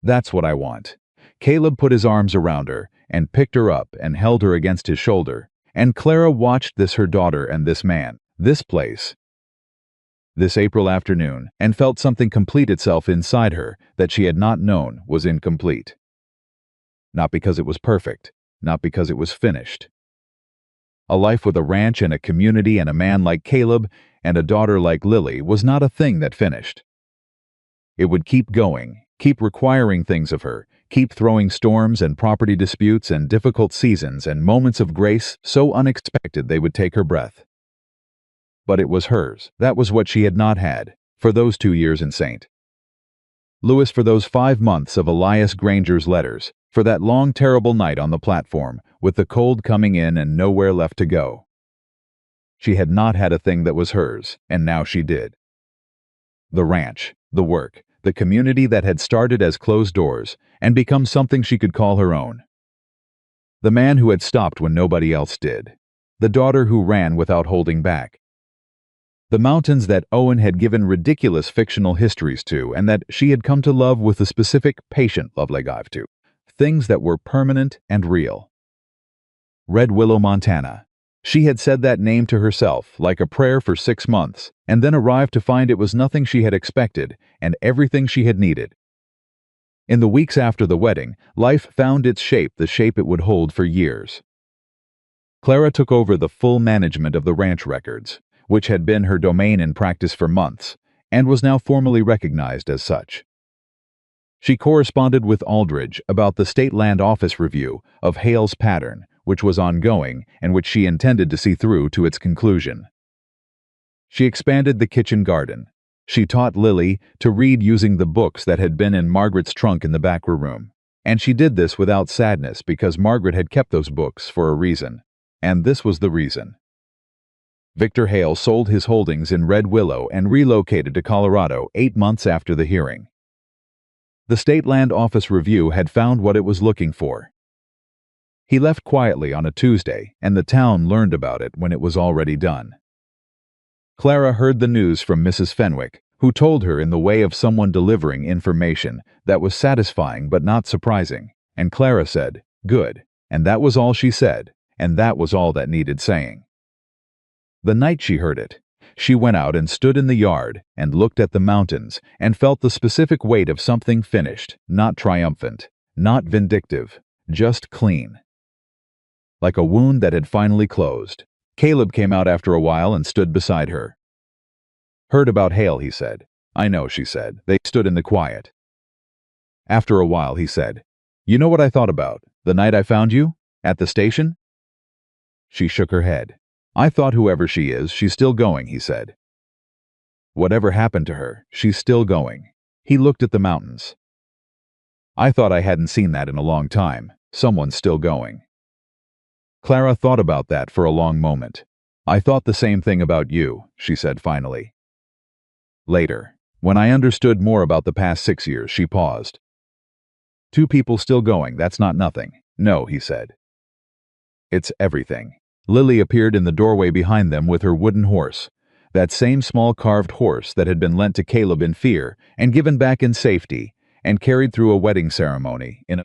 "That's what I want." Caleb put his arms around her and picked her up and held her against his shoulder, and Clara watched this, her daughter and this man, this place, this April afternoon, and felt something complete itself inside her that she had not known was incomplete. Not because it was perfect, not because it was finished. A life with a ranch and a community and a man like Caleb and a daughter like Lily was not a thing that finished. It would keep going, keep requiring things of her, keep throwing storms and property disputes and difficult seasons and moments of grace so unexpected they would take her breath. But it was hers. That was what she had not had, for those 2 years in St. Louis, for those 5 months of Elias Granger's letters, for that long terrible night on the platform, with the cold coming in and nowhere left to go. She had not had a thing that was hers, and now she did. The ranch, the work, the community that had started as closed doors and become something she could call her own. The man who had stopped when nobody else did. The daughter who ran without holding back. The mountains that Owen had given ridiculous fictional histories to and that she had come to love with a specific patient love legav to. Things that were permanent and real. Red Willow, Montana. She had said that name to herself, like a prayer, for 6 months, and then arrived to find it was nothing she had expected and everything she had needed. In the weeks after the wedding, life found its shape, the shape it would hold for years. Clara took over the full management of the ranch records, which had been her domain in practice for months, and was now formally recognized as such. She corresponded with Aldridge about the State Land Office review of Hale's pattern, which was ongoing and which she intended to see through to its conclusion. She expanded the kitchen garden. She taught Lily to read using the books that had been in Margaret's trunk in the back room, and she did this without sadness because Margaret had kept those books for a reason, and this was the reason. Victor Hale sold his holdings in Red Willow and relocated to Colorado 8 months after the hearing. The State Land Office review had found what it was looking for. He left quietly on a Tuesday, and the town learned about it when it was already done. Clara heard the news from Mrs. Fenwick, who told her in the way of someone delivering information that was satisfying but not surprising, and Clara said, "Good," and that was all she said, and that was all that needed saying. The night she heard it, she went out and stood in the yard and looked at the mountains and felt the specific weight of something finished, not triumphant, not vindictive, just clean. Like a wound that had finally closed. Caleb came out after a while and stood beside her. "Heard about Hale," he said. "I know," she said. They stood in the quiet. After a while he said, "You know what I thought about, the night I found you? At the station?" She shook her head. "I thought whoever she is, she's still going," he said. "Whatever happened to her, she's still going." He looked at the mountains. "I thought I hadn't seen that in a long time. Someone's still going." Clara thought about that for a long moment. "I thought the same thing about you," she said finally. Later, when I understood more about the past 6 years, she paused. "2 people still going, that's not nothing." "No," he said. "It's everything." Lily appeared in the doorway behind them with her wooden horse, that same small carved horse that had been lent to Caleb in fear and given back in safety and carried through a wedding ceremony in a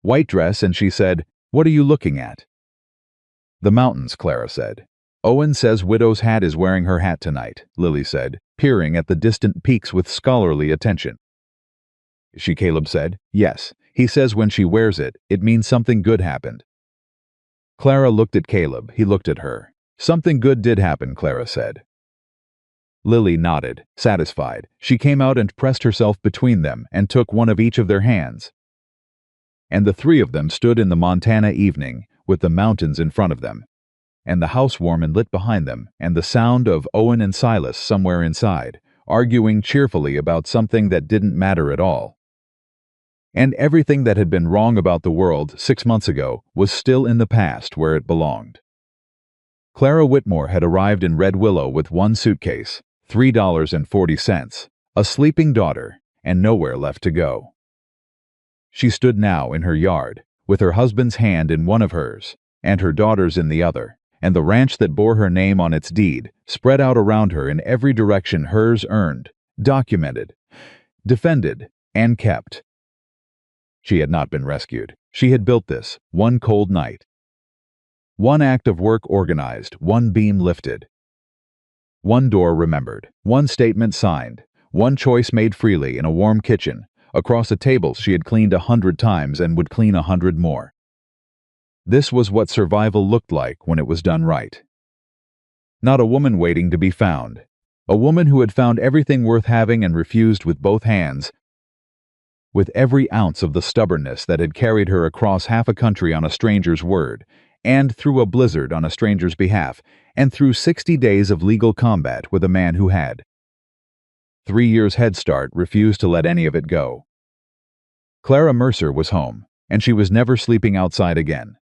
white dress, and she said, "What are you looking at?" "The mountains," Clara said. "Owen says Widow's hat is wearing her hat tonight," Lily said, peering at the distant peaks with scholarly attention. Caleb said, "Yes, he says when she wears it, it means something good happened." Clara looked at Caleb, he looked at her. "Something good did happen," Clara said. Lily nodded, satisfied. She came out and pressed herself between them and took one of each of their hands. And the 3 of them stood in the Montana evening, with the mountains in front of them, and the house warm and lit behind them, and the sound of Owen and Silas somewhere inside, arguing cheerfully about something that didn't matter at all. And everything that had been wrong about the world 6 months ago was still in the past where it belonged. Clara Whitmore had arrived in Red Willow with 1 suitcase, $3.40, a sleeping daughter, and nowhere left to go. She stood now in her yard, with her husband's hand in one of hers, and her daughter's in the other, and the ranch that bore her name on its deed spread out around her in every direction, hers earned, documented, defended, and kept. She had not been rescued. She had built this, one cold night. 1 act of work organized, 1 beam lifted. 1 door remembered, 1 statement signed, 1 choice made freely in a warm kitchen, across a table she had cleaned 100 times and would clean 100 more. This was what survival looked like when it was done right. Not a woman waiting to be found. A woman who had found everything worth having and refused with both hands. with every ounce of the stubbornness that had carried her across half a country on a stranger's word, and through a blizzard on a stranger's behalf, and through 60 days of legal combat with a man who had 3 years head start, refused to let any of it go. Clara Mercer was home, and she was never sleeping outside again.